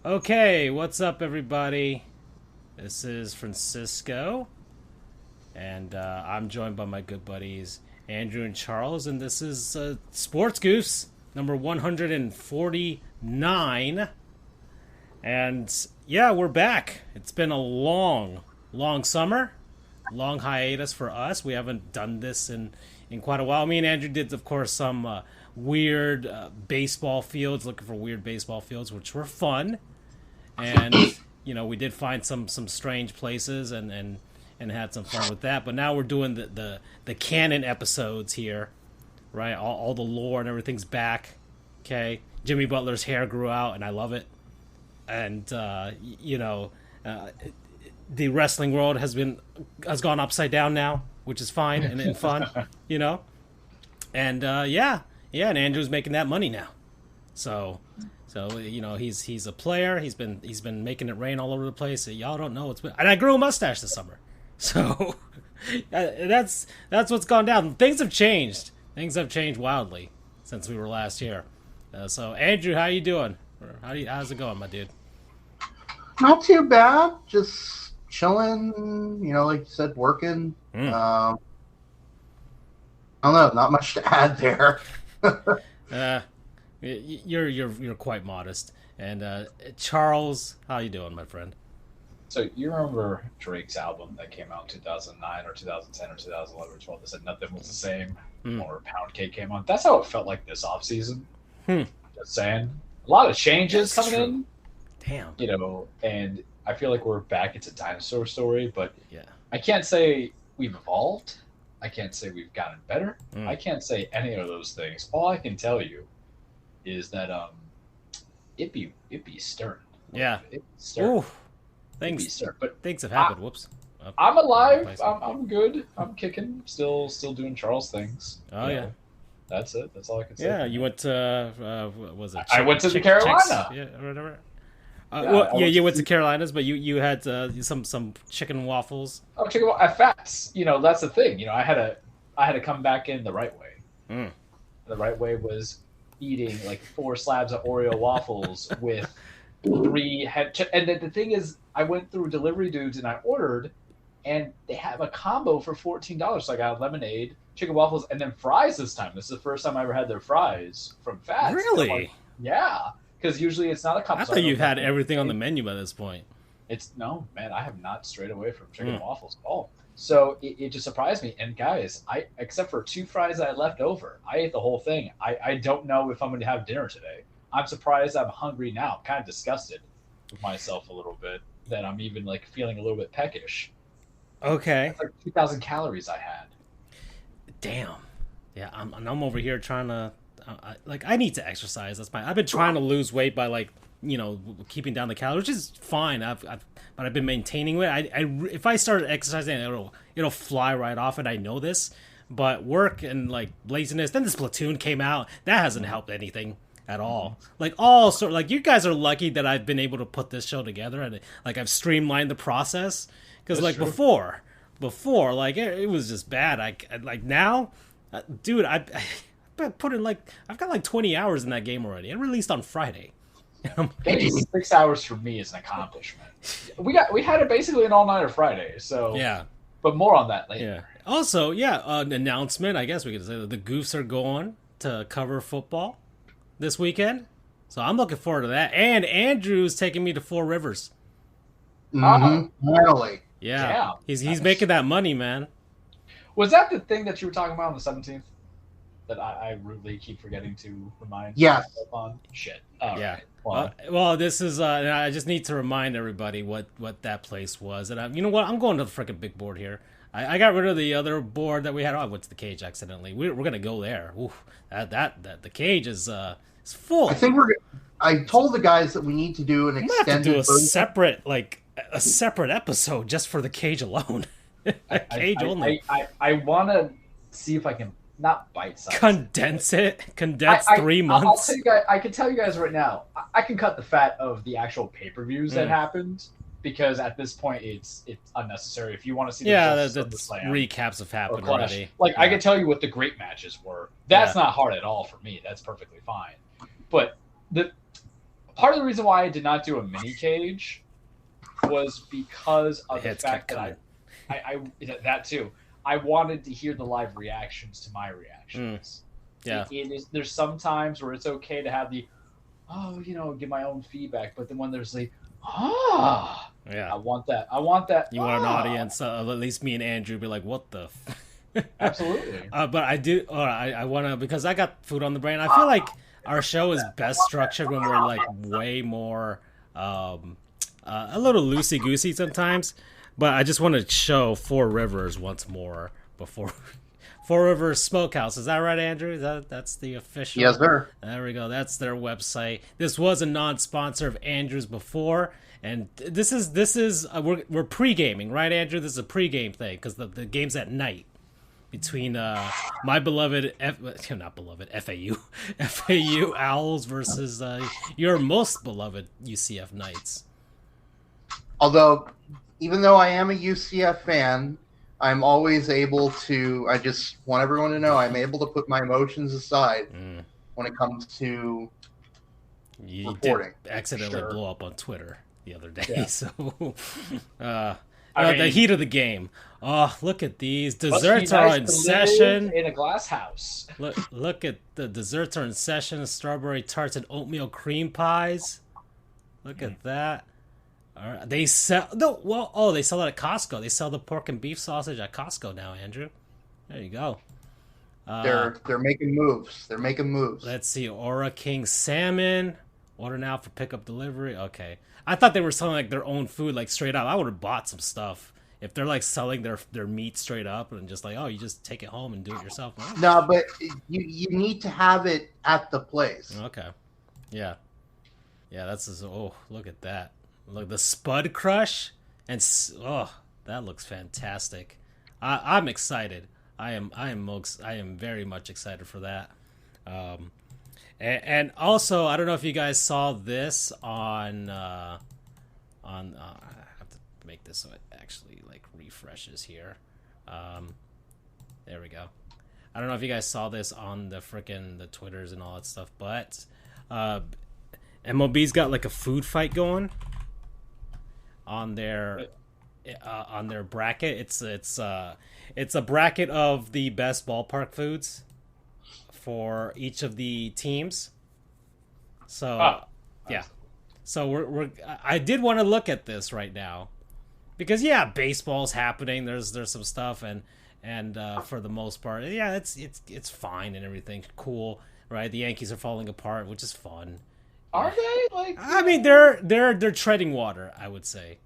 Okay, what's up, everybody? This is Francisco, and I'm joined by my good buddies Andrew and Charles, and this is Sports Goofs number 149. And yeah, we're back. It's been a long summer, long hiatus for us. We haven't done this in quite a while. Me and Andrew did, of course, some weird baseball fields, looking for weird baseball fields, which were fun. And we did find some strange places and had some fun with that. But now we're doing the canon episodes here, right? All the lore and everything's back. Okay, Jimmy Butler's hair grew out, and I love it. And the wrestling world has gone upside down now, which is fine and fun, And and Andrew's making that money now, so he's a player. He's been making it rain all over the place. Y'all don't know and I grew a mustache this summer, so that's what's gone down. Things have changed. Things have changed wildly since we were last here. So Andrew, how you doing? How's it going, my dude? Not too bad. Just chilling. Like you said, working. I don't know. Not much to add there. You're quite modest. And Charles, how you doing, my friend? So you remember Drake's album that came out in 2009 or 2010 or 2011 or 12 that said nothing was the same, or Pound Cake came on? That's how it felt like this offseason. Just saying. A lot of changes coming in. Damn. And I feel like we're back into dinosaur story, but yeah. I can't say we've evolved. I can't say we've gotten better. I can't say any of those things. All I can tell you is that it be stirring. Yeah. It stirring. Ooh. Things have happened. Whoops. I'm alive. I'm good. I'm kicking. Still doing Charles things. Oh yeah. That's it. That's all I can say. Yeah, you went to was it? I went to the Carolina. Yeah, or whatever. You went to Carolinas, but you had some chicken waffles. Oh, chicken waffles at Fats. That's the thing. I had to come back in the right way. The right way was eating like 4 slabs of Oreo waffles with 3 head. And the thing is, I went through delivery dudes and I ordered, and they have a combo for $14. So I got lemonade, chicken waffles, and then fries this time. This is the first time I ever had their fries from Fats. Really? Like, yeah. Because usually it's not a cup. I thought you had everything on the menu by this point. No, man, I have not strayed away from chicken waffles at all. So it just surprised me. And guys, except for 2 fries I had left over, I ate the whole thing. I don't know if I'm going to have dinner today. I'm surprised I'm hungry now. I'm kind of disgusted with myself a little bit that I'm even like feeling a little bit peckish. Okay. That's like 2,000 calories I had. Damn. Yeah, I'm over here trying to I need to exercise. I've been trying to lose weight by keeping down the calories, which is fine. But I've been maintaining it. If I start exercising, it'll fly right off, and I know this. But work and laziness. Then the Splatoon came out. That hasn't helped anything at all. You guys are lucky that I've been able to put this show together, and I've streamlined the process. Because before, it was just bad. I now, dude, I've got 20 hours in that game already. It released on Friday. 6 hours for me is an accomplishment. We had it basically an all-nighter Friday, so yeah. But more on that later. Yeah. Also, an announcement. I guess we could say that the Goofs are going to cover football this weekend, so I'm looking forward to that. And Andrew's taking me to Four Rivers. Finally. Yeah. He's making that money, man. Was that the thing that you were talking about on the 17th? That I rudely keep forgetting to remind myself on? Shit. Yeah. Right. Well, this is. I just need to remind everybody what that place was. And you know what? I'm going to the freaking big board here. I got rid of the other board that we had. Oh, I went to the cage accidentally. We're gonna go there. Oof, that the cage is full. I think I told the guys that we need to do an extended. Do a separate episode just for the cage alone. Only. I want to see if I can not bite size. Condense 3 months. I'll tell you guys, I can tell you guys right now, I can cut the fat of the actual pay-per-views that happened, because at this point it's unnecessary. If you want to see the recaps have happened already. I can tell you what the great matches were. That's not hard at all for me. That's perfectly fine. But part of the reason why I did not do a mini cage was because of the fact that I that too. I wanted to hear the live reactions to my reactions. Yeah. There's some times where it's okay to have the, give my own feedback, but then when there's the, yeah, I want that. You want an audience, at least me and Andrew be like, what the Absolutely. But I do, I want to, because I got food on the brain. I feel like our show is best structured when we're like way more, a little loosey-goosey sometimes. But I just want to show Four Rivers once more before Four Rivers Smokehouse. Is that right, Andrew? That's the official? Yes, sir. There we go. That's their website. This was a non-sponsor of Andrew's before, and this is we're pre-gaming, right, Andrew? This is a pre-game thing because the game's at night between my beloved FAU Owls versus your most beloved UCF Knights. Although, even though I am a UCF fan, I'm always able to, I just want everyone to know, I'm able to put my emotions aside when it comes to reporting. Did accidentally blow up on Twitter the other day, Yeah. so the heat of the game. Oh, look at these. Desserts Must be are nice in to session. live in a glass house. Look at the desserts are in session. Strawberry tarts and oatmeal cream pies. Look at that. All right. They sell they sell it at Costco. They sell the pork and beef sausage at Costco now, Andrew. There you go. They're making moves. They're making moves. Let's see. Aura King salmon. Order now for pickup delivery. Okay. I thought they were selling like their own food, like straight up. I would have bought some stuff. If they're like selling their meat straight up and just like, you just take it home and do it yourself. No, but you need to have it at the place. Okay. Yeah. Yeah, that's just, look at that. Look, the Spud Crush and that looks fantastic. I'm excited. I am very much excited for that. And also, I don't know if you guys saw this on I have to make this so it actually like refreshes here. There we go. I don't know if you guys saw this on the Twitters and all that stuff, but MLB's got like a food fight going on their bracket. It's a bracket of the best ballpark foods for each of the teams. So yeah. So I did want to look at this right now because baseball's happening. There's some stuff and for the most part, it's fine and everything cool, right? The Yankees are falling apart, which is fun. Are they? Like, I mean, they're treading water, I would say,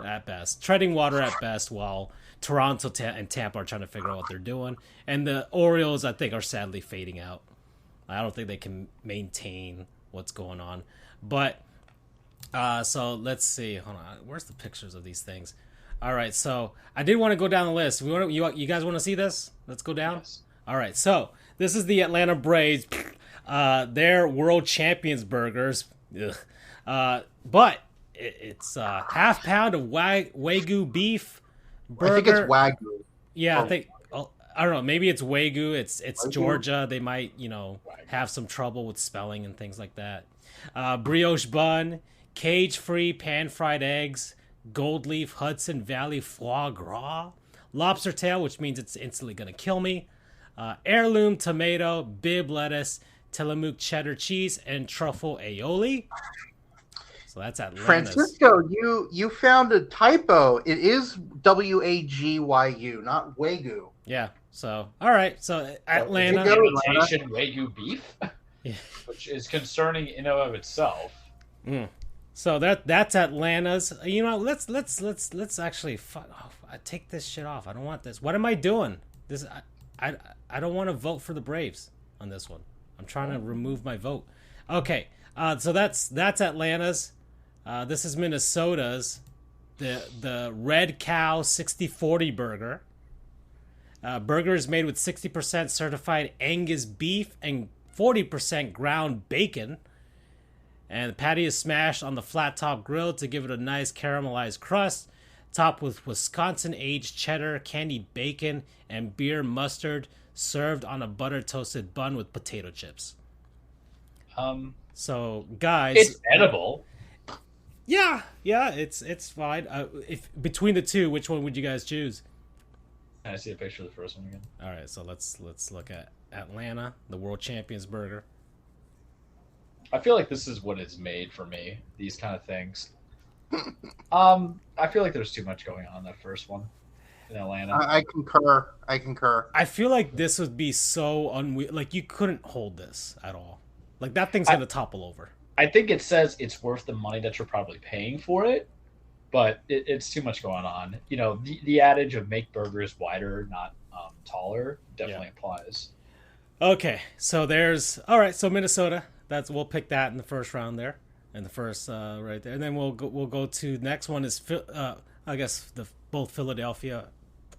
at best. Treading water at best, while Toronto and Tampa are trying to figure out what they're doing, and the Orioles, I think, are sadly fading out. I don't think they can maintain what's going on. But so let's see. Hold on, where's the pictures of these things? All right, so I did want to go down the list. You guys want to see this? Let's go down. Yes. All right, so this is the Atlanta Braves. They're world champions burgers. But it's half pound of Wagyu beef burger. I think it's Wagyu. Yeah, I don't know. Maybe it's Wagyu. It's Wagyu? Georgia. They might, have some trouble with spelling and things like that. Brioche bun, cage-free pan-fried eggs, gold leaf Hudson Valley foie gras, lobster tail, which means it's instantly going to kill me, heirloom tomato, bib lettuce, Tillamook cheddar cheese, and truffle aioli. So that's Atlanta's. Francisco, you found a typo. It is Wagyu, not Wagyu. Yeah. So all right. So Atlanta. Imitation Wagyu beef, Yeah. which is concerning in and of itself. So that's Atlanta's. Let's actually I take this shit off. I don't want this. What am I doing? This I don't want to vote for the Braves on this one. I'm trying to remove my vote. Okay. So that's Atlanta's. This is Minnesota's. The Red Cow 60/40 burger. Burger is made with 60% certified Angus beef and 40% ground bacon. And the patty is smashed on the flat top grill to give it a nice caramelized crust, topped with Wisconsin-aged cheddar, candied bacon, and beer mustard, served on a butter-toasted bun with potato chips. So, guys, It's edible. Yeah, it's fine. If between the two, which one would you guys choose? Can I see a picture of the first one again? All right, so let's look at Atlanta, the world champions burger. I feel like this is what is made for me. These kind of things. I feel like there's too much going on in that first one in Atlanta. I concur. I feel like this would be so like you couldn't hold this at all. Like that thing's gonna topple over. I think it says it's worth the money that you're probably paying for it, but it's too much going on. You know, the adage of make burgers wider, not taller, definitely applies. Okay, so all right. So Minnesota, we'll pick that in the first round there, in the first right there, and then we'll go to next one is I guess both Philadelphia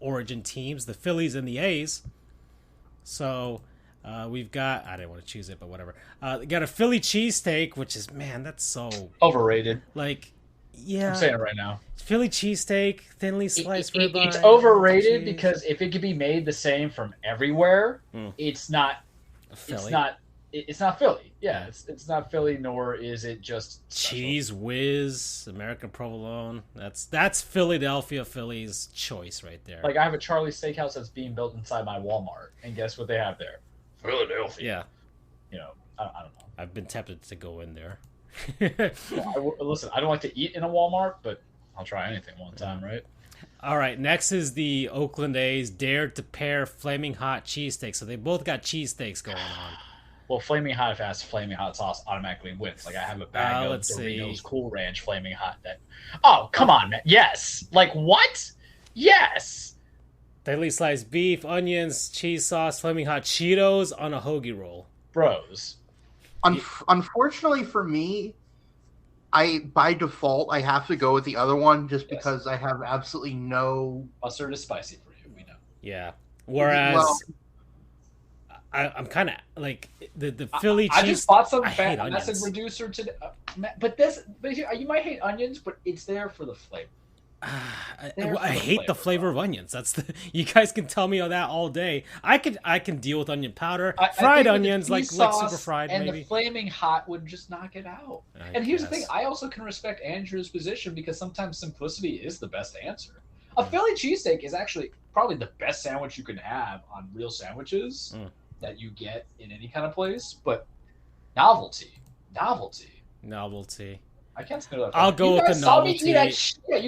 origin teams, the Phillies and the A's. So. We've got, I didn't want to choose it, but whatever. Got a Philly cheesesteak, which is, man, that's so overrated. Like, yeah. I'm saying it right now. Philly cheesesteak, thinly sliced ribeye. It's overrated because if it could be made the same from everywhere, it's not Philly. It's not Philly. Yeah, it's not Philly, nor is it just special. Cheese Whiz, American provolone. That's Philadelphia Philly's choice right there. Like I have a Charlie's Steakhouse that's being built inside my Walmart, and guess what they have there? Philadelphia. Yeah. You know, I don't know. I've been tempted to go in there. Listen, I don't like to eat in a Walmart, but I'll try anything one time, right? All right, next is the Oakland A's dared to pair flaming hot cheesesteaks. So they both got cheesesteaks going on. Well, flaming hot, if it has flaming hot sauce, automatically wins. Like I have a bag of Doritos Cool Ranch flaming hot. Oh, come on, man. Yes. Like what? Yes. Thinly sliced beef, onions, cheese sauce, flaming hot Cheetos on a hoagie roll. Bros. Unfortunately for me, by default I have to go with the other one just because I have absolutely no. Mustard is spicy for you, we know. Yeah. Whereas I'm kind of like the Philly cheese. I just bought some fat acid reducer today, but you might hate onions, but it's there for the flavor. I hate the flavor of onions. You guys can tell me that all day. I can deal with onion powder, fried onions, like super fried. And maybe. The flaming hot would just knock it out. And here's the thing: I also can respect Andrew's position because sometimes simplicity is the best answer. A Philly cheesesteak is actually probably the best sandwich you can have on real sandwiches that you get in any kind of place. But novelty. I can't say that. I'll go with the novelty. You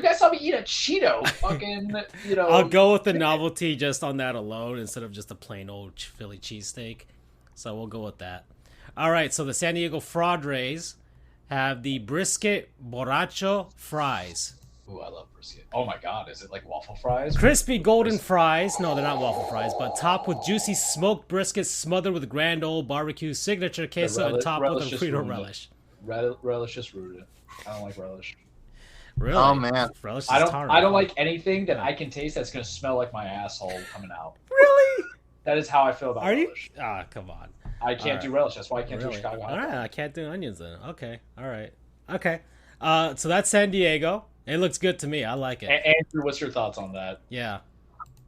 guys saw me eat a Cheeto. Fucking, I'll go with the novelty just on that alone instead of just a plain old Philly cheesesteak. So we'll go with that. All right, so the San Diego Padres have the brisket borracho fries. Ooh, I love brisket. Oh my god, is it like waffle fries? Crispy golden fries. No, they're not waffle fries, but topped with juicy smoked brisket smothered with grand old barbecue signature queso and topped with a Frito relish. Relish just ruined it. I don't like relish. Really? Oh man, relish is I don't like anything that I can taste that's gonna smell like my asshole coming out. Really? That is how I feel about relish. Come on. I can't do relish. That's why I can't do Chicago. All right, I can't do onions then. Okay. All right. Okay. So that's San Diego. It looks good to me. I like it. Andrew, what's your thoughts on that? Yeah.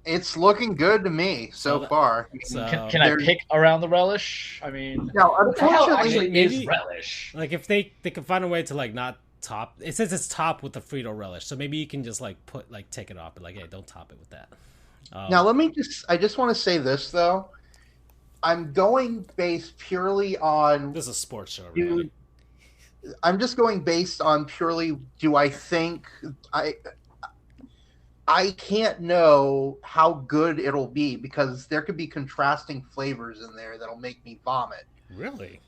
It's looking good to me so far. Can I pick around the relish? I mean, no, unfortunately, maybe is relish. Like if they can find a way to like not top. It says it's topped with the Frito relish, so maybe you can just like take it off, but like, hey, don't top it with that. Now I just want to say this though. I'm going based purely on. This is a sports show, really. I'm just going based on purely. Do I think I can't know how good it'll be because there could be contrasting flavors in there that'll make me vomit. Really?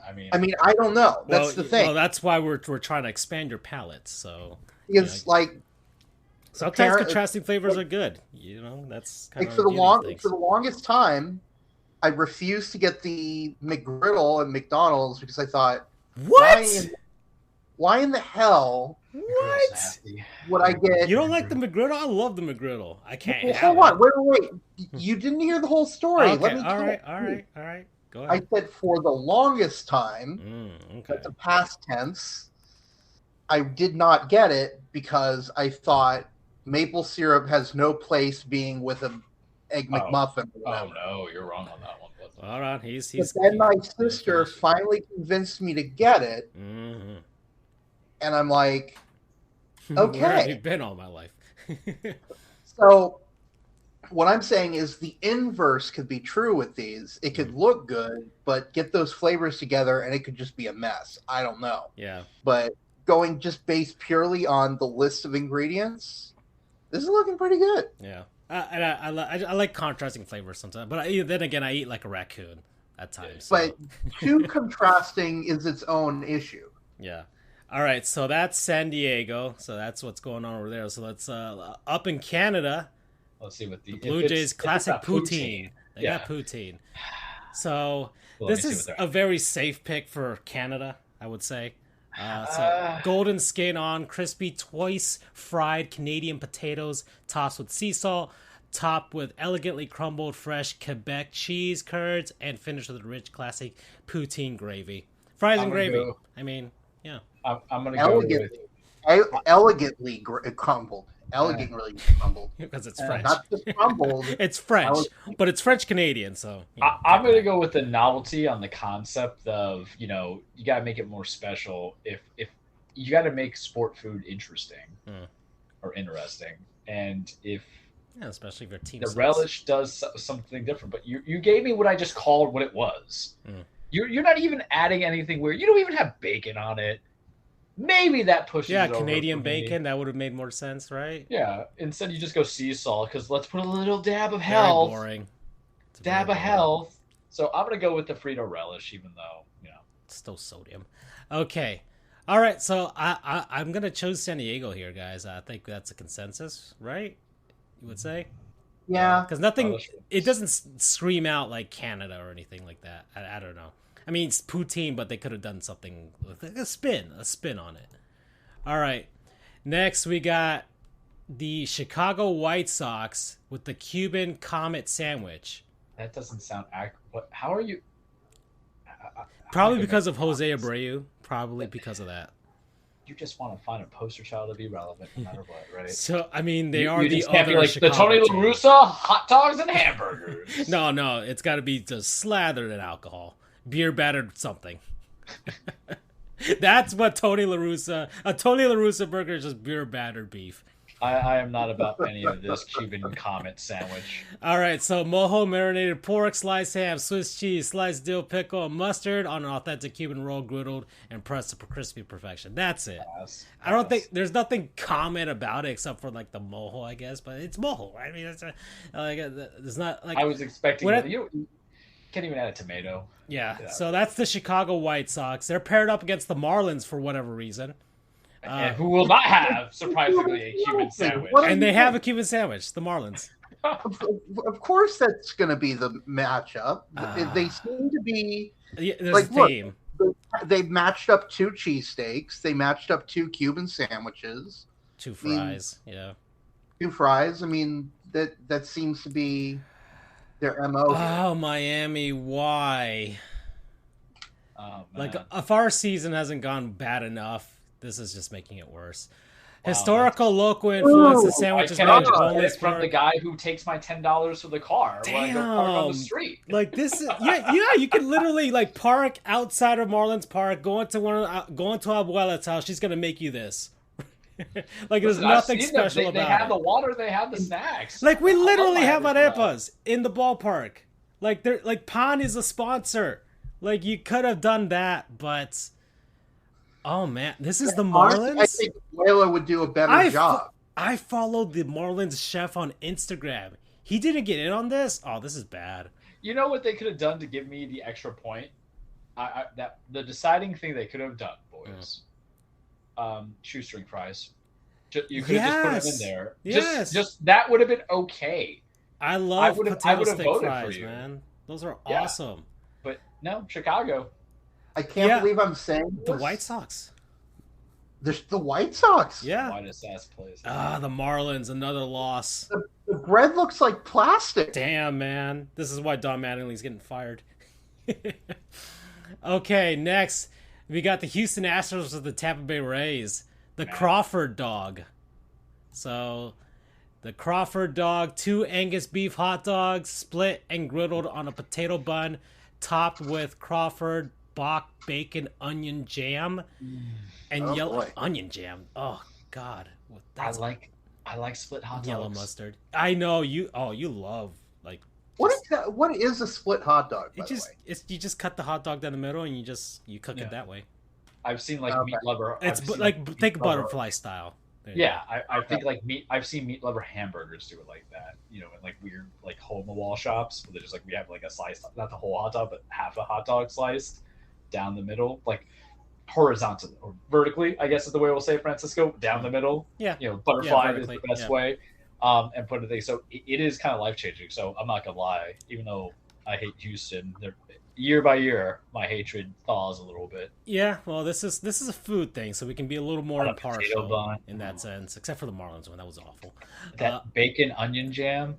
I mean, I don't know. That's the thing. Well, that's why we're trying to expand your palate. So it's like sometimes contrasting flavors are good. That's kind of for the longest time, I refused to get the McGriddle at McDonald's because I thought, what? Why in the hell? What? Would I get? You don't like the McGriddle? I love the McGriddle. I can't. Well, hold on. Wait. You didn't hear the whole story. Okay. Let me. All right. Go ahead. I said for the longest time, that's a past tense. I did not get it because I thought maple syrup has no place being with an egg McMuffin. Oh no, you're wrong on that one. Hold on, he's. But then my sister finally convinced me to get it, mm-hmm. and I'm like, okay. Where have you been all my life? So what I'm saying is the inverse could be true with these. It could look good, but get those flavors together, and it could just be a mess. I don't know. Yeah. But going just based purely on the list of ingredients, this is looking pretty good. Yeah. And I like contrasting flavors sometimes, but then again, I eat like a raccoon at times. So. But too contrasting is its own issue. Yeah. All right, so that's San Diego. So that's what's going on over there. So let's up in Canada. Let's see what the Blue Jays classic poutine. They got poutine. So this is a very safe pick for Canada, I would say. So golden skin on, crispy, twice fried Canadian potatoes tossed with sea salt, topped with elegantly crumbled fresh Quebec cheese curds, and finished with a rich classic poutine gravy. Fries and gravy. I mean, yeah. I'm going to go with... Elegantly crumbled. Elegantly crumbled. Because it's French. Not just crumbled. It's French, but it's French-Canadian, so... You know, I'm going to go with the novelty on the concept of, you got to make it more special. If you got to make sport food interesting or interesting. And if... Yeah, especially if your team... The relish does something different. But you gave me what I just called what it was. You're not even adding anything weird. You don't even have bacon on it. Maybe that pushes it over Canadian bacon, that would have made more sense, right? Yeah. Instead, you just go sea salt, because let's put a little dab of health. Very boring. Dab of health. So I'm going to go with the Frito relish, even though, It's still sodium. Okay. All right, so I'm going to choose San Diego here, guys. I think that's a consensus, right? You would say? Yeah. Because it doesn't scream out like Canada or anything like that. I don't know. I mean, it's poutine, but they could have done something with a spin on it. All right. Next, we got the Chicago White Sox with the Cuban Comet sandwich. That doesn't sound how are you? Probably because of Jose Abreu. Probably because of that. You just want to find a poster child to be relevant no matter what, right? So, I mean, they are you the can't other be like Chicago the Tony La team. Russa hot dogs and hamburgers. No, it's got to be just slathered in alcohol. Beer battered something. That's what Tony La Russa... A Tony La Russa burger is just beer battered beef. I am not about any of this Cuban Comet sandwich. All right, so mojo marinated pork, sliced ham, Swiss cheese, sliced dill pickle, and mustard on an authentic Cuban roll, griddled and pressed to crispy perfection. That's it. Yes. I don't think there's nothing common about it except for like the mojo, I guess. But it's mojo. I mean, it's not like I was expecting. You can't even add a tomato. Yeah. So that's the Chicago White Sox. They're paired up against the Marlins for whatever reason. And who will not have, surprisingly, a Cuban sandwich. And they have a Cuban sandwich, the Marlins. Of course that's going to be the matchup. They seem to be... There's a theme. Look, they matched up 2 cheesesteaks. They matched up 2 Cuban sandwiches. 2 fries, 2 fries. I mean, that seems to be their MO. Oh, Miami, why? Oh, like, if our season hasn't gone bad enough, this is just making it worse. Wow, historical local influence. The sandwich is made from the guy who takes my $10 for the car when I go park on the street. Like this, yeah. You can literally like park outside of Marlins Park, go into Abuela's house. She's gonna make you this. Like there's nothing special about it. They have the water. They have the snacks. Like we literally have arepas in the ballpark. Like Pan is a sponsor. Like you could have done that, but. Oh man, this is the Marlins. I think Layla would do a better job. I followed the Marlins chef on Instagram. He didn't get in on this. Oh, this is bad. You know what they could have done to give me the extra point? The deciding thing they could have done, boys. Shoestring fries. You could have just put them in there. Yes. Just that would have been okay. I love potato stick fries, for you. Man. Those are awesome. But no, Chicago. I can't believe I'm saying this. The White Sox. There's the White Sox. Yeah. Whitest ass place. The Marlins, another loss. The bread looks like plastic. Damn, man. This is why Don Mattingly's getting fired. Okay, next we got the Houston Astros with the Tampa Bay Rays. The Crawford dog. So the Crawford dog, 2 Angus beef hot dogs, split and griddled on a potato bun, topped with Crawford Bach bacon onion jam, and yellow onion jam. Oh God, I like split hot dogs. Yellow mustard. I know you. Oh, you love like. What is that? What is a split hot dog? By the way? You just cut the hot dog down the middle and you cook it that way. I've seen like Meat Lover. Think butterfly style. Yeah, I think like I've seen Meat Lover hamburgers do it like that. You know, in like weird like hole in the wall shops where they're just like we have like a slice, not the whole hot dog, but half a hot dog sliced down the middle, like horizontally or vertically, I guess is the way we'll say it, Francisco, down the middle. Yeah. You know, butterfly is the best way. And put it so it is kind of life changing. So I'm not gonna lie, even though I hate Houston, year by year my hatred thaws a little bit. Yeah, well, this is a food thing, so we can be a little more impartial in that sense, except for the Marlins one. That was awful. That bacon onion jam.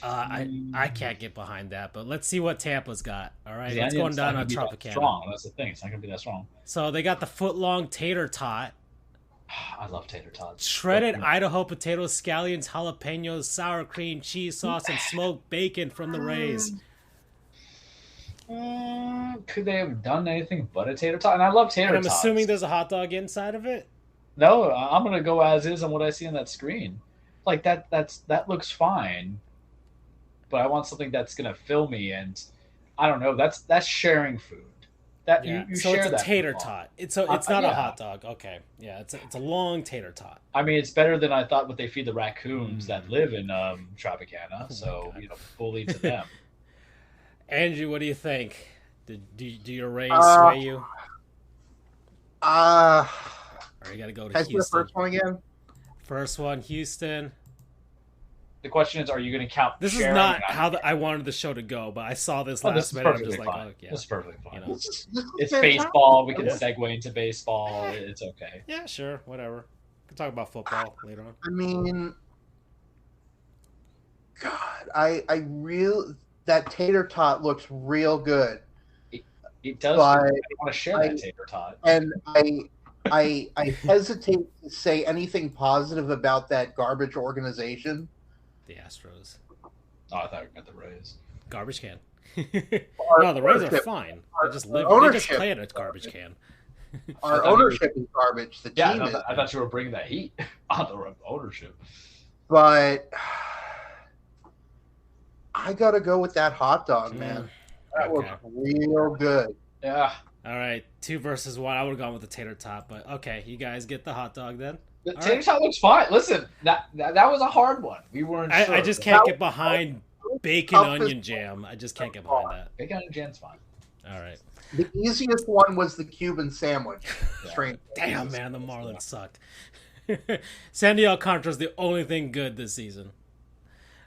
I can't get behind that, but let's see what Tampa's got. All right, it's going down on Tropicana. Strong. That's the thing. It's not gonna be that strong. So they got the foot-long tater tot. I love tater tots. Shredded Idaho potatoes, scallions, jalapenos, sour cream, cheese sauce, and smoked bacon from the Rays. Could they have done anything but a tater tot? And I love tater tots. I'm assuming there's a hot dog inside of it. No, I'm gonna go as is on what I see on that screen. Like that looks fine, but I want something that's gonna fill me, and I don't know. That's sharing food. That you so share it's a that tater tot. It's not a hot dog. Okay, yeah, it's a long tater tot. I mean, it's better than I thought what they feed the raccoons that live in Tropicana. So bully to them. Andrew, what do you think? Do your Rays sway you? Or you got to go to Houston. The first one again? First one, Houston. The question is, are you going to count? This is not how I wanted the show to go, but I saw this last minute. I'm just like, oh, yeah. This is perfectly fine. You know? It's baseball. We can segue into baseball. It's okay. Yeah, sure. Whatever. We can talk about football later on. I mean, God, I really... That tater tot looks real good. It does. I want to share that tater tot. And I hesitate to say anything positive about that garbage organization. The Astros. Oh, I thought you meant the Rays. Garbage can. No, the Rays are fine. They just play in a garbage can. Our ownership is garbage. The team is. I thought you were bringing that heat on the ownership. But I gotta go with that hot dog, man. That looks real good. Yeah. All right, 2 versus 1. I would have gone with the tater tot, but okay, you guys get the hot dog then. The tater tot looks fine. Listen, that was a hard one. We weren't sure. I just can't get behind bacon onion jam. I just can't get behind that. Bacon onion jam's fine. All right. The easiest one was the Cuban sandwich. Damn, man, the Marlins sucked. Sandy Alcantara's the only thing good this season.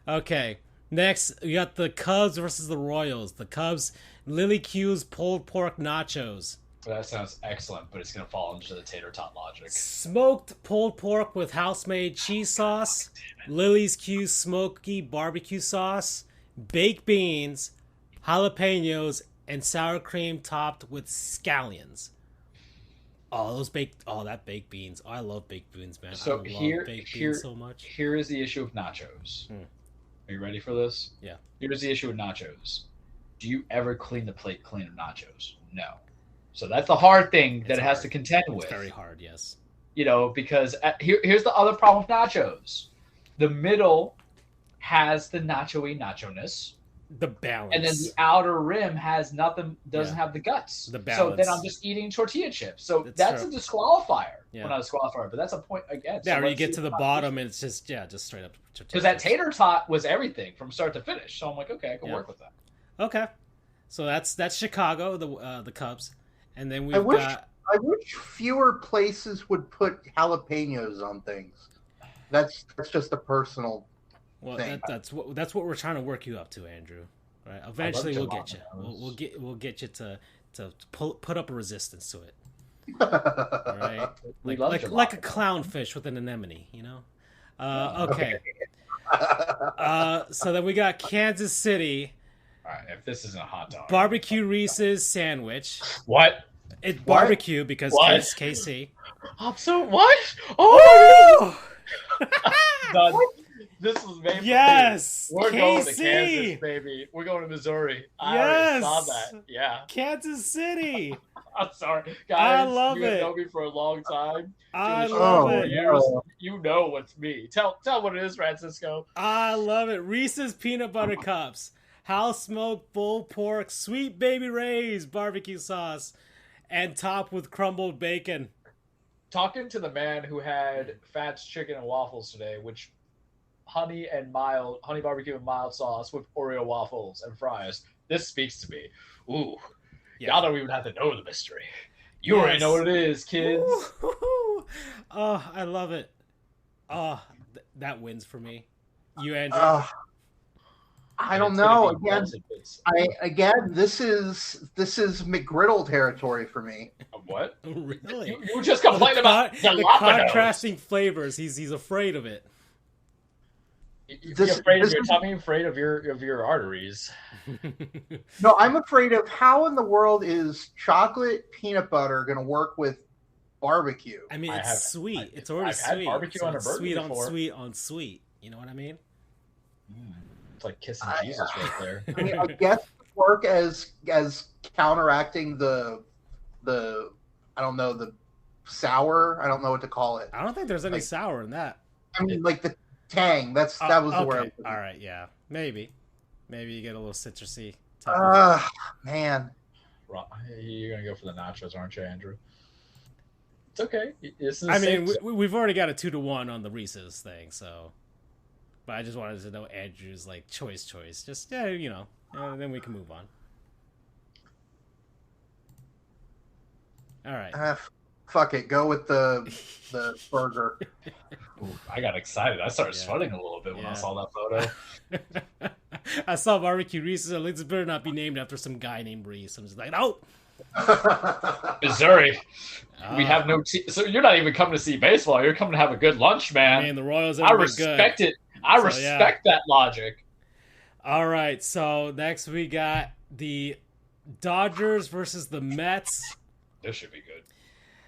Okay. Next, we got the Cubs versus the Royals. The Cubs, Lily Q's pulled pork nachos. That sounds excellent, but it's going to fall into the tater tot logic. Smoked pulled pork with house-made cheese sauce. Lily's Q's smoky barbecue sauce. Baked beans, jalapenos, and sour cream topped with scallions. Oh, that baked beans. Oh, I love baked beans, man. So I love baked beans so much. Here is the issue of nachos. Are you ready for this? Yeah. Here's the issue with nachos. Do you ever clean the plate clean of nachos? No. So that's the hard thing that it has to contend with. It's very hard, yes. You know, because here's the other problem with nachos. The middle has the nacho-ness. The balance. And then the outer rim has nothing, doesn't have the guts. The balance. So then I'm just eating tortilla chips. So that's a disqualifier. Yeah. Well, not a disqualifier, but that's a point again. Yeah, so or you get to the bottom and it's just straight up tortilla. Because that tater tot was everything from start to finish. So I'm like, okay, I can work with that. Okay. So that's Chicago, the Cubs. And then I wish fewer places would put jalapenos on things. That's just a personal thing. That's what we're trying to work you up to, Andrew. Right? Eventually we'll get you. We'll get you to put up a resistance to it. All right? Like a clownfish with an anemone, you know? Okay. So then we got Kansas City. All right, if this isn't a hot dog. Barbecue Reese's sandwich. What? It's barbecue because it's KC. So what? Oh! This was made for Yes! me. We're going to KC! Kansas, baby. We're going to Missouri. I Yes! already saw that. Yeah. Kansas City! I'm sorry. Guys, I love you have it. known me for a long time. I Doing the show love for it. years. You know what's me. Tell what it is, Francisco. I love it. Reese's Peanut Butter Cups. House smoked pulled pork, sweet baby Ray's barbecue sauce, and topped with crumbled bacon. Talking to the man who had Fats chicken and waffles today, which honey barbecue and mild sauce with Oreo waffles and fries. This speaks to me. Ooh, Yeah. y'all don't even have to know the mystery. You already know what it is, kids. Woo-hoo-hoo. Oh, I love it. Oh, that wins for me. You, Andrew? I don't know. Again, this is McGriddle territory for me. What? Really? You just complained about the contrasting flavors. He's afraid of it. You're afraid of your tummy, afraid of your arteries. No, I'm afraid of how in the world is chocolate peanut butter going to work with barbecue? I mean, it's sweet. It's already sweet. Had barbecue on a burger sweet before. on sweet on sweet. You know what I mean? It's like kissing Jesus right there. I mean, I guess it would work as counteracting the I don't know, the sour. I don't know what to call it. I don't think there's any sour in that. I mean, like the tang. That was the word. All right, yeah, maybe you get a little citrusy. Man, you're gonna go for the nachos, aren't you, Andrew? It's okay. We've already got a 2-1 on the Reese's thing, so. But I just wanted to know Andrew's like choice. Just then we can move on. All right. Fuck it. Go with the burger. Ooh, I got excited. I started sweating a little bit when I saw that photo. I saw barbecue Reese's. At least it better not be named after some guy named Reese. I'm just like, no. Missouri. We have no team. So you're not even coming to see baseball. You're coming to have a good lunch, man. I mean, the Royals are I respect it. I respect that logic. All right, so next we got the Dodgers versus the Mets. This should be good.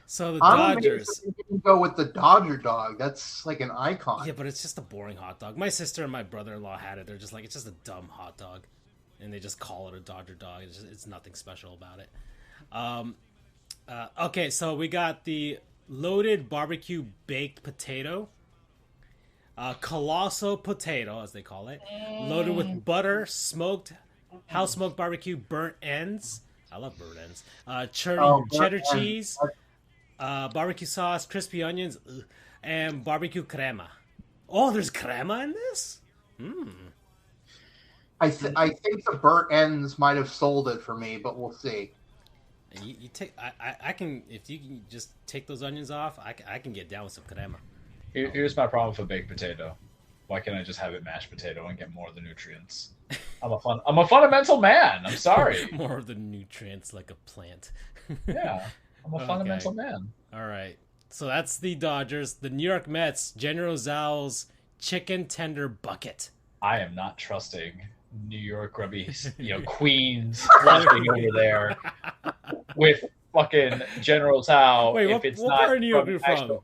So the Dodgers. You can go with the Dodger dog. That's like an icon. Yeah, but it's just a boring hot dog. My sister and my brother-in-law had it. They're just like, it's just a dumb hot dog, and they just call it a Dodger dog. It's nothing special about it. Okay, so we got the loaded barbecue baked potato. Colossal potato, as they call it, loaded with butter, house smoked barbecue, burnt ends. I love burnt ends. Cheddar cheese, barbecue sauce, crispy onions, and barbecue crema. Oh, there's crema in this? I think the burnt ends might have sold it for me, but we'll see. You take. I can, if you can just take those onions off. I can get down with some crema. Here's my problem for baked potato. Why can't I just have it mashed potato and get more of the nutrients? I'm a fundamental man. I'm sorry. More of the nutrients, like a plant. Yeah, I'm a fundamental man. All right. So that's the Dodgers. The New York Mets, General Tso's chicken tender bucket. I am not trusting New York grubby, Queens flushing over there with fucking General Tso. Wait, what part of New York are you from?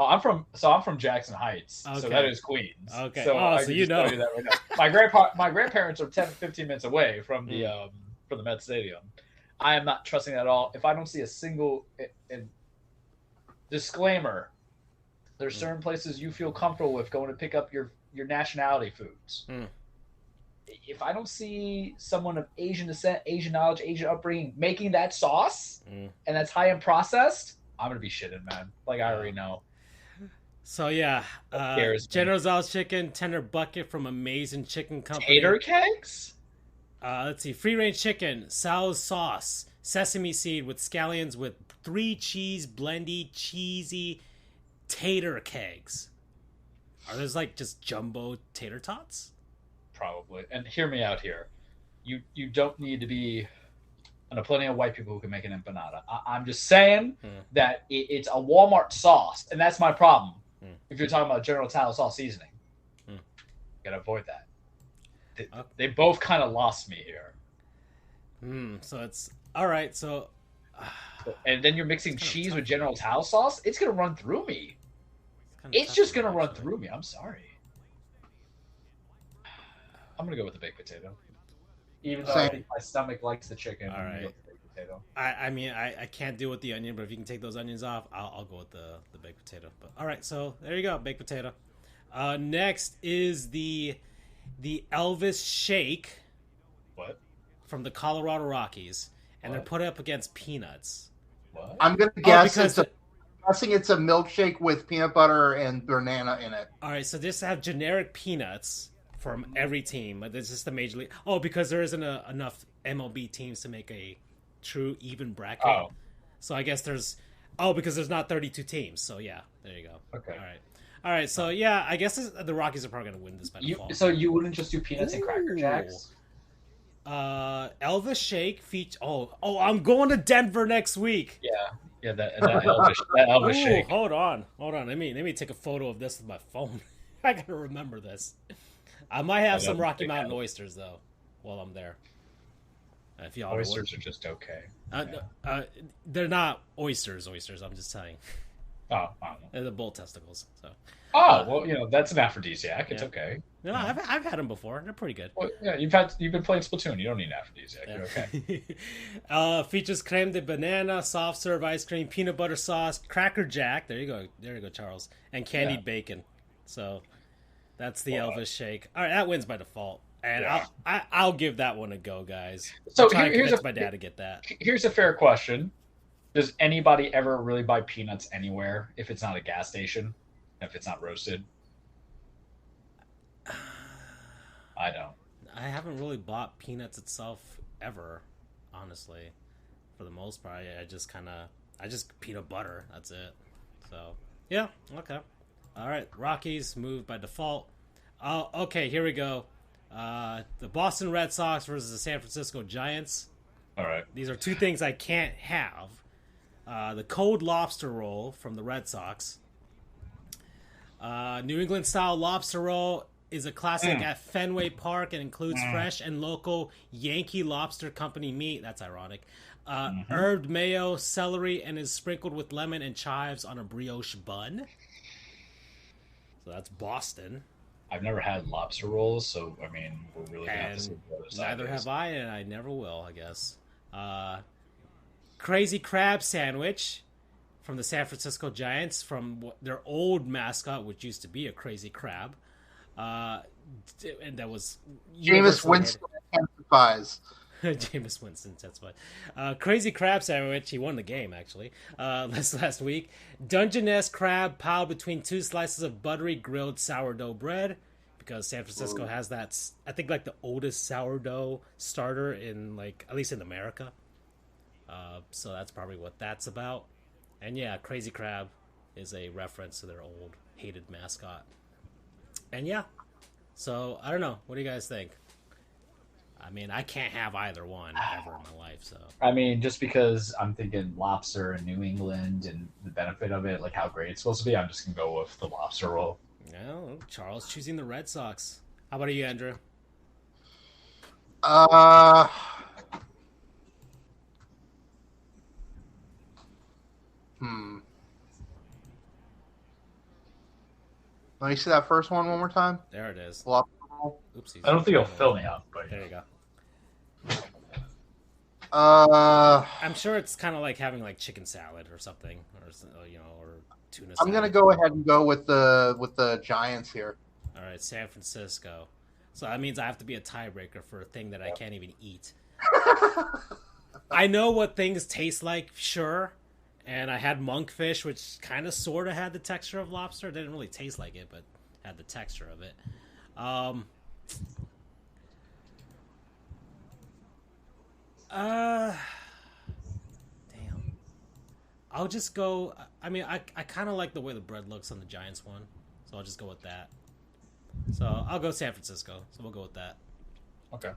Oh, I'm from Jackson Heights, so that is Queens. Okay, So you know. That right now. My grandparents are 10-15 minutes away from the Met Stadium. I am not trusting that at all. If I don't see a single disclaimer, there's certain places you feel comfortable with going to pick up your nationality foods. If I don't see someone of Asian descent, Asian knowledge, Asian upbringing making that sauce, and that's high end processed, I'm gonna be shitting, man. Like I already know. So yeah, General Tso's chicken tender bucket from Amazing Chicken Company. Tater kegs? Let's see, free range chicken, Tso's sauce, sesame seed with scallions with 3 cheese blendy cheesy tater kegs. Are those like just jumbo tater tots? Probably. And hear me out here. You don't need to be. I know plenty of white people who can make an empanada. I'm just saying that it's a Walmart sauce, and that's my problem. If you're talking about General Tso sauce seasoning, you gotta avoid that. They both kind of lost me here. So it's all right. So, and then you're mixing cheese with General Tso sauce. It's gonna run through me. It's just gonna run through me. I'm sorry. I'm gonna go with the baked potato. Even though Same. I think my stomach likes the chicken, All I'm gonna right. go with the baked potato. I mean, I can't deal with the onion, but if you can take those onions off, I'll go with the baked potato. But all right, so there you go, baked potato. Next is the Elvis Shake What? from the Colorado Rockies, and they're What? put up against peanuts. What? I'm gonna guess because guessing it's a milkshake with peanut butter and banana in it. All right, so just have generic peanuts from every team. This is the major league. Oh, because there isn't enough MLB teams to make a true even bracket. Oh. So I guess because there's not 32 teams. So yeah, there you go. Okay. All right. So yeah, I guess the Rockies are probably gonna win this by default. So you wouldn't just do peanuts and Cracker Jacks? Elvis Shake feature. Oh, I'm going to Denver next week. Yeah, that Elvis Shake. Hold on. Let me take a photo of this with my phone. I gotta remember this. I might have some Rocky Mountain oysters though while I'm there. If y'all Oysters are just okay. They're not oysters. I'm just telling. Oh, I don't know. They're the bull testicles. So. Well, that's an aphrodisiac. It's okay. No, I've had them before. They're pretty good. Well, yeah, you've been playing Splatoon. You don't need an aphrodisiac. You're okay. Features creme de banana, soft serve ice cream, peanut butter sauce, Cracker Jack. There you go, Charles, and candied bacon. So that's the Elvis Shake. All right, that wins by default, and I'll give that one a go, guys. So here's my dad to get that. Here's a fair question: does anybody ever really buy peanuts anywhere if it's not a gas station? If it's not roasted? I don't. I haven't really bought peanuts itself ever, honestly. For the most part, I just peanut butter. That's it. So yeah, okay, all right. Rockies move by default. Okay, here we go. The Boston Red Sox versus the San Francisco Giants. All right. These are two things I can't have. The cold lobster roll from the Red Sox. New England style lobster roll is a classic at Fenway Park and includes fresh and local Yankee Lobster Company meat. That's ironic. Herbed mayo, celery, and is sprinkled with lemon and chives on a brioche bun. So that's Boston. I've never had lobster rolls, so I mean, we're really gonna have to see what other side neither is. have I, and I never will, I guess. Crazy Crab Sandwich from the San Francisco Giants, from their old mascot, which used to be a crazy crab. And that was Jameis Winston intensifies. Jameis Winston testified. Crazy Crab Sandwich. He won the game, actually, last week. Dungeness crab piled between two slices of buttery grilled sourdough bread, because San Francisco has that, I think, like the oldest sourdough starter in, like, at least in America. So that's probably what that's about. And yeah, Crazy Crab is a reference to their old hated mascot. And yeah, so I don't know. What do you guys think? I mean, I can't have either one ever in my life. So I mean, just because I'm thinking lobster in New England and the benefit of it, like how great it's supposed to be, I'm just gonna go with the lobster roll. no, Charles choosing the Red Sox. How about you, Andrew? Let me see that first one more time. There it is. Lobster. Oopsies. I don't think it'll fill me up, but There you go. I'm I'm sure it's kind of like having like chicken salad or something, or or tuna. gonna go ahead and go with the Giants here. All right, San Francisco. So that means I have to be a tiebreaker for a thing that I can't even eat. I know what things taste like, sure. And I had monkfish, which kind of sort of had the texture of lobster. It didn't really taste like it, but had the texture of it. Damn. I'll just go. I mean, I kind of like the way the bread looks on the Giants one, so I'll just go with that. So I'll go San Francisco. So we'll go with that. okay.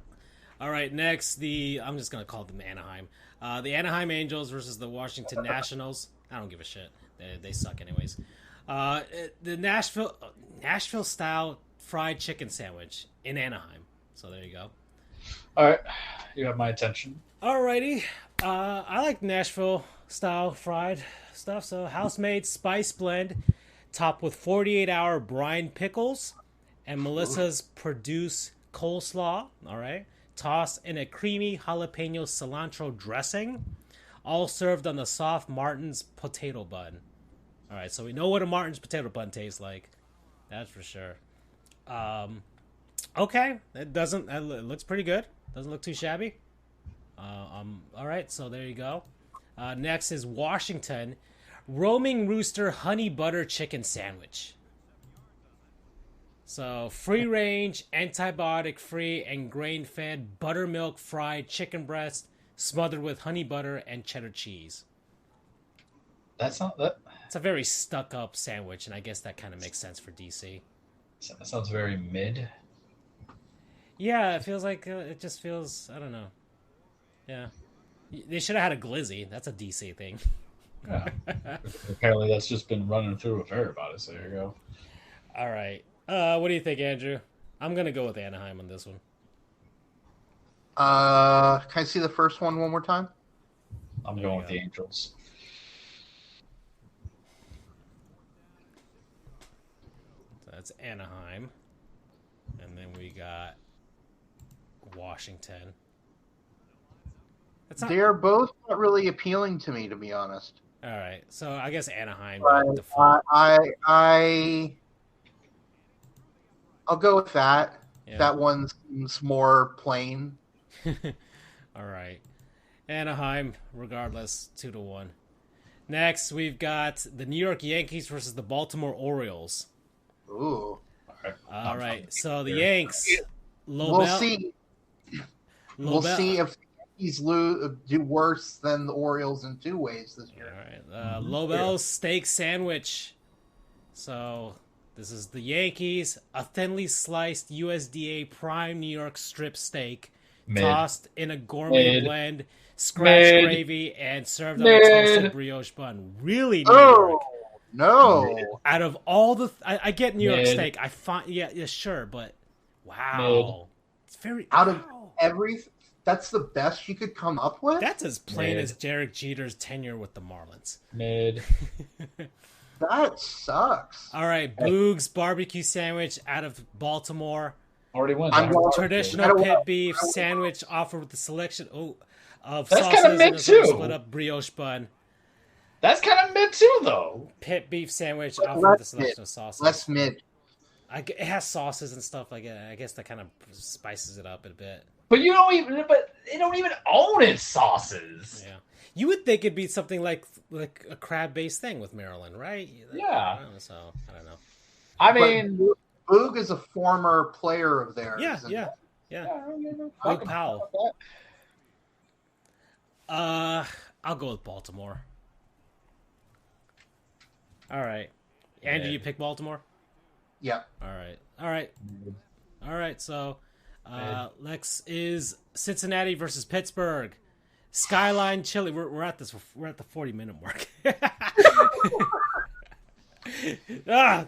All right, next I'm just gonna call them Anaheim. The Anaheim Angels versus the Washington Nationals. I don't give a shit. They suck anyways. The Nashville style fried chicken sandwich in Anaheim. So there you go. All right, you have my attention. Alrighty. I like Nashville style fried stuff. So house-made spice blend, topped with 48-hour brine pickles and Melissa's Produce coleslaw, all right, tossed in a creamy jalapeno cilantro dressing, all served on the soft Martin's potato bun. All right, so we know what a Martin's potato bun tastes like. That's for sure. Okay, it looks pretty good. Doesn't look too shabby. All right, so there you go. Next is Washington, roaming rooster honey butter chicken sandwich. So free range, antibiotic free, and grain fed buttermilk fried chicken breast smothered with honey butter and cheddar cheese. That's not that. It's a very stuck up sandwich, and I guess that kind of makes sense for DC. That sounds very mid. Yeah, it feels like it just feels. I don't know. Yeah, they should have had a glizzy. That's a DC thing. Yeah. Apparently, that's just been running through with everybody. So there you go. All right. What do you think, Andrew? I'm gonna go with Anaheim on this one. Can I see the first one more time? I'm going with the Angels. So that's Anaheim, and then we got Washington. They're both not really appealing to me, to be honest. All right, so I guess Anaheim. I'll go with that. Yeah. That one seems more plain. All right, Anaheim, regardless, 2-1. Next, we've got the New York Yankees versus the Baltimore Orioles. Ooh. All right, so the Yanks. We'll see. We'll see if the Yankees do worse than the Orioles in 2 ways this year. All right, Lobel's steak sandwich. So this is the Yankees, a thinly sliced USDA prime New York strip steak, tossed in a gourmet blend, scratch gravy, and served on a toasted brioche bun. Really, New York. No. Out of all the, I get New York steak. I find, yeah, sure, but wow, it's very out of everything. That's the best you could come up with. That's as plain as Derek Jeter's tenure with the Marlins. Mid. That sucks. All right, Boog's barbecue sandwich out of Baltimore. Already won. Traditional pit beef sandwich offered with the selection of that's sauces kind of mid and too. a split up brioche bun. That's kind of mid too, though. Pit beef sandwich offered with the selection of sauces. Less mid. It has sauces and stuff like that. I guess that kind of spices it up a bit. But they don't even own its sauces. Yeah, you would think it'd be something like a crab-based thing with Maryland, right? Yeah. So I don't know. I mean, Boog is a former player of theirs. Yeah. Boog Powell. I'll go with Baltimore. All right, Andrew, you pick Baltimore. Yeah. All right. So, Lex is Cincinnati versus Pittsburgh. Skyline Chili. We're at the 40-minute mark.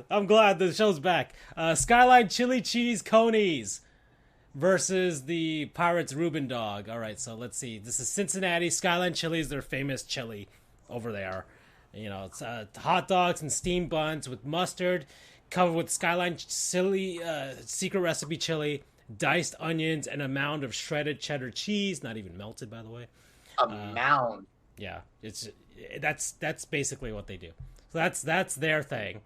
I'm glad the show's back. Skyline Chili Cheese Conies versus the Pirates Reuben Dog. All right, so let's see. This is Cincinnati. Skyline Chili is their famous chili over there. You know, it's hot dogs and steamed buns with mustard, covered with Skyline Chili, secret recipe chili, diced onions, and a mound of shredded cheddar cheese. Not even melted, by the way. A mound. Yeah, that's basically what they do. So that's their thing.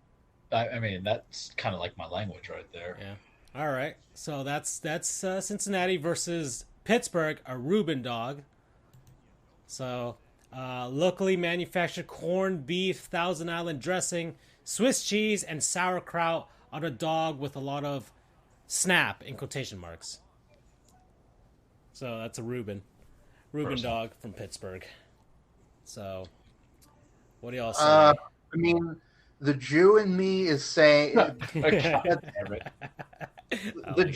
I mean, that's kind of like my language right there. Yeah. All right. So that's Cincinnati versus Pittsburgh, a Reuben Dog. So locally manufactured corned beef, Thousand Island dressing, Swiss cheese, and sauerkraut on a dog with a lot of snap in quotation marks. So that's a Reuben Dog from Pittsburgh. So what do y'all say? I mean, the Jew in me is saying the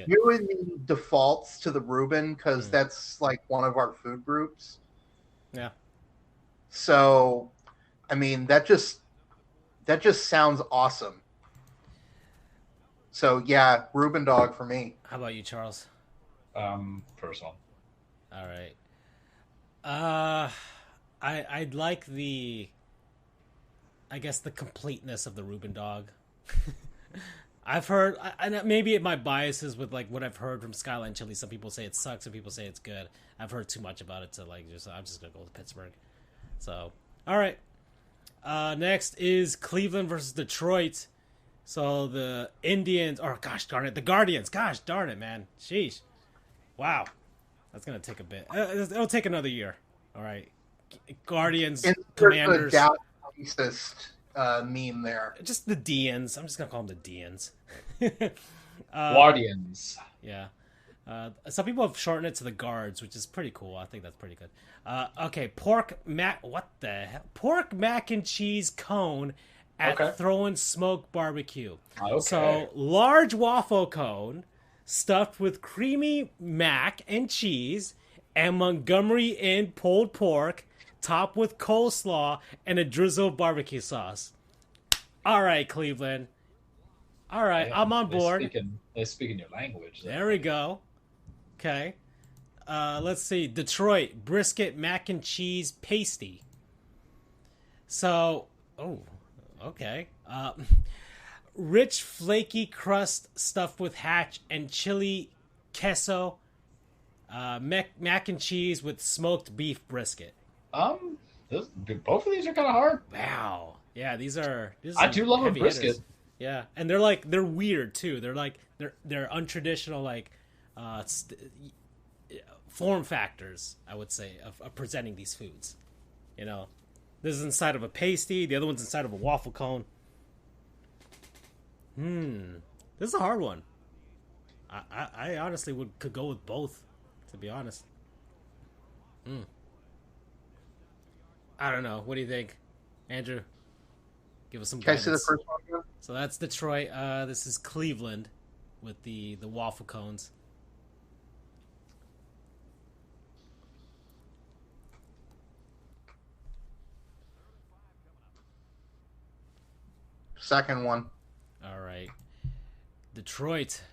Jew in me defaults to the Reuben because that's like one of our food groups. Yeah. So, I mean, that just sounds awesome. So yeah, Reuben Dog for me. How about you, Charles? First one. All right. I'd like the completeness of the Reuben Dog. I've heard, and maybe my bias is with like what I've heard from Skyline Chili. Some people say it sucks, some people say it's good. I've heard too much about it to like I'm just gonna go with Pittsburgh. So, all right. Next is Cleveland versus Detroit. So the Indians, or gosh darn it, the Guardians. Gosh darn it, man. Sheesh. Wow, that's gonna take a bit. It'll take another year. All right. Guardians, Commanders. The racist meme there. Just the Dians. I'm just gonna call them the Dians. Guardians. Yeah. Some people have shortened it to the Guards, which is pretty cool. I think that's pretty good. Okay, pork mac and cheese cone at Throwing Smoke Barbecue. Okay. So large waffle cone stuffed with creamy mac and cheese and Montgomery Inn pulled pork, topped with coleslaw and a drizzle of barbecue sauce. All right, Cleveland. All right, yeah, I'm on board. They're speaking your language. There we go. Okay. Let's see. Detroit, brisket, mac and cheese, pasty. So, okay. Rich, flaky crust stuffed with hatch and chili queso. Mac and cheese with smoked beef brisket. Both of these are kind of hard. Wow. Yeah, these are. I do love a brisket. Hitters. Yeah, and they're weird too. They're untraditional form factors, I would say, of presenting these foods. You know, this is inside of a pasty. The other one's inside of a waffle cone. This is a hard one. I honestly could go with both, to be honest. I don't know. What do you think, Andrew? Give us some guidance. Can I see the first one again? So that's Detroit. This is Cleveland with the waffle cones. Second one. All right. Detroit.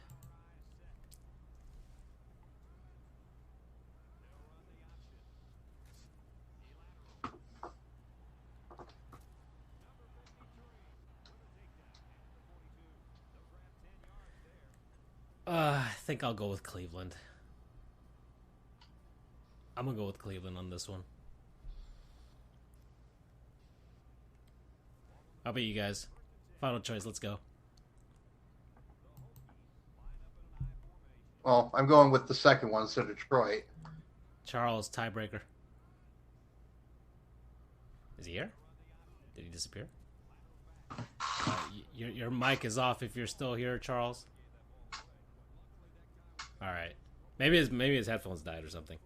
I think I'll go with Cleveland. I'm going to go with Cleveland on this one. How about you guys? Final choice, let's go. Well, I'm going with the second one, so Detroit. Charles, tiebreaker. Is he here? Did he disappear? Your mic is off if you're still here, Charles. All right. Maybe his headphones died or something.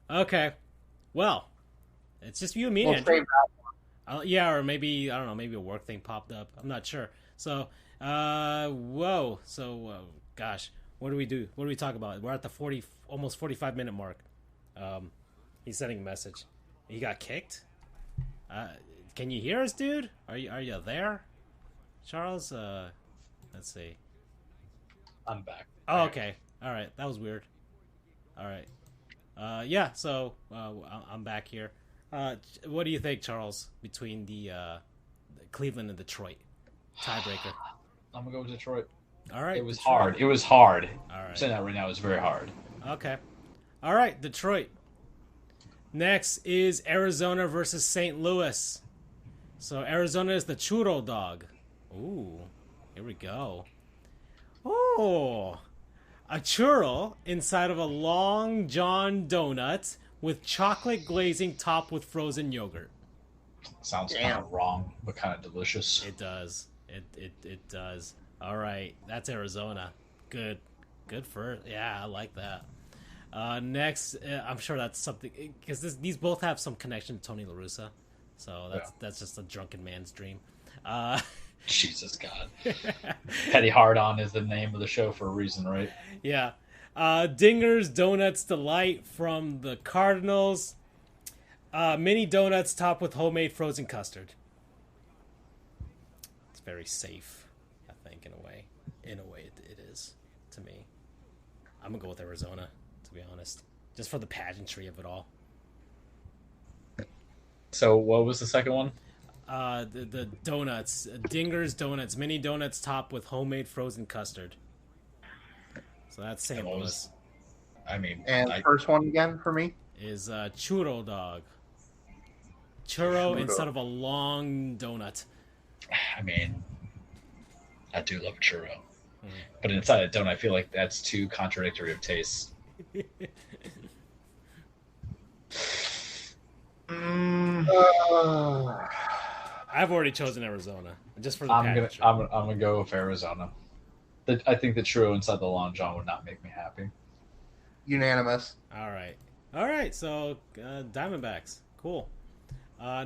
Okay. Well, it's just you and me. Yeah, or maybe, I don't know, maybe a work thing popped up. I'm not sure. So, whoa. So, gosh, what do we do? What do we talk about? We're at the almost 45-minute mark. He's sending a message. He got kicked? Can you hear us, dude? Are you there? Charles, let's see. I'm back. Oh, okay. All right. That was weird. All right. Yeah, so I'm back here. What do you think, Charles, between the Cleveland and Detroit tiebreaker? I'm going to go with Detroit. All right. It was hard. It was hard. All right. I'm saying that right now. It was very hard. Okay. All right, Detroit. Next is Arizona versus St. Louis. So Arizona is the churro dog. Ooh, here we go. Oh, a churro inside of a Long John donut with chocolate glazing topped with frozen yogurt. Sounds kind of wrong, but kind of delicious. It does. It does. All right, that's Arizona. Good for it. Yeah, I like that. Next, I'm sure that's something because these both have some connection to Tony La Russa, so that's just a drunken man's dream. Jesus God. Petty Hard On is the name of the show for a reason, right? Yeah. Dinger's Donuts Delight from the Cardinals. Mini donuts topped with homemade frozen custard. It's very safe, I think, in a way. In a way, it is to me. I'm going to go with Arizona, to be honest. Just for the pageantry of it all. So what was the second one? the donuts, Dinger's Donuts, mini donuts topped with homemade frozen custard. So that's St. Louis. First one again for me is churro dog. Churro instead of a long donut. I mean, I do love churro, but inside a donut, I feel like that's too contradictory of tastes. I've already chosen Arizona just for the I'm gonna go with Arizona. I think the churro inside the Long John would not make me happy. Unanimous. All right. So Diamondbacks, cool.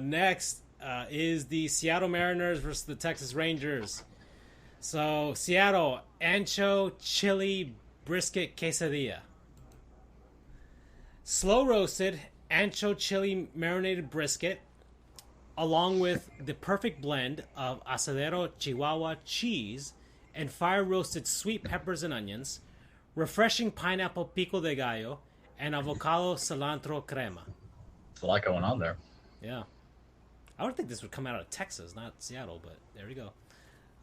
Next is the Seattle Mariners versus the Texas Rangers. So Seattle, ancho chili brisket quesadilla. Slow roasted ancho chili marinated brisket, along with the perfect blend of asadero Chihuahua cheese and fire roasted sweet peppers and onions, refreshing pineapple pico de gallo, and avocado cilantro crema. There's a lot going on there. Yeah. I would think this would come out of Texas, not Seattle, but there we go.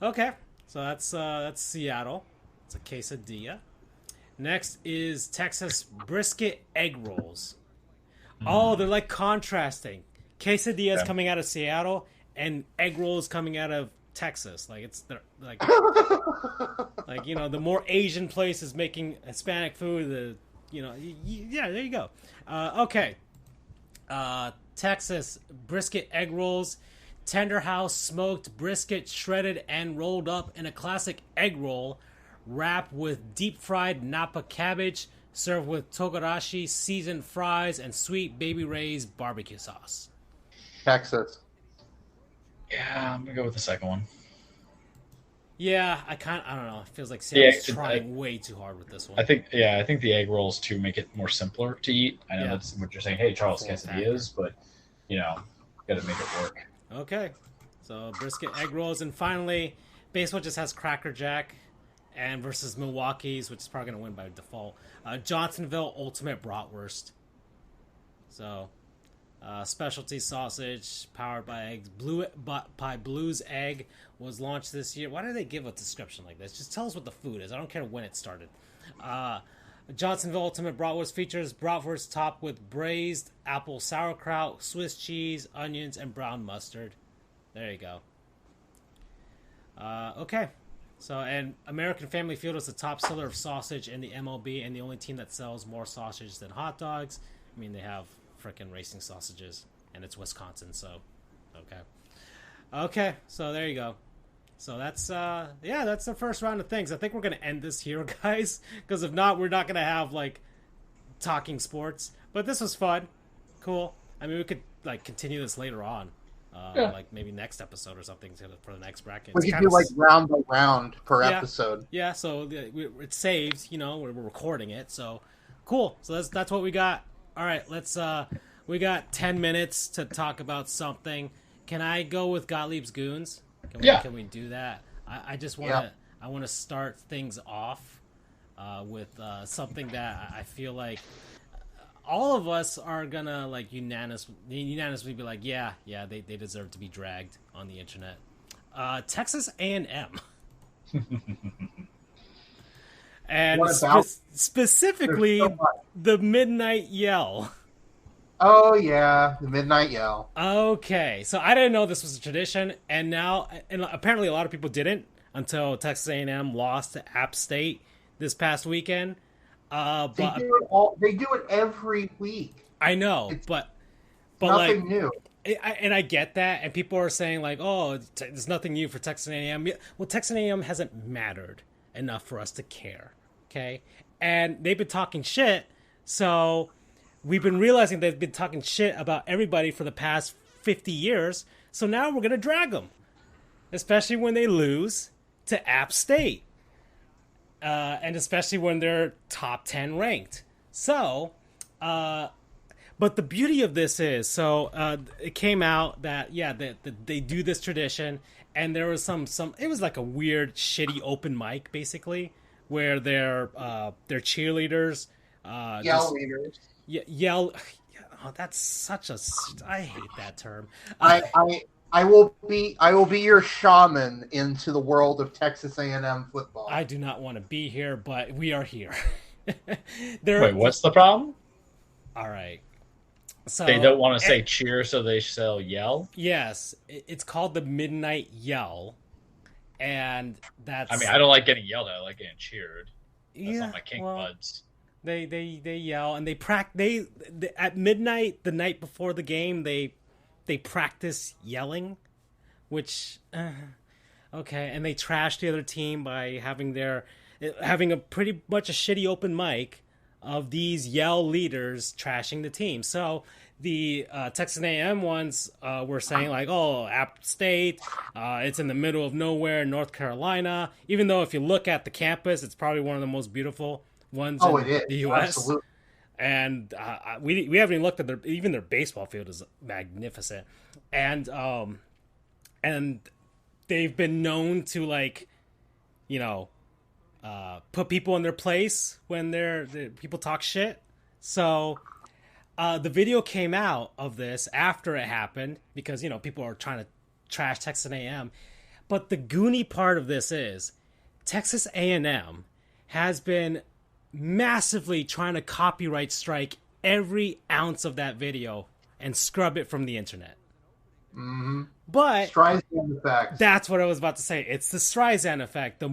Okay, so that's Seattle. It's a quesadilla. Next is Texas brisket egg rolls. Oh, they're like contrasting. Quesadillas coming out of Seattle and egg rolls coming out of Texas. Like like the more Asian places making Hispanic food, yeah, there you go. Okay. Texas brisket egg rolls, tender house smoked brisket shredded and rolled up in a classic egg roll, wrapped with deep fried Napa cabbage, served with togarashi seasoned fries and sweet Baby Ray's barbecue sauce. Texas. Yeah, I'm gonna go with the second one. Yeah, I don't know. It feels like Seattle's trying way too hard with this one. I think the egg rolls to make it more simpler to eat. I know that's what you're saying. Hey, Charles, quesadillas, but got to make it work. Okay, so brisket egg rolls, and finally, baseball just has Cracker Jack, and versus Milwaukee's, which is probably going to win by default. Johnsonville Ultimate Bratwurst. So, specialty sausage powered by eggs. By Blues Egg was launched this year. Why do they give a description like this? Just tell us what the food is. I don't care when it started. Johnsonville Ultimate Bratwurst features bratwurst topped with braised apple sauerkraut, Swiss cheese, onions, and brown mustard. There you go. Okay. So, and American Family Field is the top seller of sausage in the MLB and the only team that sells more sausage than hot dogs. I mean, they have frickin' racing sausages, and it's Wisconsin, so okay. Okay, so there you go. So that's that's the first round of things. I think we're gonna end this here, guys, because if not, we're not gonna have talking sports. But this was fun, cool. I mean, we could continue this later on, maybe next episode or something for the next bracket. We could do round by round per episode. Yeah, so it's saved. We're recording it, so cool. So that's what we got. All right, let's. We got 10 minutes to talk about something. Can I go with Gottlieb's Goons? Can we do that? I just want to. I want to start things off with something that I feel like all of us are gonna unanimously be like, yeah, they deserve to be dragged on the internet. Texas A&M. And specifically the Midnight Yell. Oh yeah, the Midnight Yell. Okay, so I didn't know this was a tradition, and apparently a lot of people didn't until Texas A&M lost to App State this past weekend. They do it every week. I know, but nothing new. And I get that, and people are saying there's nothing new for Texas A&M. Well, Texas A&M hasn't mattered enough for us to care, okay? And they've been talking shit, so we've been realizing they've been talking shit about everybody for the past 50 years, so now we're going to drag them, especially when they lose to App State, and especially when they're top 10 ranked. So, but the beauty of this is, it came out that, they do this tradition, and there was some it was like a weird, shitty open mic, basically, where their cheerleaders Yell. Oh, that's such a. I hate that term. I I will be your shaman into the world of Texas A&M football. I do not want to be here, but we are here. Wait, what's the problem? All right. So they don't want to say cheer, so they shall yell? Yes. It's called the Midnight Yell. And that's... I mean, I don't like getting yelled at. I like getting cheered. That's not my kink buds. They yell and they practice. They at midnight the night before the game they practice yelling, which okay, and they trash the other team by having a pretty much a shitty open mic of these yell leaders trashing the team. So the Texas A&M ones were saying like, oh, App State, it's in the middle of nowhere, North Carolina. Even though if you look at the campus, it's probably one of the most beautiful ones in the U.S. Absolutely. And we haven't even looked at their baseball field is magnificent, and they've been known to like, you know, put people in their place when people talk shit. So the video came out of this after it happened because, you know, people are trying to trash Texas A&M. But the goony part of this is Texas A&M has been massively trying to copyright strike every ounce of that video and scrub it from the internet. Mm-hmm. But Streisand effect. That's what I was about to say. It's the Streisand effect. The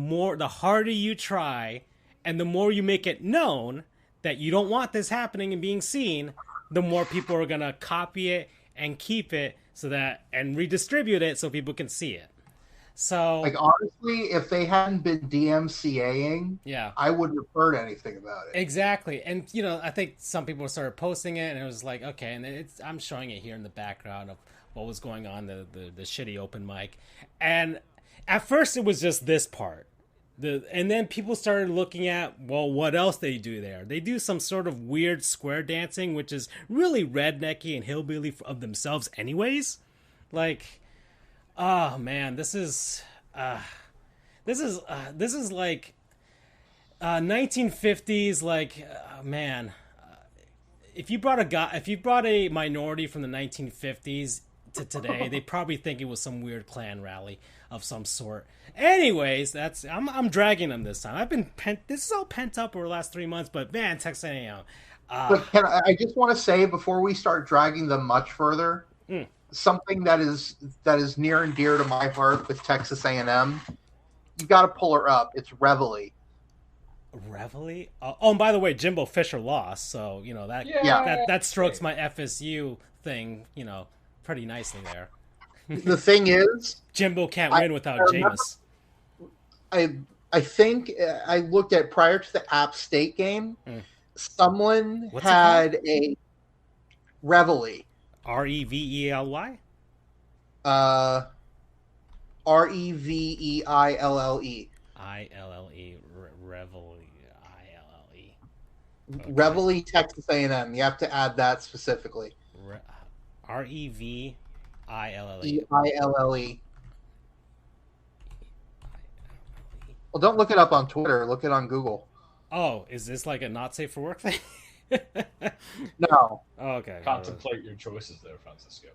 harder you try and the more you make it known that you don't want this happening and being seen, the more people are going to copy it and keep it and redistribute it so people can see it. So, like, honestly, if they hadn't been DMCAing, I wouldn't have heard anything about it. Exactly. And, you know, I think some people started posting it, and it was like, okay, and I'm showing it here in the background of what was going on, the shitty open mic. And at first it was just this part. And then people started looking at, well, what else they do there? They do some sort of weird square dancing, which is really rednecky and hillbilly of themselves anyways. Like... oh man, this is like 1950s. Like, man, if you brought a minority from the 1950s to today, they probably think it was some weird Klan rally of some sort. Anyways, I'm dragging them this time. This is all pent up over the last 3 months, but man, Texas A&M. But I just want to say before we start dragging them much further. Something that is near and dear to my heart with Texas A&M, you got to pull her up. It's Reveille. Reveille? And by the way, Jimbo Fisher lost, so you know that strokes my FSU thing, you know, pretty nicely there. The thing is, Jimbo can't win without Jameis. I think I looked at prior to the App State game. Someone had a Reveille. Reveille? Reveille. Reveille. Okay. Reveille, Texas A&M. You have to add that specifically. Reveille. Eille. Well, don't look it up on Twitter. Look it on Google. Oh, is this like a not safe for work thing? No. Oh, okay. Contemplate your choices there, Francisco.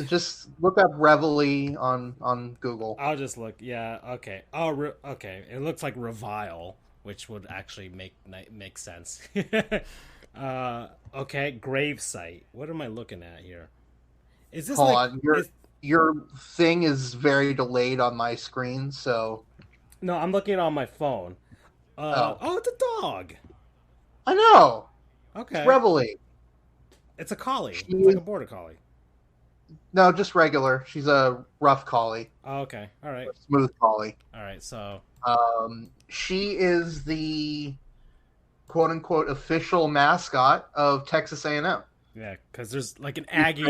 Just look up Reveille on Google. I'll just look. Yeah. Okay. Oh, okay. It looks like revile, which would actually make sense. Okay. Grave site. What am I looking at here? Is this Hold on. Your thing is very delayed on my screen, so. No, I'm looking on my phone. Oh, it's a dog. I know. Okay. It's Reveille. It's a collie. It's like a border collie. No, just regular. She's a rough collie. Oh, okay. All right. Smooth collie. All right. So. She is the quote unquote official mascot of Texas A&M. Yeah, because there's like an Aggie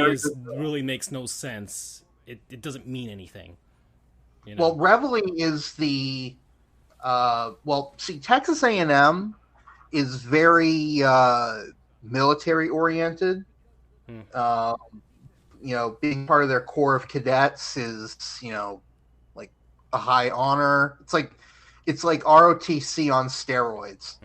really makes no sense. It doesn't mean anything. You know? Well, Reveille is the. Texas A&M is very military oriented. You know, being part of their corps of cadets is, you know, like a high honor. It's like ROTC on steroids.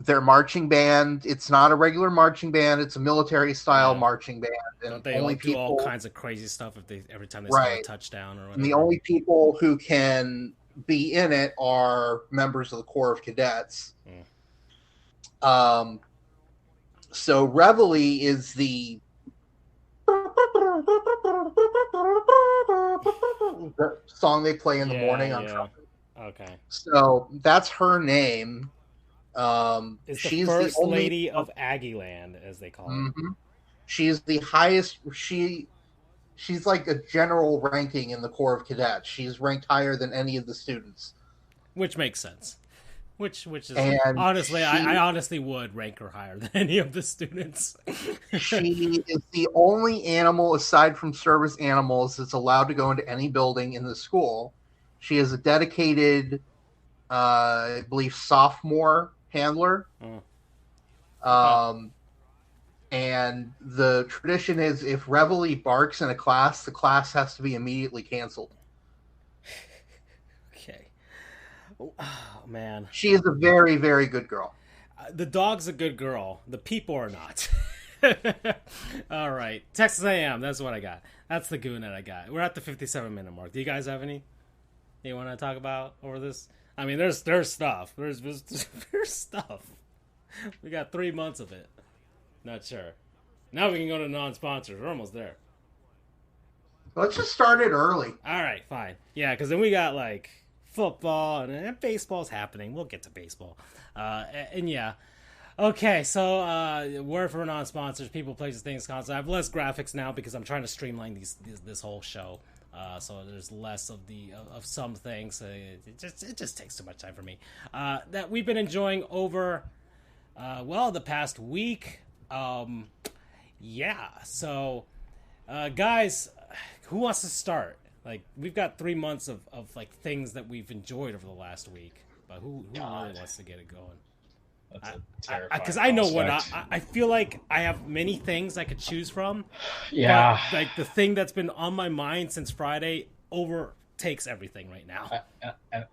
their marching band, it's not a regular marching band, it's a military style marching band. And don't they only do all kinds of crazy stuff every time they score a touchdown or whatever? And the only people who can be in it are members of the Corps of Cadets. So Reveille is the song they play in the morning on trumpet. Okay. So that's her name. She's the first lady of Aggieland, as they call it. She's the highest. She's like a general ranking in the Corps of Cadets. She's ranked higher than any of the students, which makes sense. Which is honestly, I honestly would rank her higher than any of the students. She is the only animal aside from service animals that's allowed to go into any building in the school. She is a dedicated, I believe, sophomore handler. And the tradition is if Reveille barks in a class, the class has to be immediately canceled. Okay. Oh, man. She is a very, very good girl. The dog's a good girl. The people are not. All right. Texas A&M, that's what I got. That's the goon that I got. We're at the 57-minute mark. Do you guys have any you want to talk about over this? I mean, there's stuff. There's stuff. We got 3 months of it. Not sure. Now we can go to non-sponsors. We're almost there. Let's just start it early. All right, fine. Yeah, because then we got like football and baseball's happening. We'll get to baseball. And yeah. Okay, so word for non-sponsors, people, places, things, concepts. I have less graphics now because I'm trying to streamline this whole show. So there's less of some things. It just takes too much time for me. That we've been enjoying over the past week. So guys, who wants to start? Like, we've got 3 months of like things that we've enjoyed over the last week, but who really wants to get it going? That's a terrifying because I know what I feel like I have many things I could choose from. Yeah. But, like, the thing that's been on my mind since Friday overtakes everything right now. And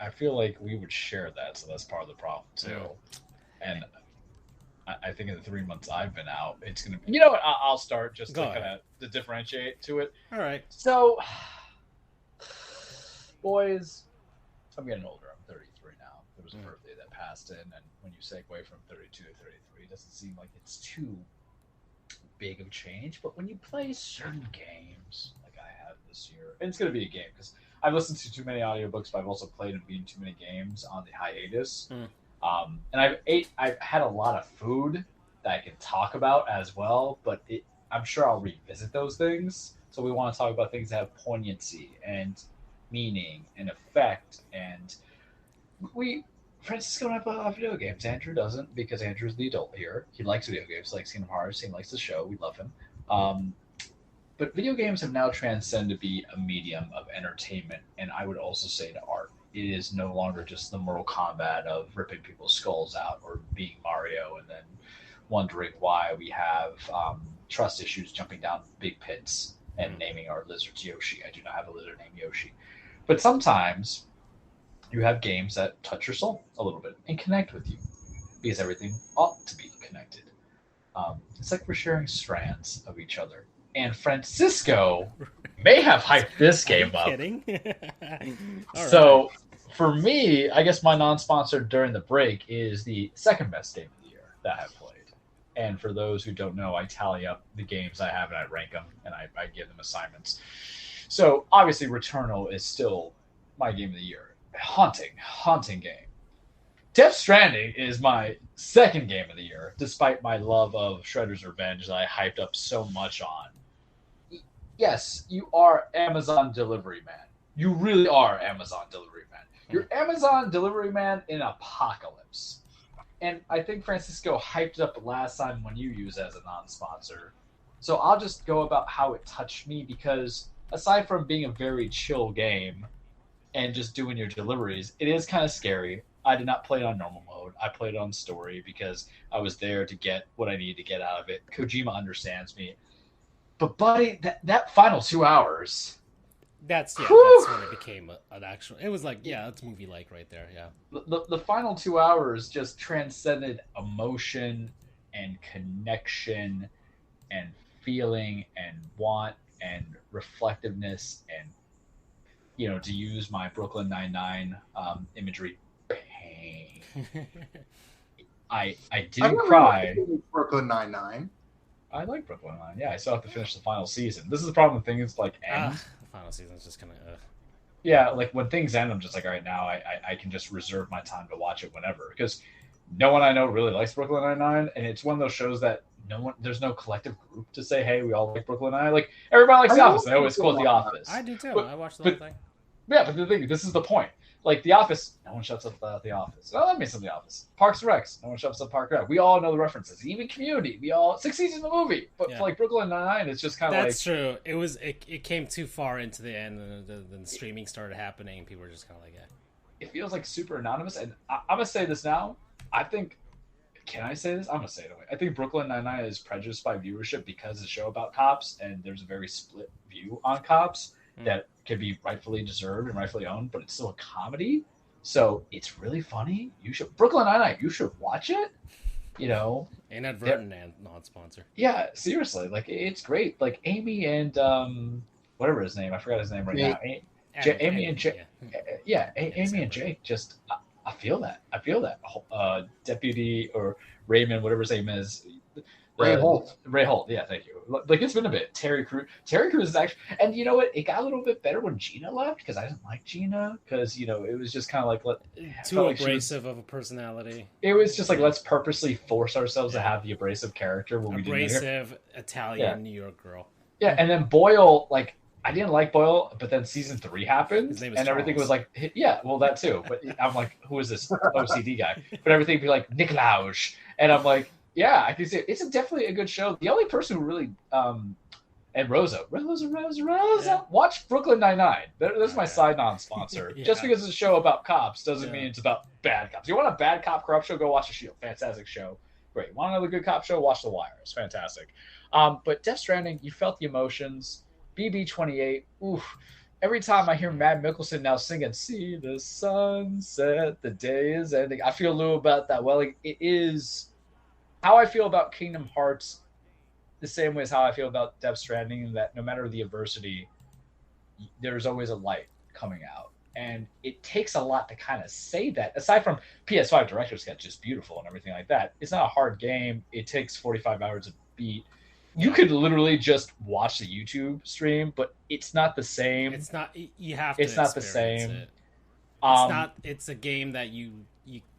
I feel like we would share that, so that's part of the problem too. And I think in the 3 months I've been out, it's going to be... You know what? I'll start just to kind of to differentiate to it. All right. So, boys, I'm getting older. I'm 33 now. There was a birthday that passed in, and when you segue from 32 to 33, it doesn't seem like it's too big of a change. But when you play certain games, like I have this year, and it's going to be a game, because I've listened to too many audiobooks, but I've also played and beaten too many games on the hiatus. And I've had a lot of food that I can talk about as well, but I'm sure I'll revisit those things. So we want to talk about things that have poignancy and meaning and effect. And Francisco and I play a lot of video games. Andrew doesn't, because Andrew's the adult here. He likes video games, likes Kingdom Hearts, he likes the show. We love him. But video games have now transcended to be a medium of entertainment, and I would also say to art. It is no longer just the Mortal Kombat of ripping people's skulls out or being Mario and then wondering why we have trust issues jumping down big pits and naming our lizards Yoshi. I do not have a lizard named Yoshi. But sometimes you have games that touch your soul a little bit and connect with you, because everything ought to be connected. It's like we're sharing strands of each other. And Francisco may have hyped this game up. Kidding? So, for me, I guess my non-sponsor during the break is the second best game of the year that I've played. And for those who don't know, I tally up the games I have and I rank them, and I give them assignments. So, obviously, Returnal is still my game of the year. Haunting game. Death Stranding is my second game of the year, despite my love of Shredder's Revenge that I hyped up so much on. Yes, you are Amazon delivery man. You really are Amazon delivery man. You're Amazon delivery man in apocalypse. And I think Francisco hyped up last time when you used it as a non-sponsor. So I'll just go about how it touched me, because aside from being a very chill game and just doing your deliveries, it is kind of scary. I did not play it on normal mode. I played it on story because I was there to get what I needed to get out of it. Kojima understands me. But buddy, that final 2 hours, That's when it became an actual. It was like, yeah, it's movie-like right there. Yeah. The final 2 hours just transcended emotion and connection and feeling and want and reflectiveness and, to use my Brooklyn Nine-Nine imagery, pain. I didn't cry. Brooklyn Nine-Nine. I like Brooklyn Nine. Yeah, I still have to finish the final season. This is the problem with things like end. The final season's just kind of. Yeah, like when things end, I'm just like, all right, now I can just reserve my time to watch it whenever, because no one I know really likes Brooklyn Nine-Nine, and it's one of those shows that there's no collective group to say, hey, we all like Brooklyn Nine. Like everybody likes The Office. They always quote The Office. I do too. I watch the whole thing. Yeah, but the thing, this is the point. Like The Office, no one shuts up about The Office. Oh, that means some The Office. Parks and Recs, no one shuts up Park and Rec. We all know the references. Even Community, 6 seasons of the movie. But for like Brooklyn Nine-Nine, it's just kind of like... That's true. It came too far into the end, and then the streaming started happening, and people were just kind of like, It feels like super anonymous, and I'm going to say this now. I think... Can I say this? I'm going to say it anyway. I think Brooklyn Nine-Nine is prejudiced by viewership because it's a show about cops, and there's a very split view on cops that can be rightfully deserved and rightfully owned, but it's still a comedy. So it's really funny. Brooklyn Nine-Nine, you should watch it. Inadvertent and non-sponsor. Yeah, seriously. Like, it's great. Like, Amy and, whatever his name, I forgot his name right now. Amy and Jake. Yeah, Amy and Jake just... I feel that. Deputy or Raymond, whatever his name is. Ray Holt. Ray Holt, yeah, thank you. Like, it's been a bit. Terry Crews is actually... And you know what? It got a little bit better when Gina left, because I didn't like Gina, because, it was just kind of like... Too abrasive of a personality. It was just like, let's purposely force ourselves to have the abrasive character when we do abrasive Italian New York girl. Yeah, and then Boyle, like... I didn't like Boyle, but then season 3 happened, and Charles. Everything was like, yeah, well, that too. But I'm like, who is this OCD guy? But everything would be like, Nikolaj. And I'm like, yeah, I can see it. It's definitely a good show. The only person who really, and Rosa, watch Brooklyn Nine-Nine. That's my side non-sponsor. Just because it's a show about cops doesn't mean it's about bad cops. You want a bad cop corrupt show, go watch The Shield. Fantastic show. Great. Want another good cop show? Watch The Wire. It's fantastic. But Death Stranding, you felt the emotions. BB-28, oof. Every time I hear Matt Mickelson now singing, see the sunset, the day is ending, I feel a little about that. Well, like, it is how I feel about Kingdom Hearts, the same way as how I feel about Death Stranding, that no matter the adversity, there's always a light coming out. And it takes a lot to kind of say that. Aside from PS5 Director's Cut, just beautiful and everything like that, it's not a hard game. It takes 45 hours to beat. You could literally just watch the YouTube stream, but it's not the same. It's not. You have to. It's not the same. It's not. It's a game that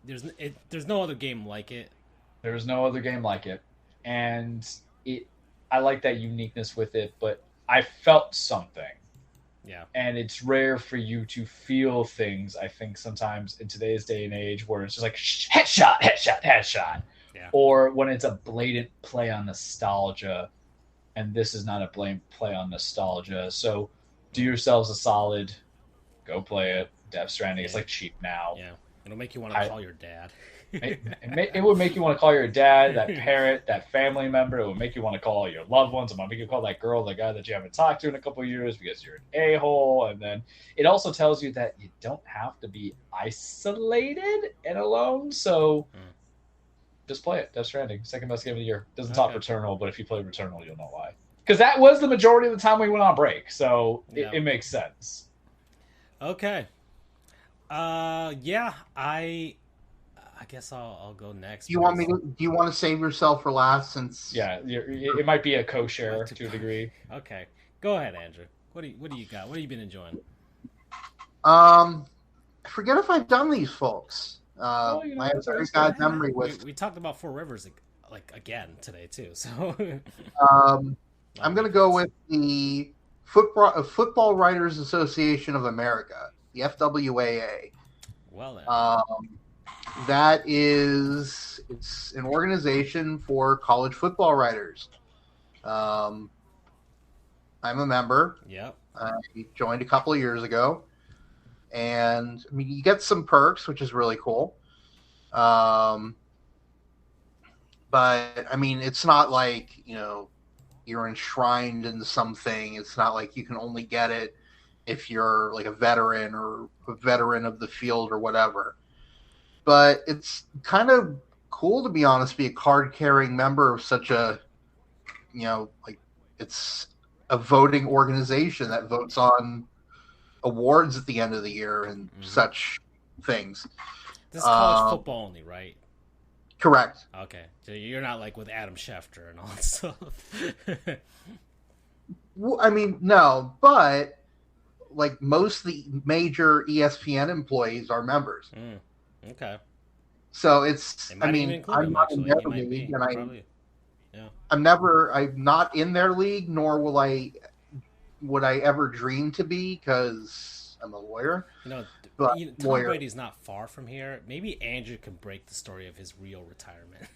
there's no other game like it. There's no other game like it, and I like that uniqueness with it. But I felt something. Yeah. And it's rare for you to feel things. I think sometimes in today's day and age, where it's just like headshot. Yeah. Or when it's a blatant play on nostalgia, and this is not a blatant play on nostalgia. So do yourselves a solid, go play it. Death Stranding is like cheap now. Yeah, it'll make you want to call your dad. It would make you want to call your dad, that parent, that family member. It would make you want to call your loved ones. It might make you call that girl, that guy that you haven't talked to in a couple of years because you're an a-hole. And then it also tells you that you don't have to be isolated and alone. So just play it. Death Stranding, second best game of the year. Doesn't top Returnal, but if you play Returnal, you'll know why. Because that was the majority of the time we went on break, so it makes sense. Okay. Yeah, I guess I'll go next. Do you want to save yourself for last? Since it might be a co-share to a degree. Okay, go ahead, Andrew. What do you got? What have you been enjoying? I forget if I've done these, folks. I have a very bad memory with. We talked about Four Rivers again today too. So I'm going to go with the Football Writers Association of America, the FWAA. Well, then. It's an organization for college football writers. I'm a member. Yep. I joined a couple of years ago. And I mean, you get some perks, which is really cool. But I mean, it's not like, you're enshrined in something. It's not like you can only get it if you're like a veteran or a veteran of the field or whatever. But it's kind of cool, to be honest, to be a card-carrying member of such a, like, it's a voting organization that votes on awards at the end of the year and such things. This is college football only, right? Correct. Okay. So you're not like with Adam Schefter and all that stuff. Well, I mean, no, but like most of the major ESPN employees are members. Okay. So it's, I mean, I'm not in their league, and I'm not in their league, nor would I ever dream to be, because I'm a lawyer. Tom Brady's not far from here. Maybe Andrew can break the story of his real retirement.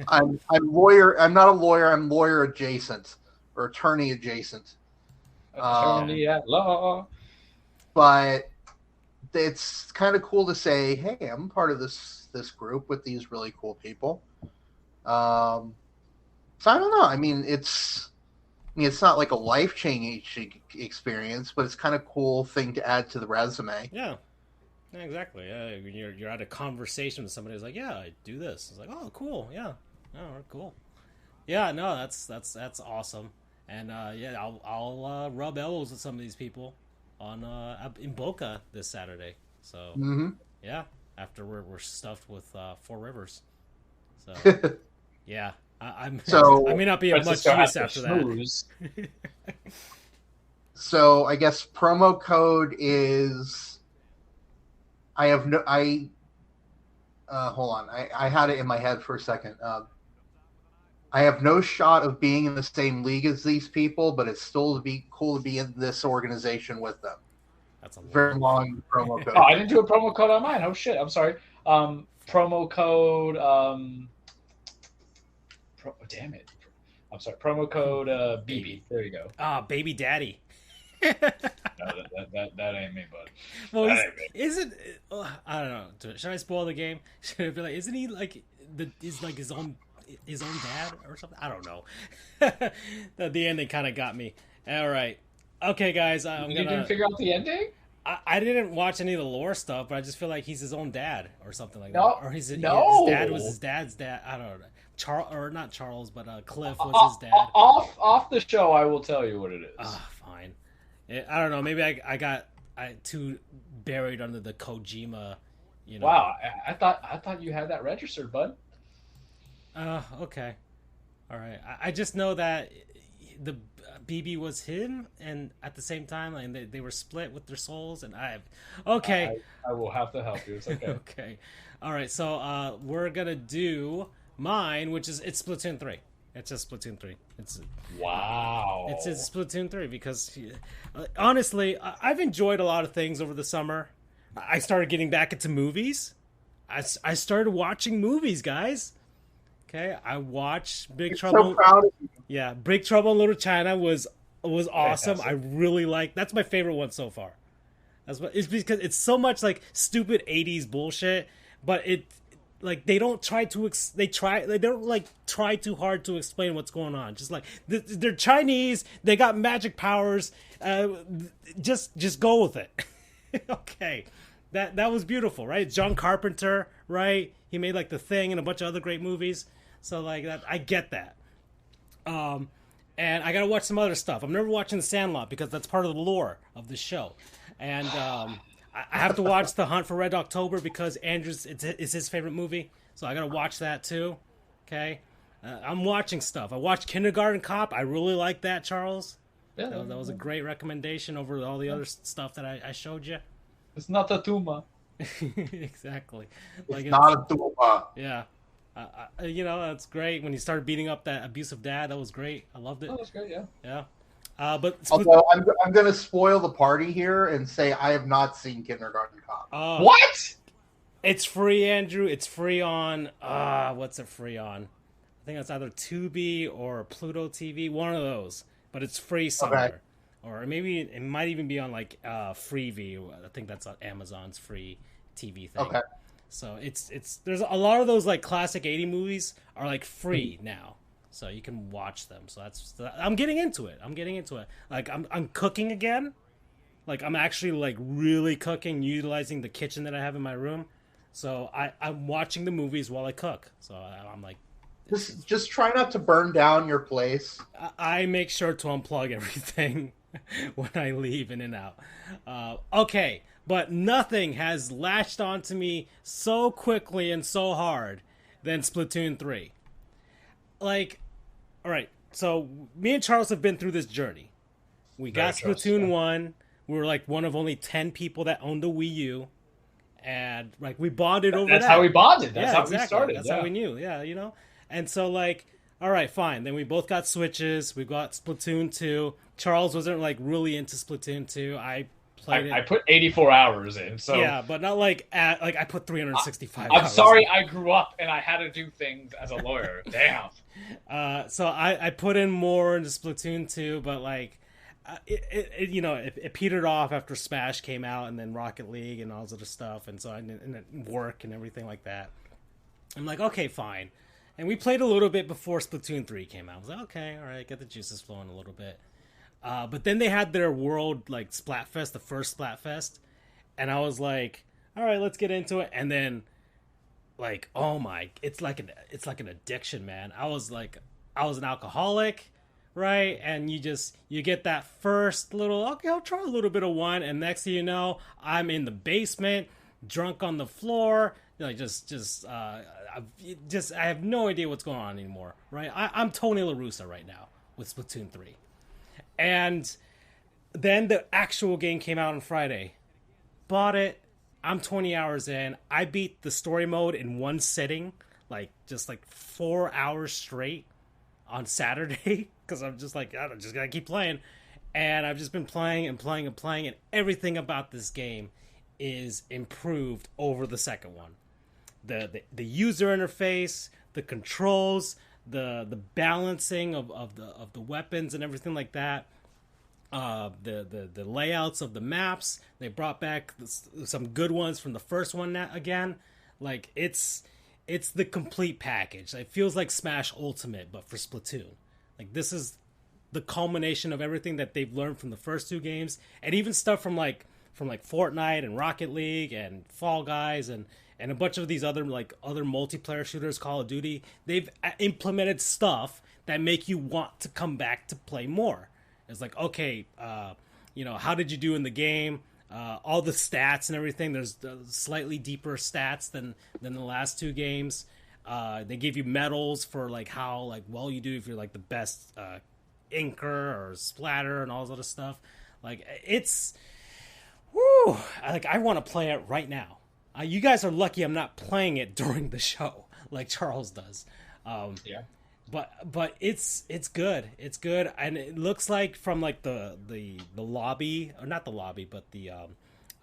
I'm lawyer. I'm not a lawyer. I'm lawyer adjacent or attorney adjacent. Attorney at law. But it's kind of cool to say, hey, I'm part of this group with these really cool people. So I don't know. I mean, it's not like a life-changing experience, but it's kind of cool thing to add to the resume. Yeah, exactly. When you're at a conversation with somebody who's like, yeah, I do this. It's like, oh, cool. Yeah. Oh, cool. Yeah, no, that's awesome. And I'll rub elbows with some of these people in Boca this Saturday. So yeah, after we're stuffed with Four Rivers. So yeah. I may not be of much use after that. So I guess promo code is. Hold on. I had it in my head for a second. I have no shot of being in the same league as these people, but it's still cool to be in this organization with them. That's a very long promo code. Oh, I didn't do a promo code on mine. Oh shit! I'm sorry. Promo code. Damn it! I'm sorry. Promo code BB. There you go. Baby daddy. No, that ain't me, bud. Well, isn't I don't know. Should I spoil the game? Should I be like, isn't he like his own dad or something? I don't know. At the ending kind of got me. All right, okay, guys. You didn't figure out the ending? I didn't watch any of the lore stuff, but I just feel like he's his own dad or something like that. Or his dad was his dad's dad. I don't know. Not Charles, but Cliff was his dad. Off the show, I will tell you what it is. Fine. I don't know. Maybe I got too buried under the Kojima. Wow, I thought you had that registered, bud. Okay. All right. I just know that the BB was him, and at the same time, like, they were split with their souls, and okay. I will have to help you. It's okay. Okay. All right. So we're gonna do mine, which is it's Splatoon 3. It's just Splatoon 3. Wow. It's Splatoon 3 because honestly, I've enjoyed a lot of things over the summer. I started getting back into movies. I started watching movies, guys. Okay, I watched Big Trouble. So proud of you. Yeah, Big Trouble in Little China was awesome. Fantastic. I really that's my favorite one so far. It's because it's so much like stupid 80s bullshit, but they don't try too hard to explain what's going on. Just like they're Chinese, they got magic powers. Just go with it. Okay, that was beautiful, right? John Carpenter, right? He made like The Thing and a bunch of other great movies. So like that, I get that. And I gotta watch some other stuff. I'm never watching The Sandlot because that's part of the lore of the show. And I have to watch The Hunt for Red October because Andrew's it's his favorite movie. So I gotta watch that too. Okay, I'm watching stuff. I watched Kindergarten Cop. I really like that, Charles. Yeah, that was a great recommendation over all the other stuff that I showed you. It's not a tumor. Exactly. It's not a tumor. Yeah. That's great. When he started beating up that abusive dad, that was great. I loved it. Oh, that's great, yeah. Yeah. But although I'm going to spoil the party here and say I have not seen Kindergarten Cop. What? It's free, Andrew. It's free on what's it free on? I think it's either Tubi or Pluto TV, one of those. But it's free somewhere. Okay. Or maybe it might even be on like Freeview. I think that's on Amazon's free TV thing. Okay. So it's there's a lot of those like classic 80 movies are like free now. so you can watch them. So I'm getting into it. Like I'm cooking again. Like I'm actually like really cooking, utilizing the kitchen that I have in my room. So I'm watching the movies while I cook. So I'm like, just try not to burn down your place. I make sure to unplug everything when I leave in and out. Okay, but nothing has latched onto me so quickly and so hard than Splatoon 3. Like, all right, so me and Charles have been through this journey. We got Splatoon 1. We were like one of only 10 people that owned a Wii U. And like we bonded over that. That's how we bonded. That's how exactly. we started. That's how we knew. Yeah, you know? And so like, all right, fine. Then we both got Switches. We got Splatoon 2. Charles wasn't like really into Splatoon 2. I played it. I put 84 hours in. So yeah, but not like I put 365 I'm hours sorry in. I grew up and I had to do things as a lawyer. Damn. So I put in more into Splatoon 2, but like it petered off after Smash came out and then Rocket League and all this other stuff, and so I didn't work and everything like that. I'm like, okay, fine. And we played a little bit before Splatoon 3 came out. I was like, okay, all right, get the juices flowing a little bit. But then they had their world like Splatfest, the first Splatfest, and I was like, all right, let's get into it. And then like, oh my, it's like an addiction, man. I was an alcoholic. Right, and you get that first little, okay, I'll try a little bit of one, and next thing you know, I'm in the basement, drunk on the floor, like I have no idea what's going on anymore. Right, I'm Tony La Russa right now with Splatoon 3, and then the actual game came out on Friday. Bought it. I'm 20 hours in. I beat the story mode in one sitting, like 4 hours straight on Saturday. Because I'm just like, I'm just going to keep playing. And I've just been playing and playing and playing. And everything about this game is improved over the second one. The user interface, the controls, the balancing of the weapons and everything like that. The layouts of the maps. They brought back some good ones from the first one again. Like, it's the complete package. It feels like Smash Ultimate, but for Splatoon. Like, this is the culmination of everything that they've learned from the first two games, and even stuff from Fortnite and Rocket League and Fall Guys and a bunch of these other multiplayer shooters, Call of Duty. They've implemented stuff that make you want to come back to play more. It's like, okay, how did you do in the game? All the stats and everything. There's slightly deeper stats than the last two games. They give you medals for like how like well you do if you're like the best inker or splatter and all this other stuff. Like it's, whoo! I want to play it right now. You guys are lucky I'm not playing it during the show like Charles does. Yeah. But it's good. It's good, and it looks like from like the lobby, or not the lobby, but the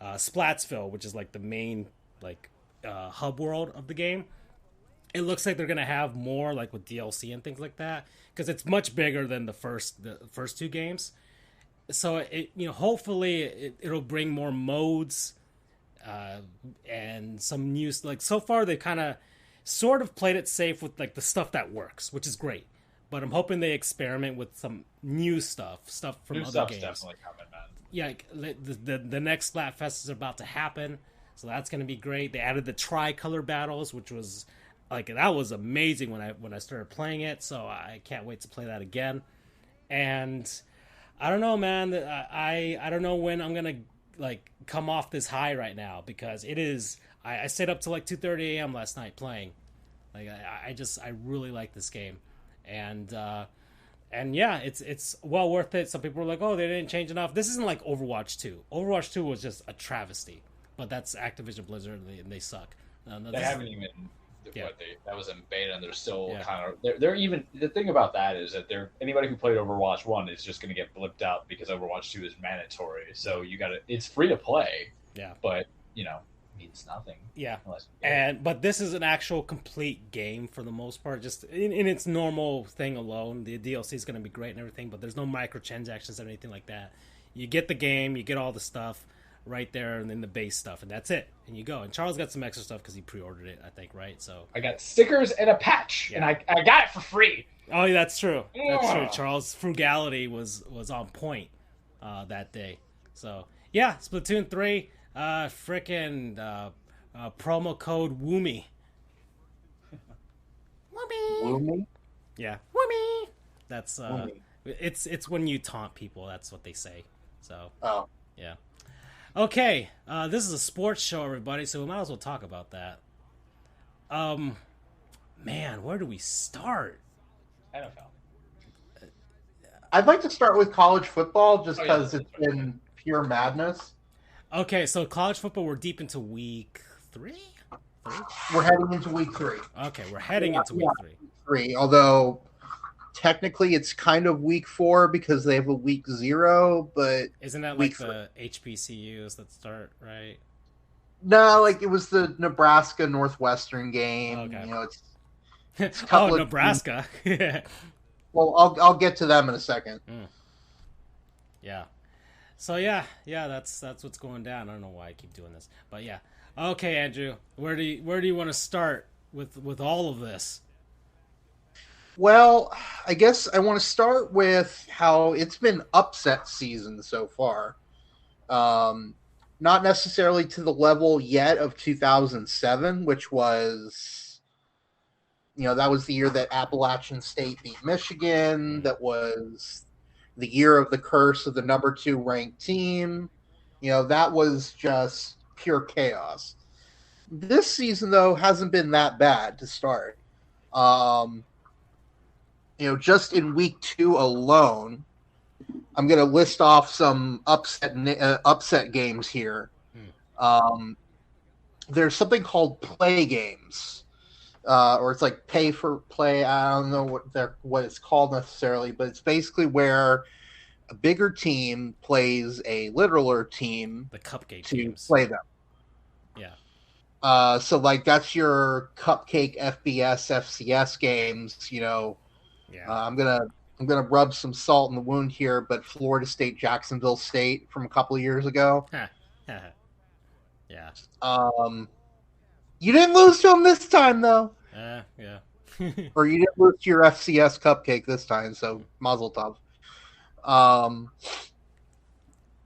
Splatsville, which is like the main like hub world of the game. It looks like they're gonna have more like with DLC and things like that, because it's much bigger than the first two games. So it hopefully it'll bring more modes and some new, like so far they kind of sort of played it safe with like the stuff that works, which is great. But I'm hoping they experiment with some new stuff from new other games. Definitely coming, man. Yeah, the next Splatfest is about to happen, so that's going to be great. They added the tricolor battles, which was like that was amazing when I started playing it. So I can't wait to play that again. And I don't know, man. I don't know when I'm gonna like come off this high right now, because it is. I stayed up till like 2:30 a.m. last night playing. Like I really like this game, and yeah, it's well worth it. Some people were like, oh, they didn't change enough. This isn't like Overwatch 2. Overwatch 2 was just a travesty, but that's Activision Blizzard, and they suck. They haven't even. Yeah. That was in beta, and they're still kind of. They're even. The thing about that is that anybody who played Overwatch 1 is just going to get blipped out because Overwatch 2 is mandatory. So you got to. It's free to play. Yeah. But means nothing. Yeah. But this is an actual complete game for the most part, just in its normal thing alone. The DLC is going to be great and everything, but there's no microtransactions or anything like that. You get the game, you get all the stuff right there, and then the base stuff, and that's it. And you go. And Charles got some extra stuff because he pre-ordered it, I think, right? So I got stickers and a patch, and I got it for free. Oh, that's true. That's true. Charles' frugality was on point that day. So yeah, Splatoon 3, frickin' promo code Woomy. Woomy. Gloomy? Yeah, Woomy. That's Woomy. it's when you taunt people. That's what they say. So Oh. yeah. Okay, this is a sports show, everybody. So we might as well talk about that. Man, where do we start? NFL. I'd like to start with college football just Oh, yeah. because it's been pure madness. Okay, so college football, we're deep into week 3? We're heading into week 3. Okay, we're heading into week 3. Although technically it's kind of week 4 because they have a week 0, but Isn't that like week the HBCUs that start, right? no, like it was the Nebraska Northwestern game. Okay. You know, it's Oh, a couple of Nebraska. well, I'll get to them in a second. Yeah. So yeah, that's what's going down. I don't know why I keep doing this, but yeah. Okay, Andrew, where do you want to start with all of this? Well, I guess I want to start with how it's been upset season so far. Not necessarily to the level yet of 2007, which was, that was the year that Appalachian State beat Michigan. That was the year of the curse of the number 2 ranked team. That was just pure chaos. This season, though, hasn't been that bad to start. Just in week 2 alone, I'm going to list off some upset games here. There's something called play games, or it's like pay for play. I don't know what it's called necessarily, but it's basically where a bigger team plays a littler team, The cupcake to games. play them. Yeah. So like that's your cupcake FBS FCS games. Yeah. I'm gonna rub some salt in the wound here, but Florida State, Jacksonville State from a couple of years ago. Yeah. You didn't lose to them this time, though. Yeah. Or you didn't lose to your FCS cupcake this time, so mazel tov.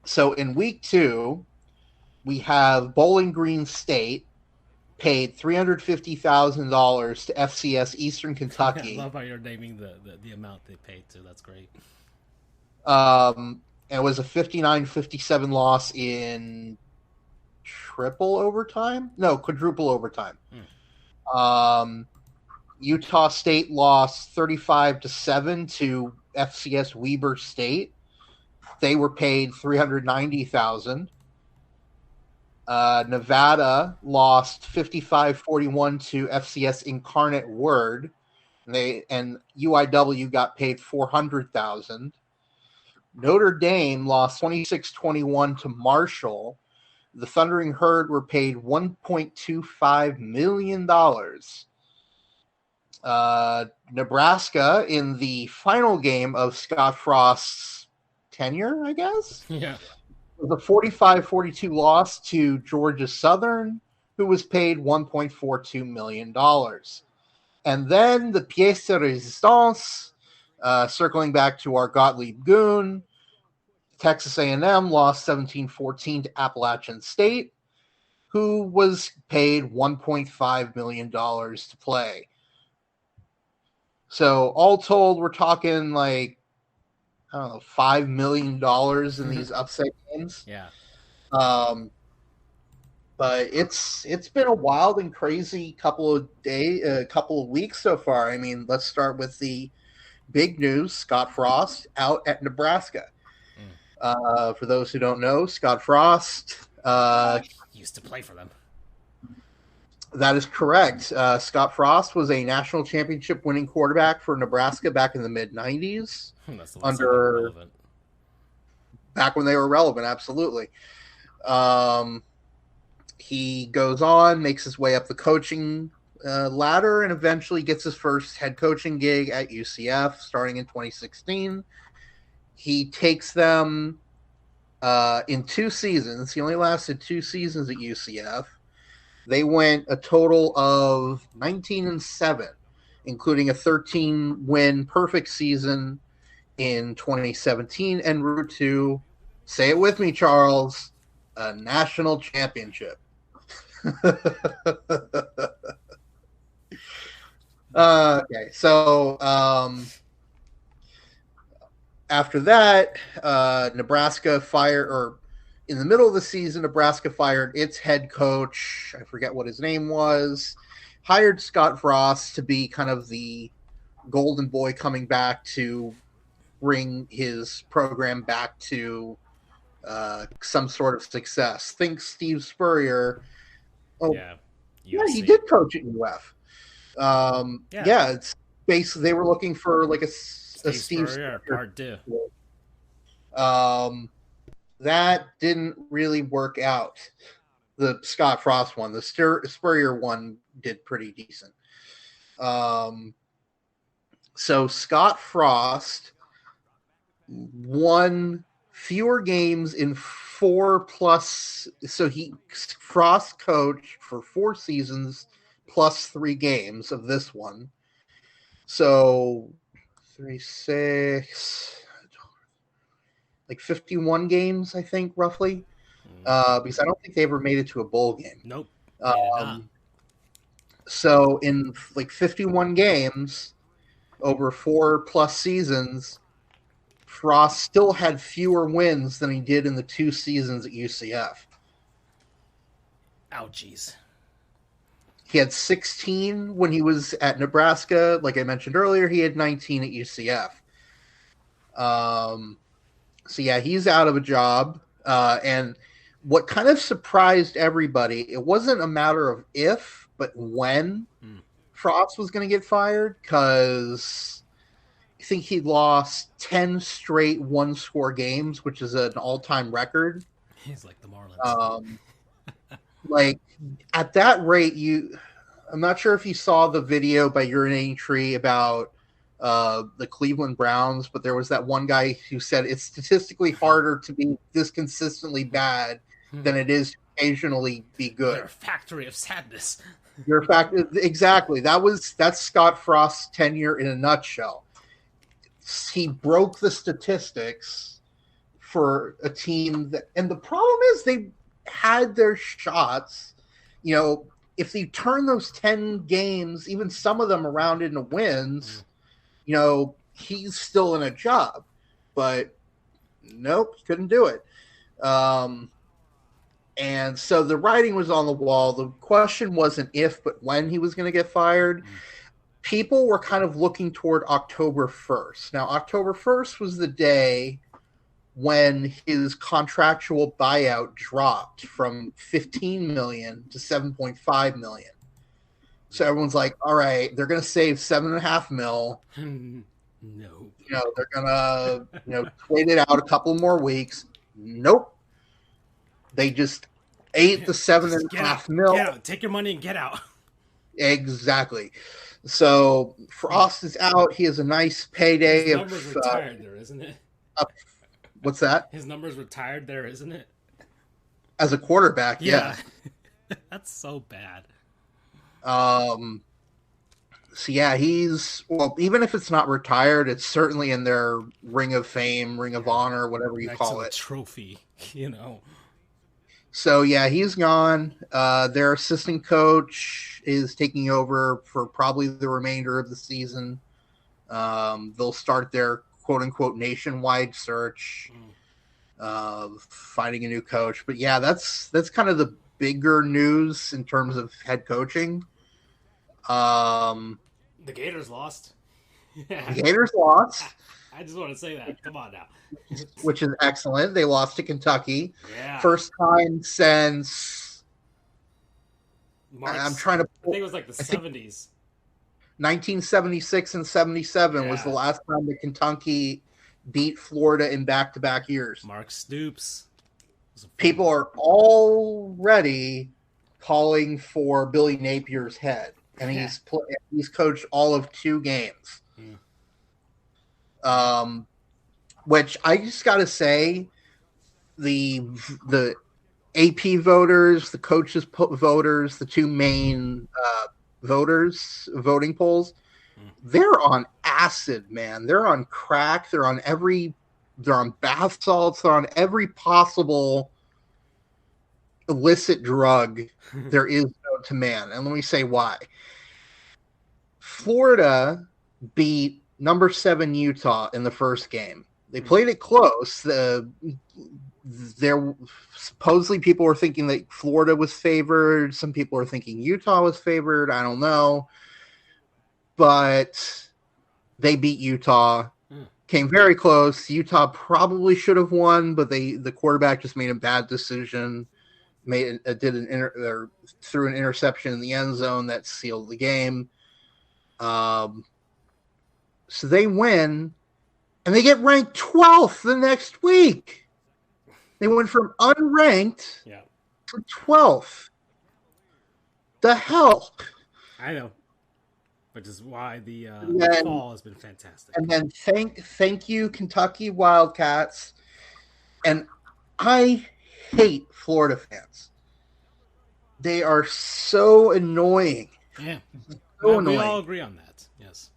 So in week 2, we have Bowling Green State paid $350,000 to FCS Eastern Kentucky. I love how you're naming the amount they paid to. That's great. And it was a 59-57 loss in quadruple overtime. Utah State lost 35-7 to FCS Weber State. They were paid $390,000. Nevada lost 55-41 to FCS Incarnate Word. And UIW got paid $400,000. Notre Dame lost 26-21 to Marshall. The Thundering Herd were paid $1.25 million. Nebraska, in the final game of Scott Frost's tenure, I guess, Yeah. was a 45-42 loss to Georgia Southern, who was paid $1.42 million. And then the pièce de résistance, circling back to our Gottlieb Goon, Texas A&M lost 17-14 to Appalachian State, who was paid $1.5 million to play. So all told, we're talking like, I don't know, $5 million in these upset games. Yeah. But it's been a wild and crazy couple of weeks so far. I mean, let's start with the big news: Scott Frost out at Nebraska. For those who don't know, Scott Frost Used to play for them. That is correct. Scott Frost was a national championship winning quarterback for Nebraska back in the mid-90s. That's the last time they were relevant. Back when they were relevant, absolutely. He goes on, makes his way up the coaching ladder, and eventually gets his first head coaching gig at UCF starting in 2016. He takes them in 2 seasons. He only lasted 2 seasons at UCF. They went a total of 19-7 including a 13-win perfect season in 2017 en route to, say it with me, Charles, a national championship. Okay, so after that, Nebraska fired, or in the middle of the season, Nebraska fired its head coach. I forget what his name was. Hired Scott Frost to be kind of the golden boy coming back to bring his program back to some sort of success. Think Steve Spurrier. Oh, yeah, he did coach at UF. Yeah, it's basically they were looking for like a Steve Spurrier part two. That didn't really work out. The Scott Frost one, the Spurrier one, did pretty decent. So Scott Frost won fewer games in 4+. So Frost coached for 4 seasons plus 3 games of this one. So 3, 6, like 51 games, I think, roughly. Because I don't think they ever made it to a bowl game. Nope. So in like 51 games over 4+ seasons, Frost still had fewer wins than he did in the 2 seasons at UCF. Ouchies. He had 16 when he was at Nebraska. Like I mentioned earlier, he had 19 at UCF. So yeah, he's out of a job. And what kind of surprised everybody, it wasn't a matter of if, but when Frost was going to get fired, because I think he lost 10 straight 1-score games, which is an all-time record. He's like the Marlins. Like at that rate, I'm not sure if you saw the video by Urinating Tree about the Cleveland Browns, but there was that one guy who said it's statistically harder to be this consistently bad than it is to occasionally be good. You're a factory of sadness. Exactly. That's Scott Frost's tenure in a nutshell. He broke the statistics for a team and the problem is they had their shots. You know, if they turn those 10 games, even some of them around into wins, you know, he's still in a job. But nope, couldn't do it. And so the writing was on the wall. The question wasn't if, but when he was going to get fired. People were kind of looking toward October 1st. Now, October 1st was the day when his contractual buyout dropped from $15 million to $7.5 million. So everyone's like, all right, they're going to save $7.5 million. No. You know, they're going to, wait it out a couple more weeks. Nope. They just ate the $7.5 million. Get out. Take your money and get out. Exactly. So Frost is out. He has a nice payday. His number's retired there, isn't it? What's that? His number's retired there, isn't it? As a quarterback, yeah. That's so bad. So yeah, even if it's not retired, it's certainly in their Ring of Fame, Ring of Honor, whatever you call it. Trophy, you know. So yeah, he's gone. Their assistant coach is taking over for probably the remainder of the season. They'll start their quote unquote nationwide search of finding a new coach. But yeah, that's kind of the bigger news in terms of head coaching. The Gators lost. The Gators lost. I just want to say that. Come on now. Which is excellent. They lost to Kentucky. Yeah. First time since I think it was like the 70s. 1976 and 77 was the last time that Kentucky beat Florida in back-to-back years. Mark Stoops. People are already calling for Billy Napier's head, and he's coached all of 2 games. Which I just got to say, the AP voters, the coaches voters, the 2 main voting polls they're on acid, man. They're on crack. They're on bath salts. They're on every possible illicit drug there is known to man. And let me say why. Florida beat number 7 Utah in the first game. They played it close. There supposedly people were thinking that Florida was favored. Some people are thinking Utah was favored. I don't know. But they beat Utah. Came very close. Utah probably should have won, but the quarterback just made a bad decision. Threw an interception in the end zone that sealed the game. So they win, and they get ranked 12th the next week. They went from unranked to 12th. The hell? I know. Which is why the fall has been fantastic. And then thank you, Kentucky Wildcats. And I hate Florida fans. They are so annoying. Yeah. So annoying. We all agree on that. Yes.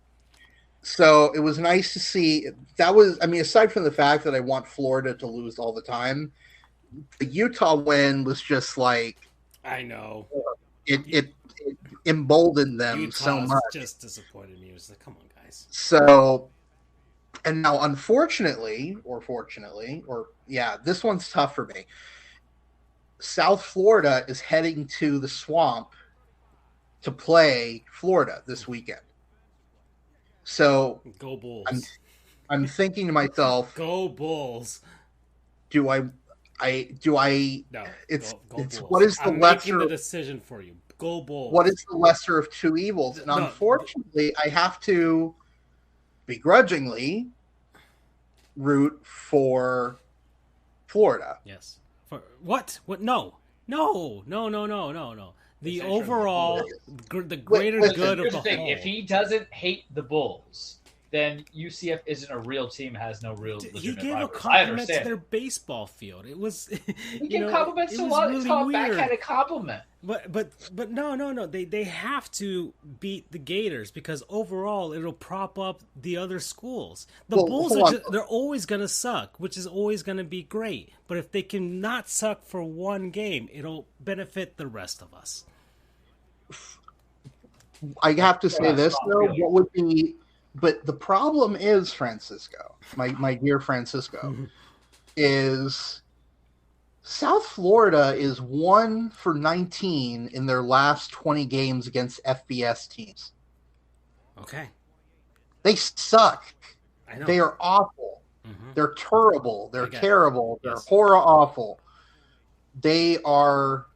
So it was nice to see. That was, I mean, aside from the fact that I want Florida to lose all the time, the Utah win was just like, I know. It emboldened them Utah's so much. Just disappointed me. It was like, come on, guys. So, and now, unfortunately, this one's tough for me. South Florida is heading to the swamp to play Florida this weekend. So, go Bulls. I'm thinking to myself, go Bulls. Do I? No. It's Bulls. What is the I'm lesser? Making the decision for you. Go Bulls. What is the lesser of two evils? And unfortunately, I have to begrudgingly root for Florida. Yes. For what? What? No. The overall, the greater good of the whole. If he doesn't hate the Bulls, then UCF isn't a real team, has no real legitimate He gave a rivals. compliment to their baseball field. It was he gave compliments to a lot. It's called backhanded compliment. But no. They have to beat the Gators because overall it'll prop up the other schools. The Bulls they're always gonna suck, which is always gonna be great. But if they can not suck for one game, it'll benefit the rest of us. I have to say this though. What would be? But the problem is, Francisco, my dear Francisco, is South Florida is 1 for 19 in their last 20 games against FBS teams. Okay. They suck. I know. They are awful. Mm-hmm. They're terrible. They're terrible. They're horror awful. They are,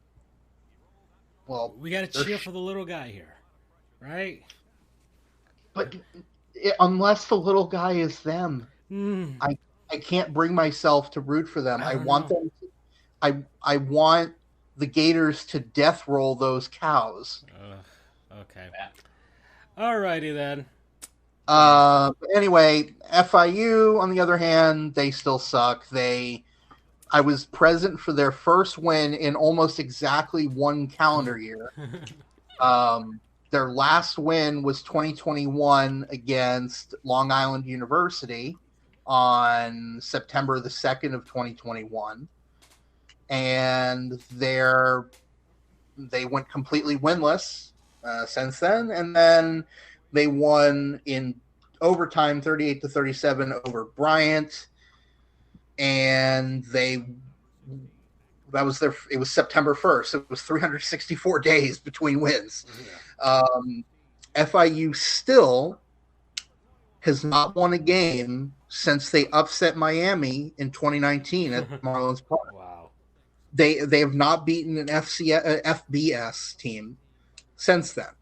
well... We got to cheer for the little guy here, right? But... unless the little guy is them, I can't bring myself to root for them. I want them. I want the Gators to death roll those cows. Okay. Alrighty then. Anyway, FIU on the other hand, they still suck. I was present for their first win in almost exactly one calendar year. Their last win was 2021 against Long Island University on September the 2nd of 2021. And they went completely winless since then. And then they won in overtime 38-37 over Bryant. And it was September 1st. It was 364 days between wins. Yeah. FIU still has not won a game since they upset Miami in 2019 at Marlins Park. Wow. They have not beaten an FBS team since then.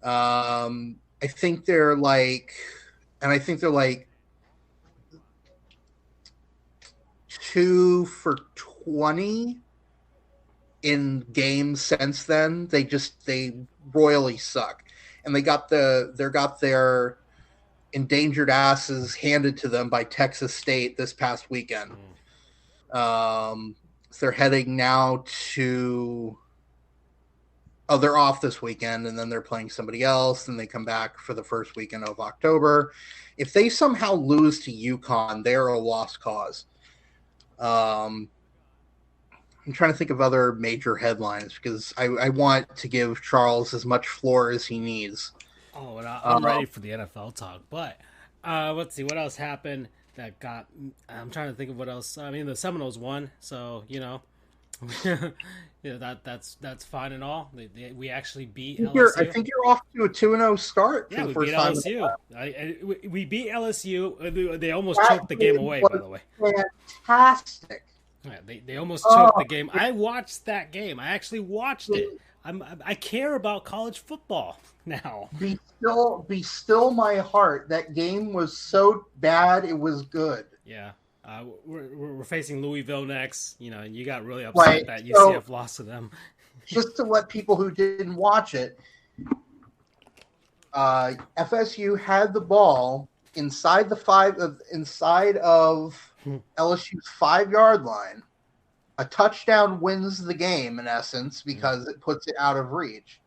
I think they're like 2 for 20 in games since then. They royally suck, and they got their endangered asses handed to them by Texas State this past weekend. So they're heading now to oh, they're off this weekend, and then they're playing somebody else, and they come back for the first weekend of October. If they somehow lose to UConn, they're a lost cause. I'm trying to think of other major headlines because I want to give Charles as much floor as he needs. Oh, and I'm ready for the NFL talk, but let's see what else happened that got. I'm trying to think of what else. I mean, the Seminoles won, so yeah, that's fine and all. We actually beat LSU. I think you're off to a 2-0 start. Yeah, for the first beat time. LSU. We beat LSU. They almost choked the game away, by the way. Fantastic. Yeah, they almost choked the game. I watched that game. I actually watched it. I care about college football now. Be still my heart. That game was so bad it was good. Yeah. We're facing Louisville next, and you got really upset that UCF lost to them. Just to let people who didn't watch it, FSU had the ball inside of LSU's 5-yard line. A touchdown wins the game in essence because it puts it out of reach.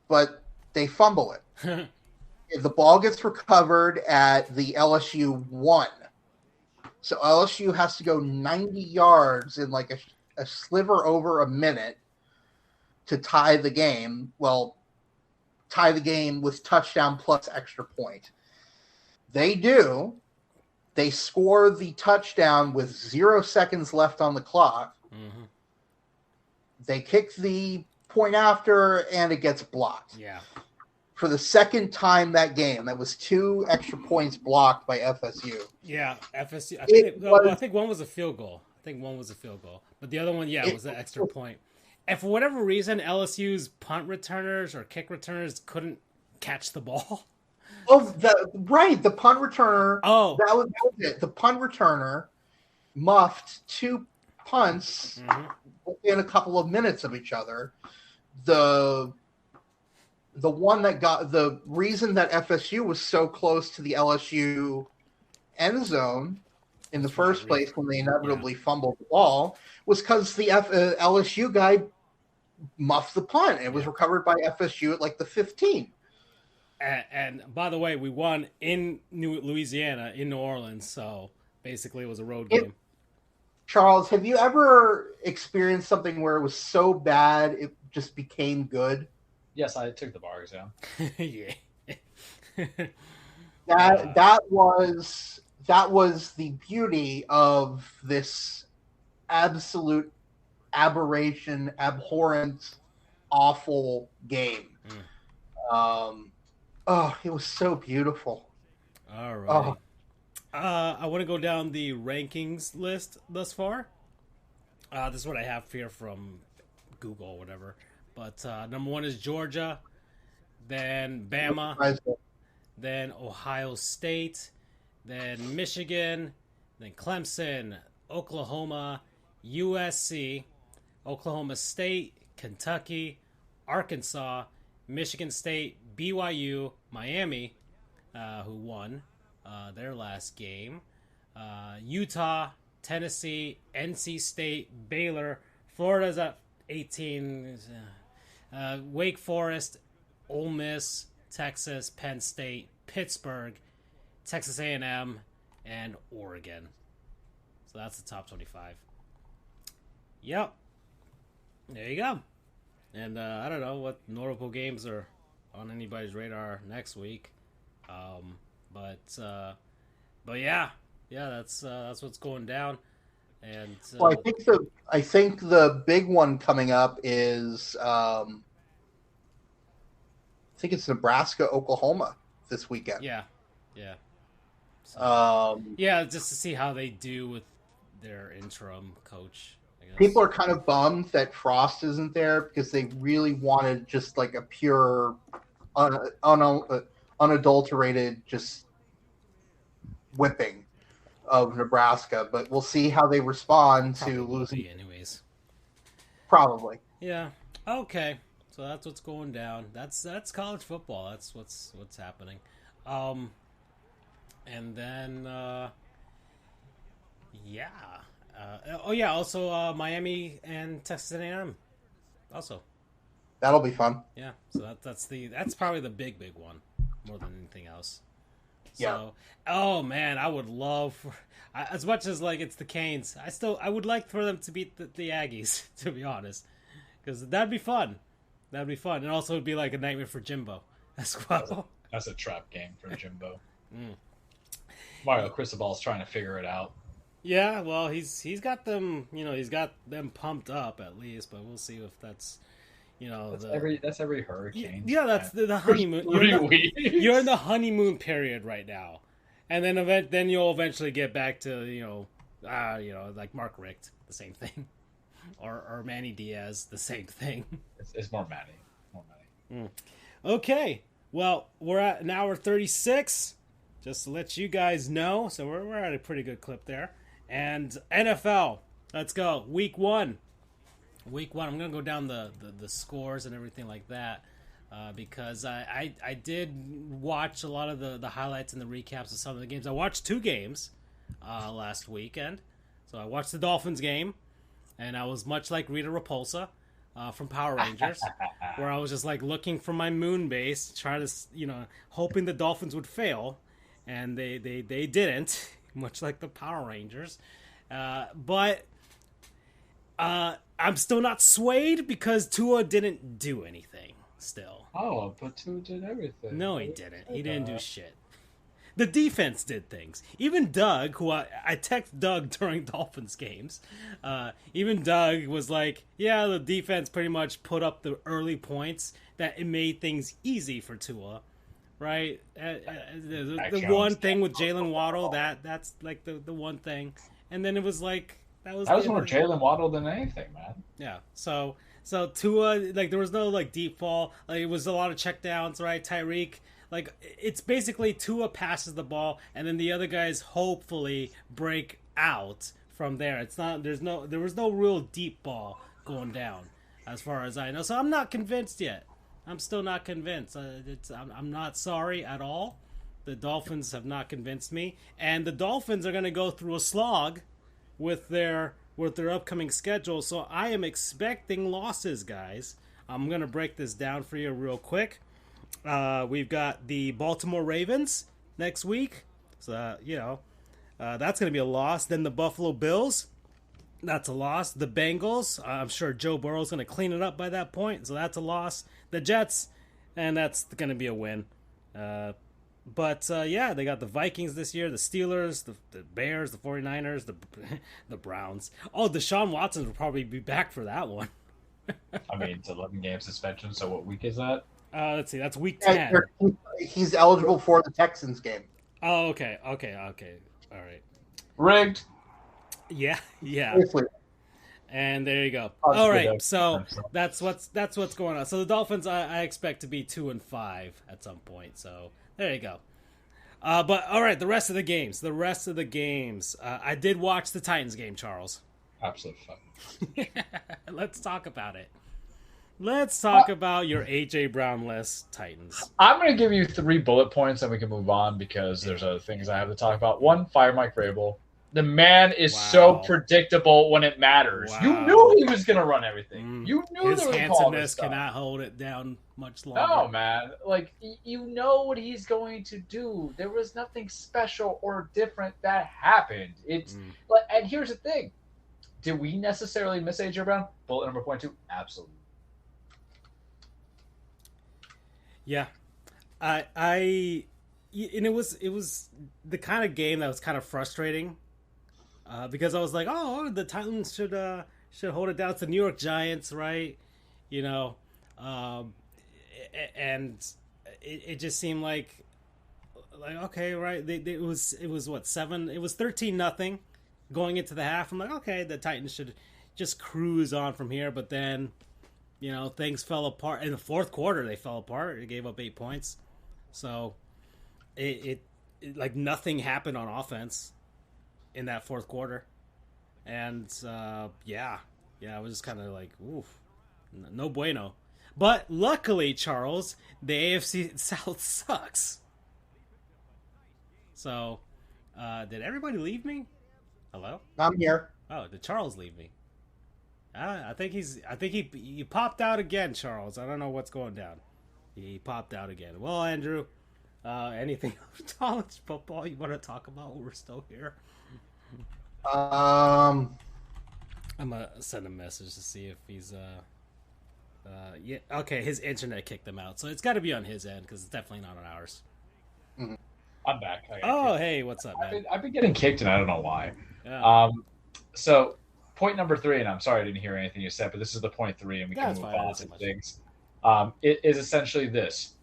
But they fumble it. The ball gets recovered at the LSU 1. So LSU has to go 90 yards in like a sliver over a minute to tie the game. Well, tie the game with touchdown plus extra point. They do. They score the touchdown with 0 seconds left on the clock. Mm-hmm. They kick the point after, and it gets blocked. Yeah. For the second time that game, that was 2 extra points blocked by FSU. Yeah, FSU. I think one was a field goal. But the other one, was an extra point. And for whatever reason, LSU's punt returners or kick returners couldn't catch the ball. Oh, the punt returner. Oh, that was it. The punt returner muffed 2 punts within a couple of minutes of each other. The one that got the reason that FSU was so close to the LSU end zone in the first place when they inevitably fumbled the ball was because the LSU guy muffed the punt. It was recovered by FSU at like the 15. And by the way, we won in Louisiana, in New Orleans, so basically it was a road game. Charles, have you ever experienced something where it was so bad it just became good? Yes, I took the bar exam. Yeah. That was the beauty of this absolute aberration, abhorrent, awful game. It was so beautiful. All right. I want to go down the rankings list thus far. This is what I have here from Google or whatever. But number 1 is Georgia, then Bama, then Ohio State, then Michigan, then Clemson, Oklahoma, USC, Oklahoma State, Kentucky, Arkansas, Michigan State, BYU, Miami, who won their last game, Utah, Tennessee, NC State, Baylor, Florida's at 18, Wake Forest, Ole Miss, Texas, Penn State, Pittsburgh, Texas A&M, and Oregon. So that's the top 25. Yep. There you go. And I don't know what notable games are on anybody's radar next week. But yeah, that's what's going down. And well, I think the big one coming up is I think it's Nebraska, Oklahoma this weekend. Yeah. So, just to see how they do with their interim coach. I guess. People are kind of bummed that Frost isn't there because they really wanted just like a pure, unadulterated, just whipping of Nebraska. But we'll see how they respond to losing. Anyways, probably. Yeah. Okay. So that's what's going down. That's college football. That's what's happening. And then also Miami and Texas A&M Also. That'll be fun. Yeah. So that's probably the big one more than anything else. So, Yeah. oh man, I would love as much as like it's the Canes. I would like for them to beat the Aggies, to be honest, because that'd be fun. That'd be fun, and also it'd be like a nightmare for Jimbo as well. That's a trap game for Jimbo. Mario Cristobal's trying to figure it out. Yeah, well, he's got them. He's got them pumped up at least, but we'll see if that's. That's every hurricane. Yeah, that's the honeymoon. You're in the honeymoon period right now, and then you'll eventually get back to like Mark Richt, the same thing, or Manny Diaz, the same thing. It's more Manny. Okay, well, we're at an hour 36. Just to let you guys know, so we're at a pretty good clip there. And NFL, let's go. Week one. I'm gonna go down the scores and everything like that because I did watch a lot of the highlights and the recaps of some of the games. I watched 2 games last weekend. So I watched the Dolphins game, and I was much like Rita Repulsa from Power Rangers, where I was just like looking for my moon base, trying to hoping the Dolphins would fail, and they didn't, much like the Power Rangers, but. I'm still not swayed because Tua didn't do anything still. Oh, but Tua did everything. No, he didn't. He didn't do shit. The defense did things. Even Doug, who I text Doug during Dolphins games, even Doug was like, yeah, the defense pretty much put up the early points that it made things easy for Tua, right? The one thing with Jalen Waddle, that's like the one thing. And then it was like, That was more Jalen Waddle than anything, man. Yeah. So Tua, like, there was no like deep ball. Like, it was a lot of checkdowns, right? Tyreek, like, it's basically Tua passes the ball, and then the other guys hopefully break out from there. There was no real deep ball going down, as far as I know. So I'm not convinced yet. I'm still not convinced. I'm not sorry at all. The Dolphins have not convinced me, and the Dolphins are going to go through a slog with their upcoming schedule, so I am expecting losses, guys. I'm gonna break this down for you real quick. We've got the Baltimore Ravens next week, so that's gonna be a loss. Then the Buffalo Bills, that's a loss. The Bengals, I'm sure Joe Burrow's gonna clean it up by that point, so that's a loss. The Jets, and that's gonna be a win. But they got the Vikings this year, the Steelers, the Bears, the 49ers, the Browns. Oh, Deshaun Watson will probably be back for that one. I mean, it's 11-game suspension, so what week is that? Let's see, that's week 10. He's eligible for the Texans game. Oh, okay. All right. Rigged. Yeah. Seriously. And there you go. All right, so that's what's going on. So the Dolphins, I expect to be 2-5 at some point. So there you go. But all right, the rest of the games. I did watch the Titans game, Charles. Absolutely fun. Let's talk about it. Let's talk about your AJ Brown-less Titans. I'm going to give you 3 bullet points, and we can move on because there's other things I have to talk about. 1, fire Mike Vrabel. The man is so predictable when it matters. Wow. You knew he was going to run everything. You knew his handsomeness cannot hold it down much longer. No, man. Like, you know what he's going to do. There was nothing special or different that happened. And here's the thing. Did we necessarily miss AJ Brown? Bullet number point 2? Absolutely. Yeah. And it was the kind of game that was kind of frustrating. Because I was like, oh, the Titans should hold it down. It's the New York Giants, right? And it just seemed like okay, right? It was what, 7? It was 13-0 going into the half. I'm like, okay, the Titans should just cruise on from here. But then, things fell apart in the fourth quarter. They fell apart. It gave up 8 points. So it like nothing happened on offense in that fourth quarter, and I was just kind of like, oof, no bueno. But luckily, Charles, the AFC South sucks. So, did everybody leave me? Hello? I'm here. Oh, did Charles leave me? I think he popped out again, Charles. I don't know what's going down. He popped out again. Well, Andrew, anything college football you want to talk about? We're still here. I'm gonna send a message to see if he's yeah, okay. His internet kicked him out, so it's got to be on his end because it's definitely not on ours. Mm-hmm. I'm back. Oh, hey, what's up, man? I've been getting kicked, and I don't know why. Yeah. So point number 3, and I'm sorry I didn't hear anything you said, but this is the point 3, and we can move on to things. It is essentially this.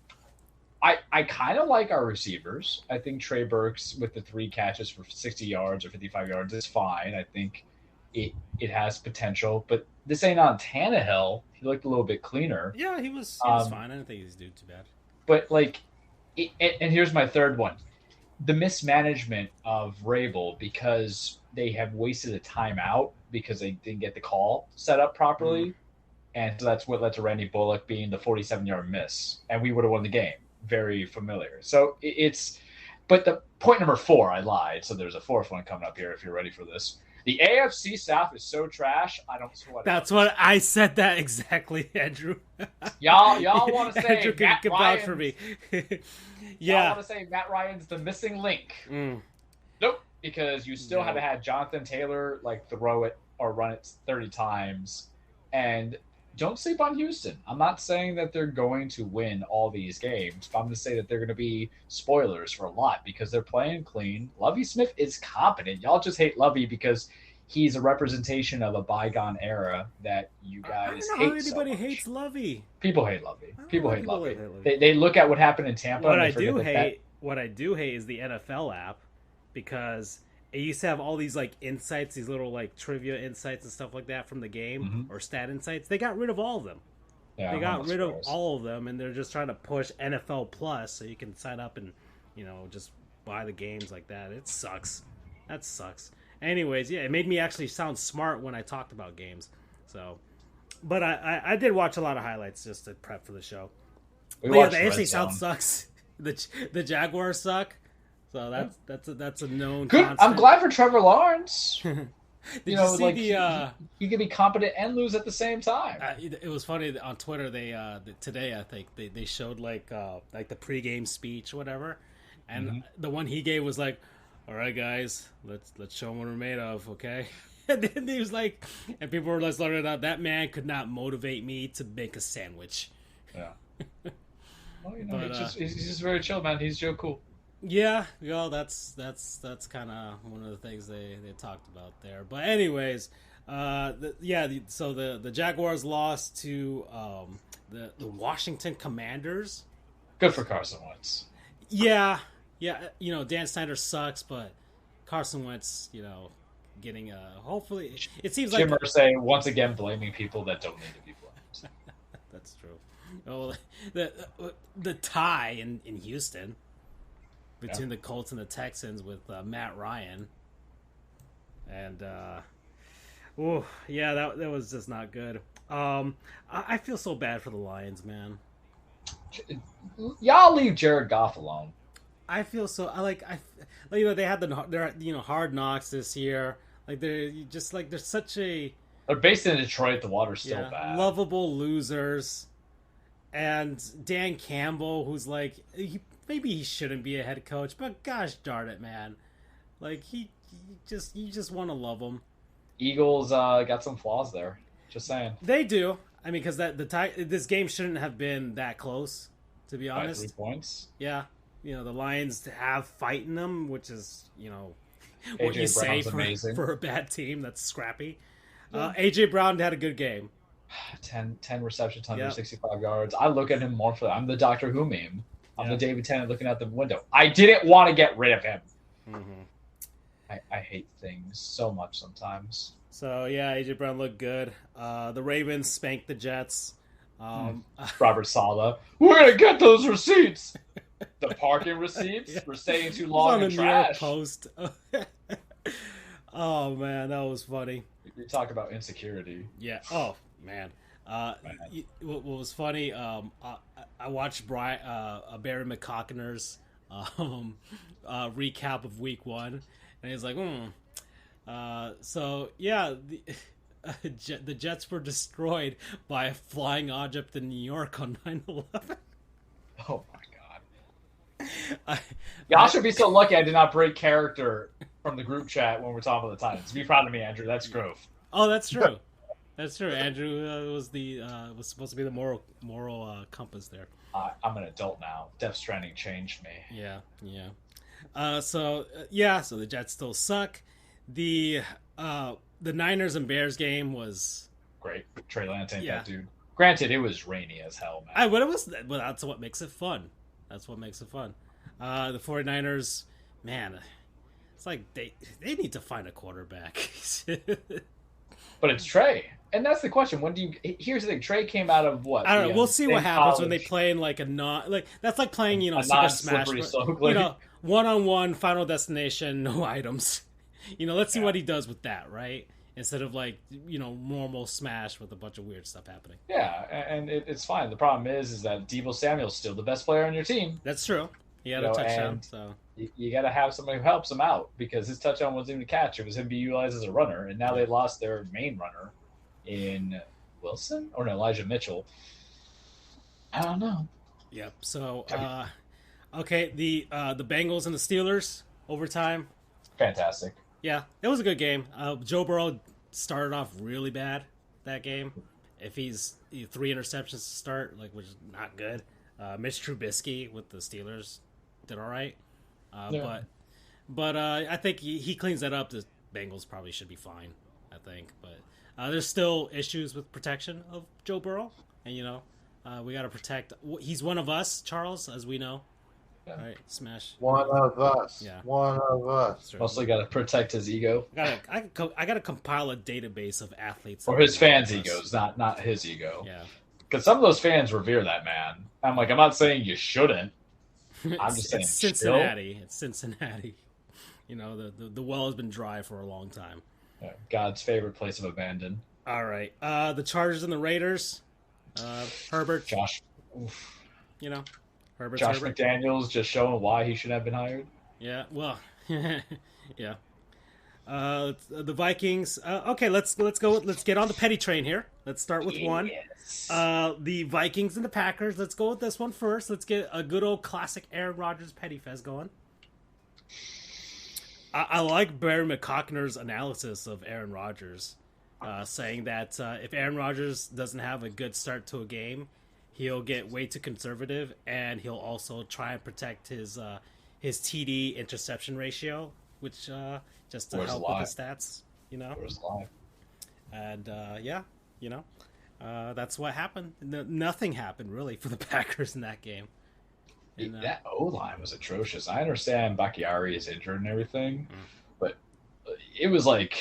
I kind of like our receivers. I think Trey Burks with the 3 catches for 60 yards or 55 yards is fine. I think it has potential, but this ain't on Tannehill. He looked a little bit cleaner. Yeah, he was fine. I didn't think he was doing too bad. But like, and here's my third one: the mismanagement of Rabel, because they have wasted a timeout because they didn't get the call set up properly, and so that's what led to Randy Bullock being the 47-yard miss, and we would have won the game. Very familiar. So it's, but the point number 4, I lied. So there's a 4th one coming up here if you're ready for this. The AFC South is so trash. I don't sweat. That's what I said. That exactly, Andrew. Y'all want to say Andrew Matt Ryan's for me? Yeah. Y'all want to say Matt Ryan's the missing link? Nope, because you still had to have Jonathan Taylor like throw it or run it 30 times, and don't sleep on Houston. I'm not saying that they're going to win all these games, but I'm going to say that they're going to be spoilers for a lot because they're playing clean. Lovie Smith is competent. Y'all just hate Lovie because he's a representation of a bygone era that you guys hate. Anybody hates Lovie. People hate Lovie. People hate Lovie. They look at what happened in Tampa. What I do hate is the NFL app, because it used to have all these like insights, these little like trivia insights and stuff like that from the game, or stat insights. They got rid of all of them. Yeah, they got rid of all of them, and they're just trying to push NFL Plus so you can sign up and, just buy the games like that. It sucks. That sucks. Anyways, yeah, it made me actually sound smart when I talked about games. So, but I did watch a lot of highlights just to prep for the show. Yeah, the AFC South sucks. The Jaguars suck. So that's a known good. Constant. I'm glad for Trevor Lawrence. Did you see he can be competent and lose at the same time. It was funny on Twitter. They today I think they showed like the pregame speech, or whatever, and the one he gave was like, "All right, guys, let's show them what we're made of, okay?" And then he was like, and people were just learning out that man could not motivate me to make a sandwich. Yeah. Well, he's just very chill, man. He's Joe Cool. Yeah, that's kind of one of the things they talked about there. But anyways, so the Jaguars lost to the Washington Commanders. Good for Carson Wentz. Yeah, Dan Snyder sucks, but Carson Wentz, getting hopefully it seems Jim like Irsay once again blaming people that don't need to be blamed. That's true. Oh, the tie in Houston between the Colts and the Texans with Matt Ryan, and that was just not good. I feel so bad for the Lions, man. Y'all leave Jared Goff alone. I feel so. They had their Hard Knocks this year. Like they're such a. They're based in Detroit. The water's still bad. Lovable losers, and Dan Campbell, who's like maybe he shouldn't be a head coach, but gosh darn it, man! Like you just want to love him. Eagles got some flaws there. Just saying. They do. I mean, because this game shouldn't have been that close, to be honest. 3 points. Yeah, the Lions have fight in them, which is what AJ you say for a bad team that's scrappy. Yeah. AJ Brown had a good game. 10 receptions, 165 yards. I look at him more for that. I'm the Doctor Who meme. I'm the David Tennant looking out the window. I didn't want to get rid of him. Mm-hmm. I hate things so much sometimes. So, yeah, AJ Brown looked good. The Ravens spanked the Jets. Robert Saleh. We're going to get those receipts. The parking receipts for staying too long in trash. New York Post. Oh, man, that was funny. We talk about insecurity. Yeah. Oh, man. What was funny, I watched Barry McCockner's recap of week 1, and he's like, so yeah, the Jets were destroyed by a flying object in New York on 9/11. Oh my god! Y'all should be so lucky I did not break character from the group chat when we're talking about the Titans. Be proud of me, Andrew. That's Goof. Oh, that's true. That's true. Andrew was supposed to be the moral compass there. I'm an adult now. Death Stranding changed me. Yeah. So the Jets still suck. The Niners and Bears game was great. Trey Lance ain't that dude. Granted, it was rainy as hell, man. But that's what makes it fun. That's what makes it fun. The 49ers, man, it's like they need to find a quarterback. But it's Trey. And that's the question. Here's the thing. Trey came out of what? I don't know. We'll see what happens when they play in like that's like playing, Super Smash. One-on-one, Final Destination, no items. Let's see what he does with that, right? Instead of normal Smash with a bunch of weird stuff happening. Yeah, and it's fine. The problem is that Deebo Samuel's still the best player on your team. That's true. He had a touchdown, so you got to have somebody who helps him out because his touchdown wasn't even a catch. It was him being utilized as a runner, and now they lost their main runner in Wilson or Elijah Mitchell. I don't know. Yep. So, okay, the Bengals and the Steelers overtime. Fantastic. Yeah, it was a good game. Joe Burrow started off really bad that game. If he's 3 interceptions to start, which is not good. Mitch Trubisky with the Steelers did all right. But I think he cleans that up. The Bengals probably should be fine, I think. But there's still issues with protection of Joe Burrow. And, we got to protect. He's one of us, Charles, as we know. Yeah. All right, smash. One of us. Yeah. One of us. Mostly got to protect his ego. I got to compile a database of athletes. Or his fans' egos, not his ego. Yeah. Because some of those fans revere that man. I'm not saying you shouldn't. I'm just saying it's Cincinnati. Chill. It's Cincinnati. The well has been dry for a long time. Yeah, God's favorite place of abandon. All right. The Chargers and the Raiders. Herbert. Josh. Herbert. McDaniels just showing why he should have been hired. Yeah. Well. Yeah. The Vikings. Okay, let's go. Let's get on the petty train here. Let's start with one. The Vikings and the Packers. Let's go with this one first. Let's get a good old classic Aaron Rodgers petty fest going. I like Barry McCockner's analysis of Aaron Rodgers, saying that if Aaron Rodgers doesn't have a good start to a game, he'll get way too conservative, and he'll also try and protect his TD interception ratio, which just to help with the stats, Where's the lie? And that's what happened. Nothing happened really for the Packers in that game. That O-line was atrocious. I understand Bakhtiari is injured and everything, but it was like,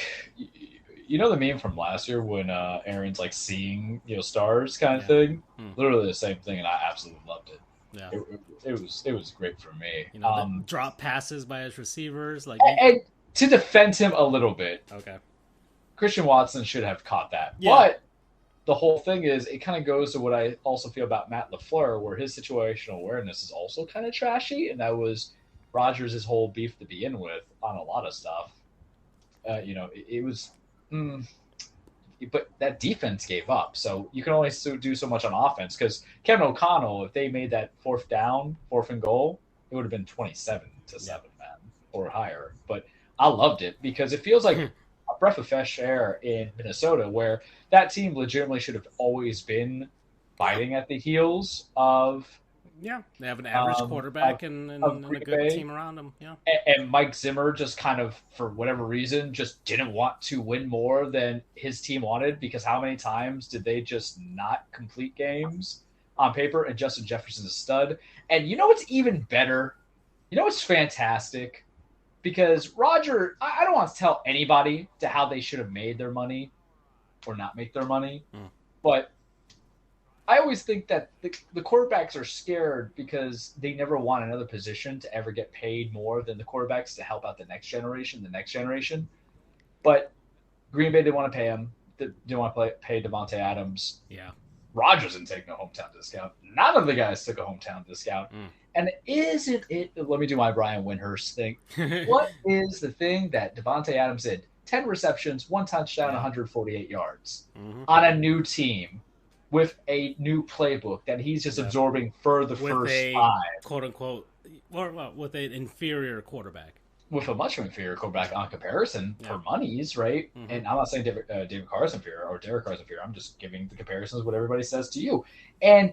the meme from last year when Aaron's seeing stars kind of thing. Literally the same thing, and I absolutely loved it. Yeah, it was great for me. The drop passes by his receivers, and to defend him a little bit. Okay, Christian Watson should have caught that, but the whole thing is, it kind of goes to what I also feel about Matt LaFleur, where his situational awareness is also kind of trashy, and that was Rodgers' whole beef to begin with on a lot of stuff. It was, but that defense gave up, so you can only do so much on offense. Because Kevin O'Connell, if they made that 4th and goal, it would have been 27-7, man, or higher. But I loved it because it feels like a breath of fresh air in Minnesota, where that team legitimately should have always been biting at the heels of. Yeah, they have an average quarterback and a good team around them. Yeah, and Mike Zimmer just kind of, for whatever reason, just didn't want to win more than his team wanted, because how many times did they just not complete games on paper? And Justin Jefferson's a stud. And what's even better? What's fantastic? Because Roger, I don't want to tell anybody to how they should have made their money or not make their money, but I always think that the quarterbacks are scared because they never want another position to ever get paid more than the quarterbacks to help out the next generation. But Green Bay didn't want to pay him. They didn't want to pay Devontae Adams. Yeah. Rodgers didn't take no hometown discount. None of the guys took a hometown discount. And isn't it – let me do my Brian Windhurst thing. What is the thing that Devontae Adams did? 10 receptions, 1 touchdown, Yeah. 148 yards Mhm. on a new team with a new playbook that he's just Yeah. absorbing for the With first a time. quote unquote, or well, with an inferior quarterback. With a much inferior quarterback on comparison Yeah. for monies, right? Mhm. And I'm not saying David Carr's inferior or Derek Carr's inferior. I'm just giving the comparisons what everybody says to you. And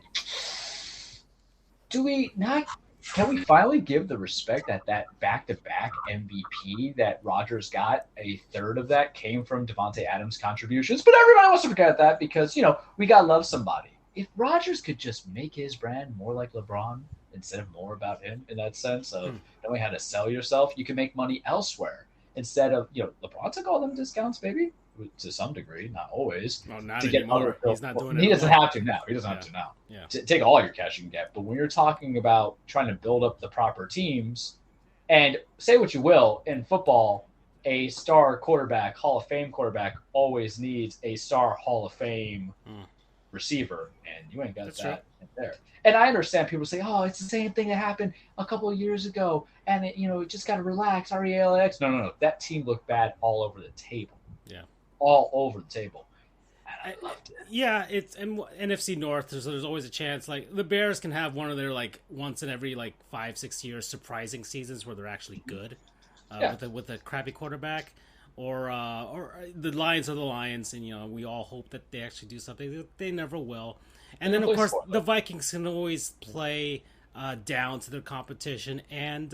can we finally give the respect that back-to-back MVP that Rodgers got? A third of that came from Devontae Adams' contributions, but everybody wants to forget that because we gotta love somebody. If Rodgers could just make his brand more like LeBron instead of more about him in that sense of knowing how to sell yourself, you can make money elsewhere instead of LeBron took all them discounts, baby, to some degree, not always. Well, not to get anymore. other, He's not doing it. He doesn't anymore. have to now. He doesn't have to now. Yeah. Take all your cash you can get. But when you're talking about trying to build up the proper teams, and say what you will, in football, a star quarterback, Hall of Fame quarterback, always needs a star Hall of Fame receiver, and you ain't got That's that in there. And I understand people say, "Oh, it's the same thing that happened a couple of years ago, and it just got to relax." RELX. No. That team looked bad all over the table. Yeah. All over the table. And I loved it. Yeah, it's and NFC North. So there's always a chance. Like the Bears can have one of their once in every 5-6 years surprising seasons where they're actually good with a crappy quarterback, or the Lions are the Lions, and we all hope that they actually do something. They never will. And then of course the Vikings can always play down to their competition and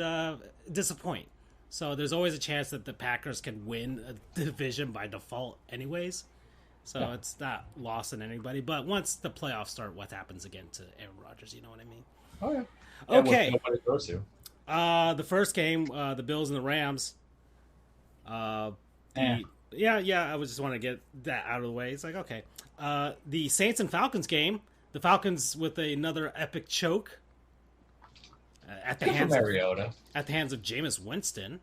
disappoint. So there's always a chance that the Packers can win a division by default anyways. So it's not lost on anybody. But once the playoffs start, what happens again to Aaron Rodgers? You know what I mean? Oh, yeah. Okay. Nobody throws to. The first game, the Bills and the Rams. I was just want to get that out of the way. It's like, okay. The Saints and Falcons game. The Falcons with another epic choke. At the hands of Jameis Winston.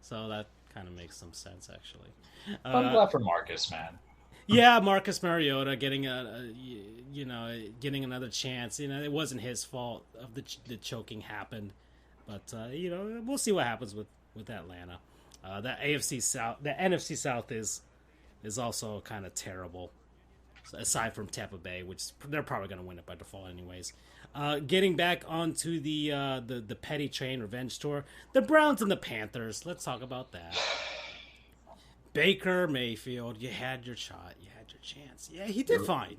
So that kind of makes some sense, actually. I'm glad for Marcus, man. Yeah, Marcus Mariota getting getting another chance. It wasn't his fault of the choking happened, but we'll see what happens with Atlanta. That AFC South, the NFC South is also kind of terrible. Aside from Tampa Bay, which they're probably going to win it by default anyways. Getting back onto the petty train revenge tour, the Browns and the Panthers. Let's talk about that. Baker Mayfield, you had your shot, you had your chance. Yeah, he did fine.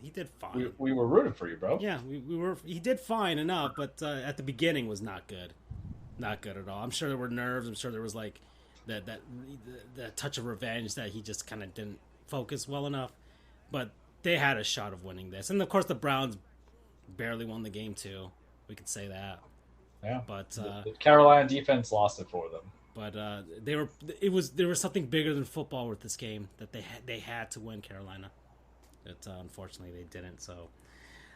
We were rooting for you, bro. Yeah, we were. He did fine enough, but at the beginning was not good, not good at all. I'm sure there were nerves. I'm sure there was that touch of revenge that he just kind of didn't focus well enough. But they had a shot of winning this, and of course the Browns barely won the game too. We could say that. Yeah, but the Carolina defense lost it for them. But there was something bigger than football with this game that they had to win Carolina. But unfortunately they didn't. So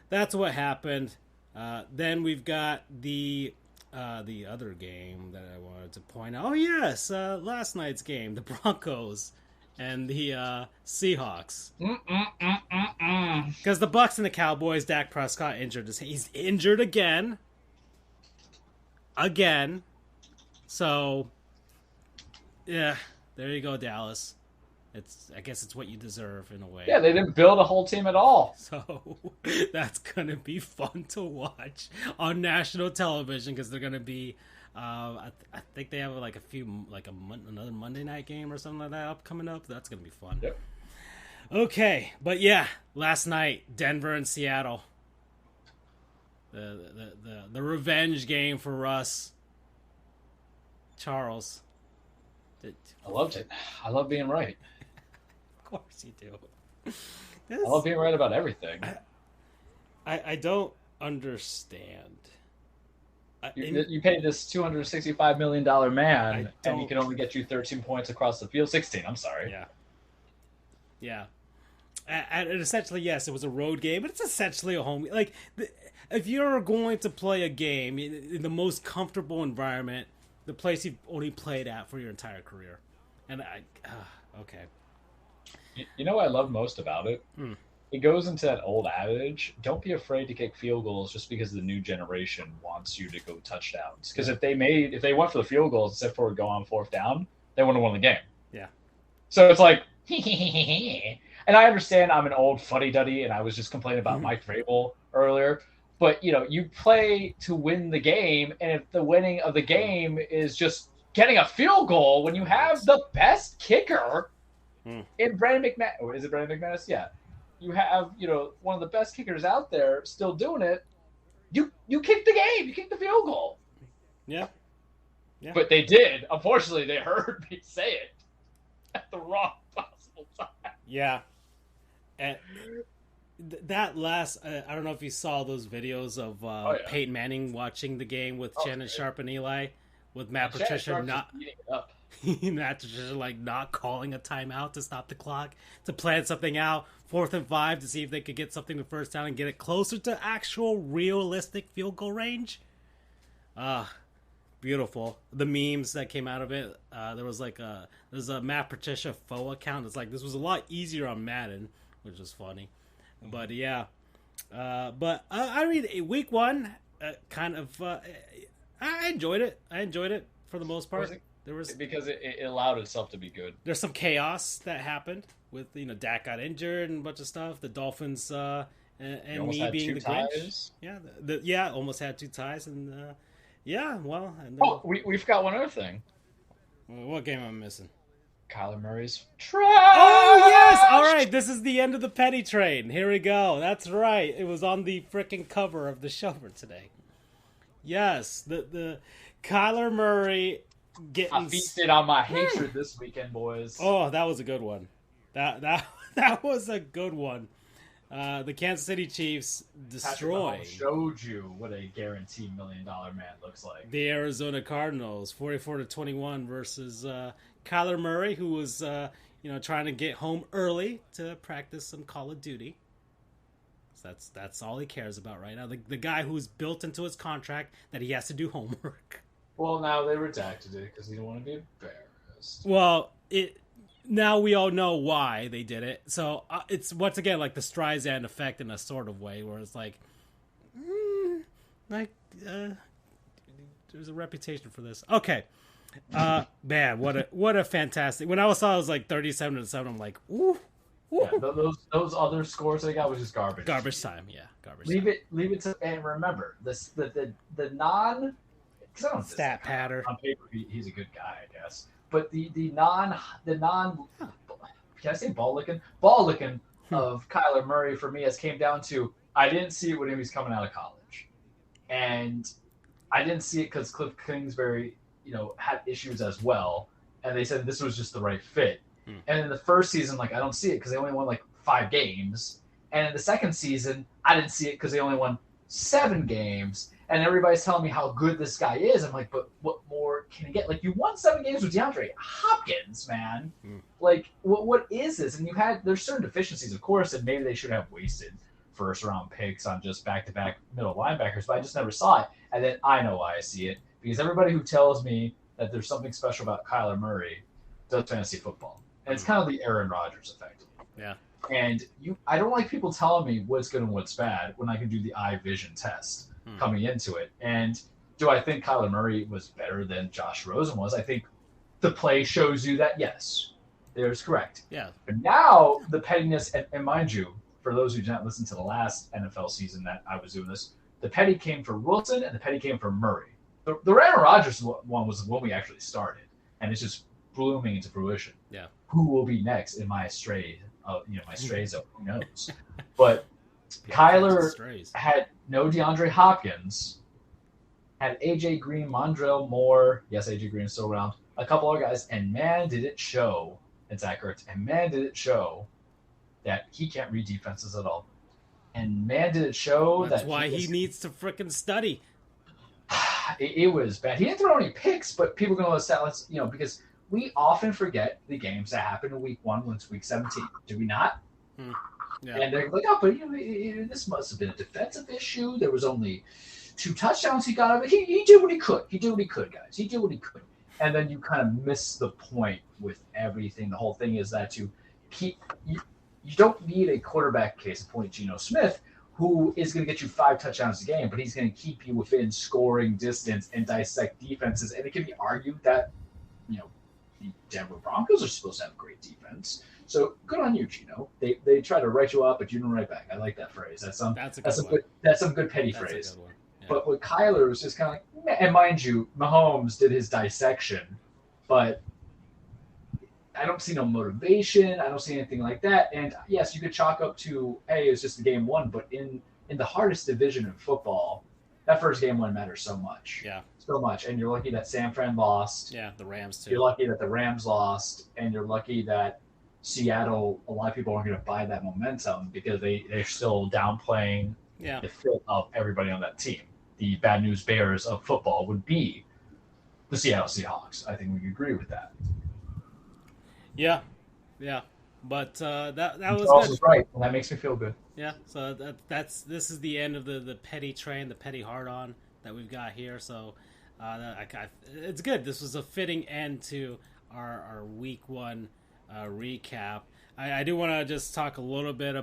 that's what happened. Then we've got the other game that I wanted to point out. Oh yes, last night's game, the Broncos and the Seahawks. Because the Bucs and the Cowboys, Dak Prescott injured. He's injured again. So, yeah, there you go, Dallas. I guess it's what you deserve in a way. Yeah, they didn't build a whole team at all. So that's gonna be fun to watch on national television because they're gonna be. I think they have another Monday night game or something like that coming up. That's gonna be fun. Yep. Okay, but yeah, last night Denver and Seattle. The revenge game for Russ. Charles. I loved it. I love being right. Of course you do. I love being right about everything. I don't understand. You paid this $265 million man, and he can only get you 13 points across the field. 16, I'm sorry. Yeah. And essentially, yes, it was a road game, but it's essentially a home. If you're going to play a game in the most comfortable environment, the place you've only played at for your entire career. And okay. You know what I love most about it? It goes into that old adage, don't be afraid to kick field goals just because the new generation wants you to go touchdowns. Because if they went for the field goals instead for go on fourth down, they wouldn't have won the game. Yeah. So it's like, and I understand I'm an old fuddy-duddy, and I was just complaining about Mike Vrabel earlier. But, you play to win the game, and if the winning of the game is just getting a field goal when you have the best kicker in Brandon McManus, or is it Brandon McManus? Yeah. You have, one of the best kickers out there still doing it. You kick the game. You kick the field goal. Yeah. Yeah. But they did. Unfortunately, they heard me say it at the wrong possible time. Yeah. And that last, I don't know if you saw those videos of Peyton Manning watching the game with Shannon Sharp and Eli, with Matt Patricia not not calling a timeout to stop the clock, to plan something out, 4th and 5 to see if they could get something the first down and get it closer to actual realistic field goal range. Beautiful. The memes that came out of it. There was there's a Matt Patricia FWAA account. It's like, this was a lot easier on Madden, which was funny. But yeah, I mean, week 1, I enjoyed it. I enjoyed it for the most part. There was because it allowed itself to be good. There's some chaos that happened with Dak got injured and a bunch of stuff. The Dolphins and me being the Grinch. Yeah, almost had 2 ties and well. And then, we forgot one other thing. What game am I missing? Kyler Murray's trash. Oh, yes! All right, this is the end of the penny train. Here we go. That's right. It was on the freaking cover of the show for today. Yes, the Kyler Murray getting... I feasted on my hatred this weekend, boys. Oh, that was a good one. That was a good one. The Kansas City Chiefs destroy. Showed you what a guaranteed $1 million man looks like. The Arizona Cardinals, 44-21 versus Kyler Murray, who was trying to get home early to practice some Call of Duty. So that's all he cares about right now. The guy who's built into his contract that he has to do homework. Well, now they redacted it because he didn't want to be embarrassed. Well, now we all know why they did it. So it's once again like the Streisand effect in a sort of way, where it's like, there's a reputation for this. Okay, man, what a fantastic. When I saw it was like 37-7, I'm like, ooh. Yeah, those other scores they got was just garbage. Garbage time, yeah, garbage. Leave it to, and remember this the non. Stat patter on paper, he's a good guy, I guess. But the non can I say ball licking of Kyler Murray for me has came down to I didn't see it when he was coming out of college, and I didn't see it because Cliff Kingsbury had issues as well, and they said this was just the right fit. And in the first season, I don't see it because they only won 5 games, and in the second season, I didn't see it because they only won 7 games. And everybody's telling me how good this guy is. I'm like, but what more can he get? You won 7 games with DeAndre Hopkins, man. What is this? And there's certain deficiencies, of course, and maybe they should have wasted first-round picks on just back-to-back middle linebackers, but I just never saw it. And then I know why I see it, because everybody who tells me that there's something special about Kyler Murray does fantasy football. And it's kind of the Aaron Rodgers effect. Yeah. And I don't like people telling me what's good and what's bad when I can do the eye vision test coming into it. And do I think Kyler Murray was better than Josh Rosen was? I think the play shows you that, yes, there's correct. Yeah. But now the pettiness, and mind you, for those who did not listen to the last NFL season that I was doing this, the petty came for Wilson and the petty came for Murray. The Aaron Rodgers one was the one we actually started, and it's just blooming into fruition. Yeah. Who will be next in my stray zone? Who knows? But Kyler had no DeAndre Hopkins, had AJ Green, Mondrell Moore. Yes, AJ Green is still around. A couple other guys, and man, did it show. And Zach Ertz, and man, did it show that he can't read defenses at all. And man, did it show that's why he needs to frickin' study. It was bad. He didn't throw any picks, but people are going to stats, because we often forget the games that happened in week 1 when it's week 17. Do we not? Yeah. And they're like, oh, but this must have been a defensive issue. There was only 2 touchdowns he got. But he did what he could. He did what he could, guys. He did what he could. And then you kind of miss the point with everything. The whole thing is that you don't need a quarterback, case in point, Geno Smith, who is going to get you 5 touchdowns a game, but he's going to keep you within scoring distance and dissect defenses. And it can be argued that, the Denver Broncos are supposed to have great defense. So good on you, Gino. They try to write you up, but you don't write back. I like that phrase. That's some good petty phrase. Good one. Yeah. But with Kyler, was just kind of like, and mind you, Mahomes did his dissection, but I don't see no motivation. I don't see anything like that. And yes, you could chalk up to, hey, it's just a game one, but in the hardest division in football, that first game one matters so much. Yeah. So much. And you're lucky that San Fran lost. Yeah, the Rams too. You're lucky that the Rams lost, and you're lucky that Seattle, a lot of people aren't going to buy that momentum because they're still downplaying the fit of everybody on that team. The bad news bears of football would be the Seattle Seahawks. I think we agree with that. Yeah. But that was Charles good. is right, and that makes me feel good. Yeah, so this is the end of the petty train, the petty hard-on that we've got here. So it's good. This was a fitting end to our week one recap. I do want to just talk a little bit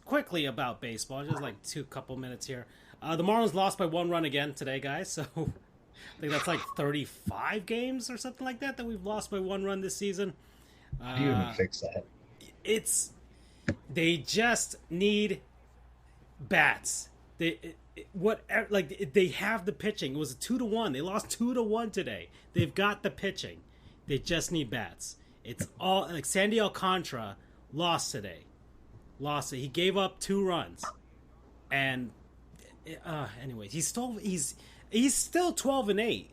quickly about baseball, just like couple minutes here. The Marlins lost by 1 run again today, guys. So I think that's like 35 games or something like that we've lost by 1 run this season. How do you even fix that? They just need bats. They have the pitching. It was a 2-1. They lost 2-1 today. They've got the pitching. They just need bats. It's all like Sandy Alcantara lost today. He gave up 2 runs, and anyway, he's still 12-8,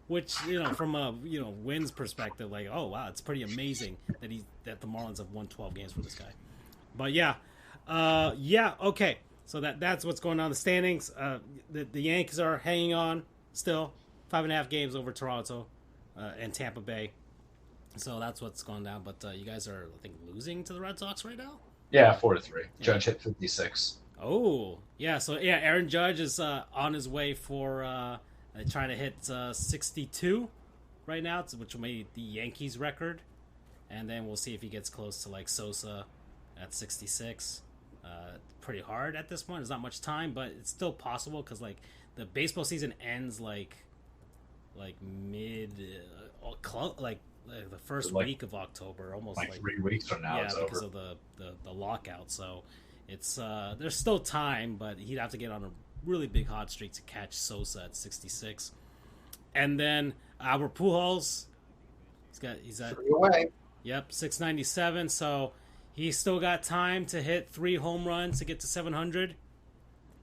which from a wins perspective, like, oh wow, it's pretty amazing that the Marlins have won 12 games for this guy. But okay. So that's what's going on in the standings. The Yankees are hanging on still, 5.5 games over Toronto and Tampa Bay. So that's what's going down. But you guys are, I think, losing to the Red Sox right now? Yeah, 4-3. Judge hit 56. Oh, yeah. So, yeah, Aaron Judge is on his way for trying to hit 62 right now, which will make the Yankees record. And then we'll see if he gets close to, like, Sosa at 66. Pretty hard at this point. There's not much time, but it's still possible because, like, the baseball season ends, like mid, the first week of October, almost like 3 weeks from now. It's because over. of the lockout. So it's there's still time, but he'd have to get on a really big hot streak to catch Sosa at 66. And then Albert Pujols, he's at 3 away. Yep, 697. So he's still got time to hit 3 home runs to get to 700.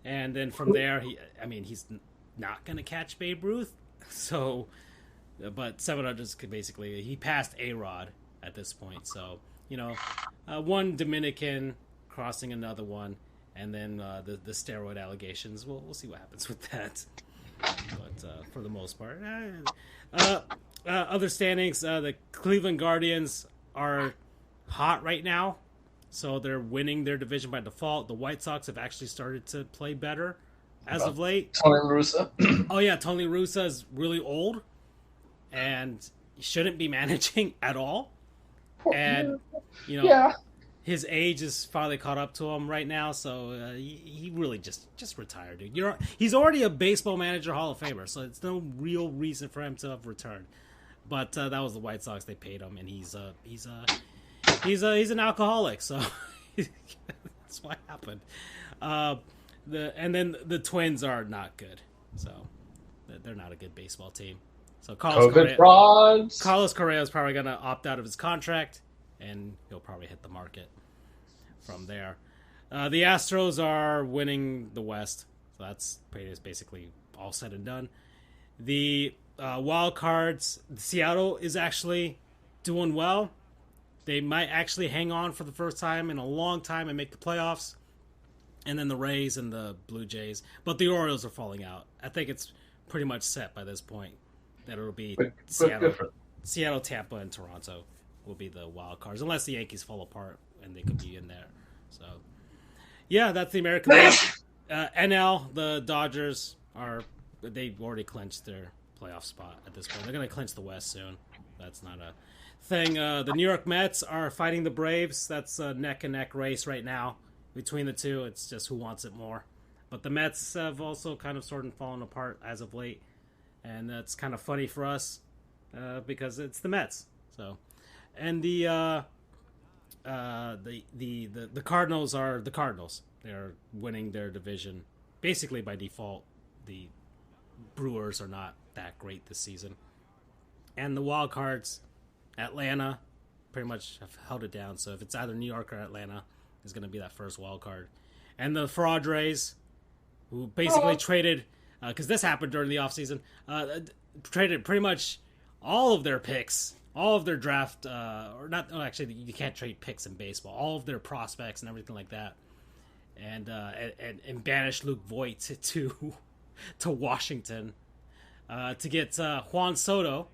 And then from there, he's not going to catch Babe Ruth. So, but 700 could basically, he passed A-Rod at this point. So, one Dominican crossing another one, and then the steroid allegations. We'll see what happens with that. But for the most part, other standings, the Cleveland Guardians are hot right now, so they're winning their division by default. The White Sox have actually started to play better as of late. Tony La Russa. Oh yeah, Tony La Russa is really old and shouldn't be managing at all. And his age is finally caught up to him right now, so he really just retired, dude. He's already a baseball manager Hall of Famer, so it's no real reason for him to have returned. But that was the White Sox. They paid him, and he's an alcoholic, so that's what happened. And then the Twins are not good, so they're not a good baseball team. So Carlos Correa is probably going to opt out of his contract, and he'll probably hit the market from there. The Astros are winning the West, so that's basically all said and done. The wild cards, Seattle is actually doing well. They might actually hang on for the first time in a long time and make the playoffs. And then the Rays and the Blue Jays. But the Orioles are falling out. I think it's pretty much set by this point that it'll be Seattle, Tampa, and Toronto will be the wild cards. Unless the Yankees fall apart and they could be in there. So, yeah, that's the American League. NL, the Dodgers they've already clinched their playoff spot at this point. They're going to clinch the West soon. That's not a thing. The New York Mets are fighting the Braves. That's a neck-and-neck race right now between the two. It's just who wants it more. But the Mets have also kind of sort of fallen apart as of late. And that's kind of funny for us because it's the Mets. So, and the Cardinals are the Cardinals. They're winning their division basically by default. The Brewers are not that great this season, and the wild cards, Atlanta, pretty much have held it down. So if it's either New York or Atlanta, is going to be that first wild card, and the Padres, who basically traded because this happened during the offseason, traded pretty much all of their picks, all of their draft, or not. Oh, actually, you can't trade picks in baseball. All of their prospects and everything like that, and banished Luke Voigt to Washington to get Juan Soto,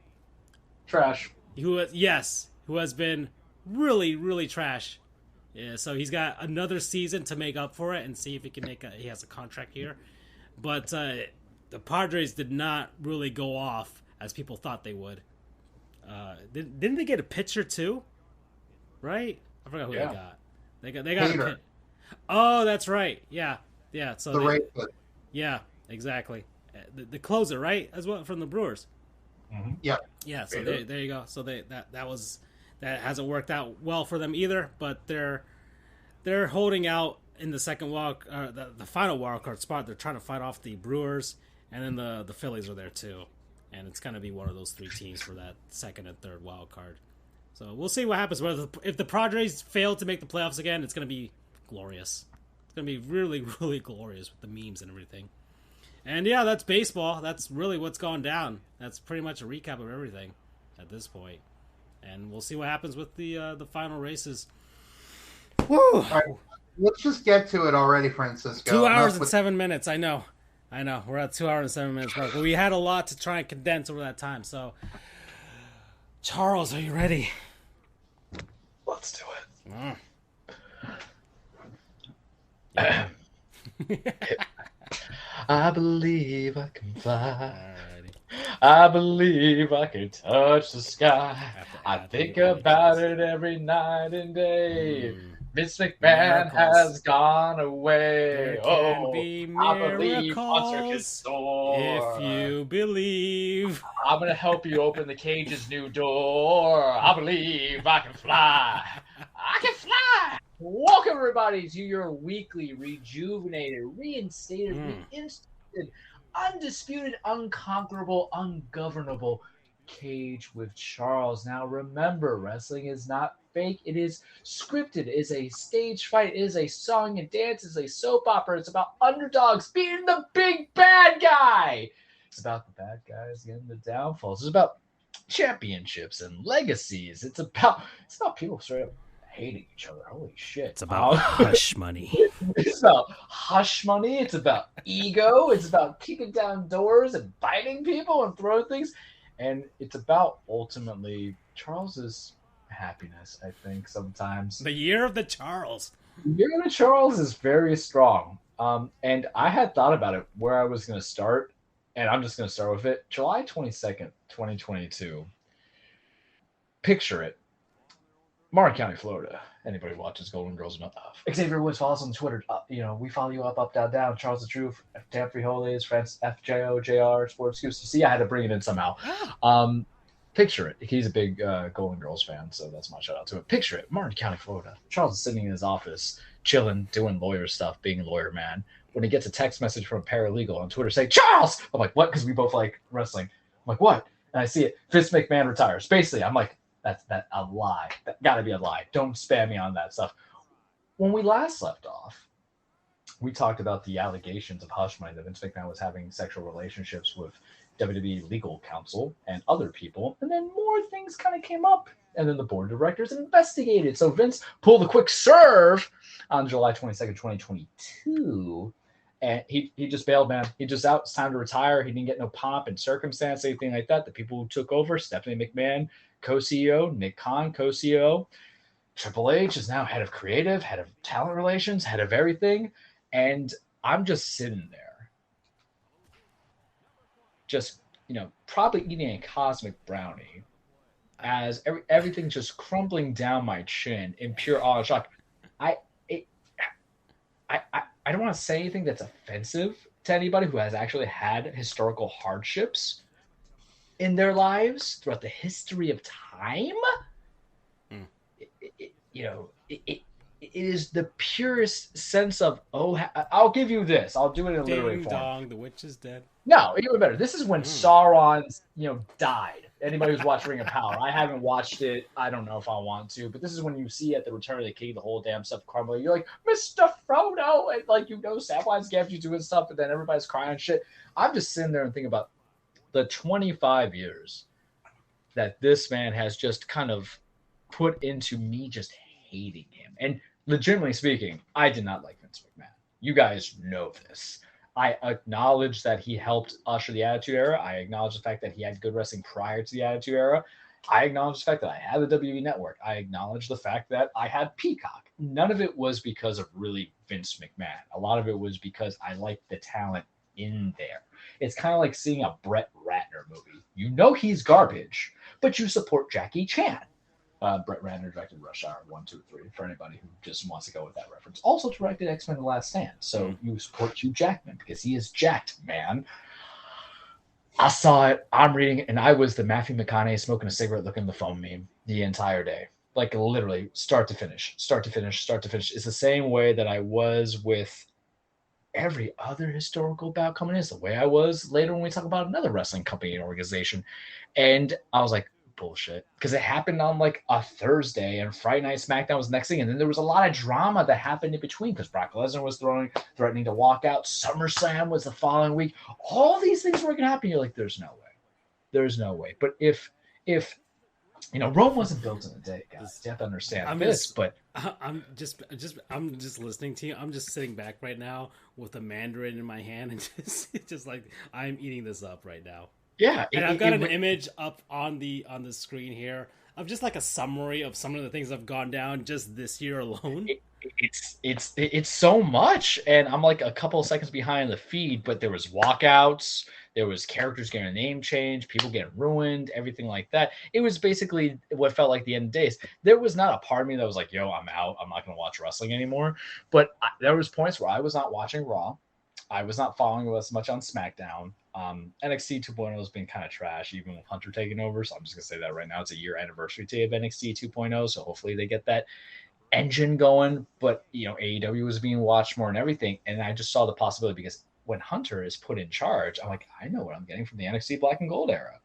Trash. who has been really, really trash. Yeah, so he's got another season to make up for it and see if he can he has a contract here. But the Padres did not really go off as people thought they would. Didn't they get a pitcher too? Right? I forgot who they got. They got a pitcher. Oh, that's right. Yeah. So yeah, exactly. The closer, right? As well from the Brewers. Mm-hmm. Yeah. So there you go. So that hasn't worked out well for them either. But they're holding out in the second the final wild card spot. They're trying to fight off the Brewers, and then the Phillies are there too. And it's going to be one of those three teams for that second and third wild card. So we'll see what happens. If the Padres fail to make the playoffs again, it's going to be glorious. It's going to be really, really glorious with the memes and everything. And yeah, that's baseball. That's really what's gone down. That's pretty much a recap of everything at this point. And we'll see what happens with the final races. Woo! All right, let's just get to it already, Francisco. 2 hours and 7 minutes. I know. We're at 2 hours and 7 minutes mark. But we had a lot to try and condense over that time. So, Charles, are you ready? Let's do it. Yeah. I believe I can fly. I believe I can touch the sky. I think about it every night and day. Vince McMahon has gone away. There can be I believe Monster can soar. If you believe. I'm going to help you open the cage's new door. I believe I can fly. I can fly. Welcome, everybody, to your weekly rejuvenated, reinstated, reinstated, undisputed, unconquerable, ungovernable Cage with Charles. Now, remember, wrestling is not fake. It is scripted. It is a stage fight. It is a song and dance. It's a soap opera. It's about underdogs beating the big bad guy. It's about the bad guys getting the downfalls. It's about championships and legacies. It's about people straight up hating each other. Holy shit. It's about hush money. It's about hush money. It's about ego. It's about kicking down doors and biting people and throwing things. And it's about ultimately Charles's happiness, I think, sometimes. The year of the Charles. The year of the Charles is very strong. And I had thought about it where I was going to start, and I'm just going to start with it. July 22nd, 2022. Picture it. Martin County, Florida. Anybody who watches Golden Girls Xavier Woods follows on Twitter. We follow you up, down, down. Charles the Truth, Dan Frijoles, France, FJO, JR, Sports Scoops. You see, I had to bring it in somehow. Picture it. He's a big Golden Girls fan, so that's my shout out to it. Picture it. Martin County, Florida. Charles is sitting in his office, chilling, doing lawyer stuff, being a lawyer man. When he gets a text message from a paralegal on Twitter saying, Charles! I'm like, what? Because we both like wrestling. I'm like, what? And I see it. Vince McMahon retires. Basically, I'm like, that's a lie. That got to be a lie. Don't spam me on that stuff. When we last left off, we talked about the allegations of hush money that Vince McMahon was having sexual relationships with WWE legal counsel and other people. And then more things kind of came up. And then the board of directors investigated. So Vince pulled a quick serve on July 22nd, 2022. And he just bailed, man. He just out. It's time to retire. He didn't get no pomp and circumstance, anything like that. The people who took over, Stephanie McMahon, co-CEO, Nick Khan, co-CEO. Triple H is now head of creative, head of talent relations, head of everything. And I'm just sitting there. Just, probably eating a cosmic brownie as everything just crumbling down my chin in pure awe and shock. I don't want to say anything that's offensive to anybody who has actually had historical hardships, in their lives throughout the history of time, it is the purest sense of, I'll give you this. I'll do it in a literary form. Dong, the witch is dead. No, even better. This is when Sauron, died. Anybody who's watched Ring of Power, I haven't watched it. I don't know if I want to, but this is when you see at the Return of the King the whole damn stuff crumbling. You're like, Mr. Frodo, and Samwine's Gambit doing stuff, but then everybody's crying and shit. I'm just sitting there and thinking about the 25 years that this man has just kind of put into me just hating him. And legitimately speaking, I did not like Vince McMahon. You guys know this. I acknowledge that he helped usher the Attitude Era. I acknowledge the fact that he had good wrestling prior to the Attitude Era. I acknowledge the fact that I had the WWE Network. I acknowledge the fact that I had Peacock. None of it was because of really Vince McMahon. A lot of it was because I liked the talent in there. It's kind of like seeing a Brett Ratner movie. You know he's garbage, but you support Jackie Chan. Brett Ratner directed Rush Hour 1, 2, 3 for anybody who just wants to go with that reference. Also directed X-Men The Last Stand. So you support Hugh Jackman because he is jacked, man. I saw it, I'm reading it, and I was the Matthew McConaughey smoking a cigarette looking at the phone meme the entire day. Like literally start to finish. It's the same way that I was with every other historical bout coming in. It's the way I was later when we talk about another wrestling company and organization. And I was like, bullshit, because it happened on like a Thursday and Friday Night SmackDown was the next thing, and then there was a lot of drama that happened in between because Brock Lesnar was threatening to walk out. SummerSlam was the following week. All these things were gonna happen. You're like, there's no way. But if Rome wasn't built in a day, guys, you have to understand I'm just listening to you. I'm just sitting back right now with a Mandarin in my hand and just like I'm eating this up right now. Yeah, and I've got an image up on the screen here of just like a summary of some of the things I've gone down just this year alone. It's so much, and I'm like a couple of seconds behind the feed. But there was walkouts, there was characters getting a name change, people getting ruined, everything like that. It was basically what felt like the end of days. There was not a part of me that was like, "Yo, I'm out. I'm not going to watch wrestling anymore." But there was points where I was not watching Raw. I was not following as much on SmackDown. NXT 2.0 has been kind of trash, even with Hunter taking over. So I'm just going to say that right now. It's a year anniversary to of NXT 2.0. So hopefully they get that engine going. But, AEW was being watched more and everything. And I just saw the possibility because when Hunter is put in charge, I'm like, I know what I'm getting from the NXT Black and Gold era.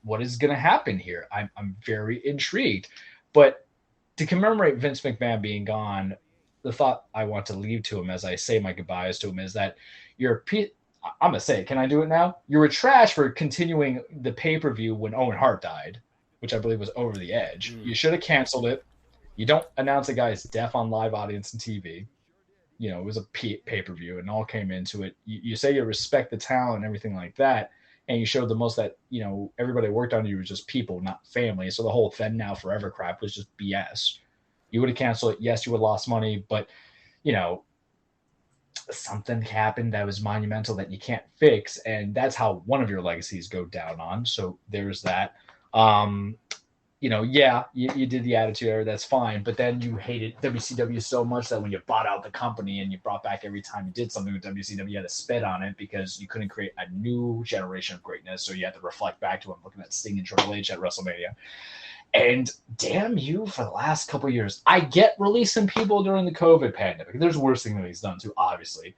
What is going to happen here? I'm very intrigued. But to commemorate Vince McMahon being gone, the thought I want to leave to him as I say my goodbyes to him is that I'm going to say it. Can I do it now? You were trash for continuing the pay-per-view when Owen Hart died, which I believe was over the edge. You should have canceled it. You don't announce a guy's death on live audience and TV. It was a pay-per-view and all came into it. You say you respect the talent and everything like that, and you showed the most that, everybody worked on you was just people, not family. So the whole Then Now Forever crap was just BS. You would have canceled it. Yes, you would have lost money, but, something happened that was monumental that you can't fix. And that's how one of your legacies go down on. So there's that. You did the Attitude Era. That's fine. But then you hated WCW so much that when you bought out the company and you brought back every time you did something with WCW, you had to spit on it because you couldn't create a new generation of greatness. So you had to reflect back to him, looking at Sting and Triple H at WrestleMania. And damn you for the last couple of years. I get releasing people during the COVID pandemic. There's worse things that he's done too, obviously.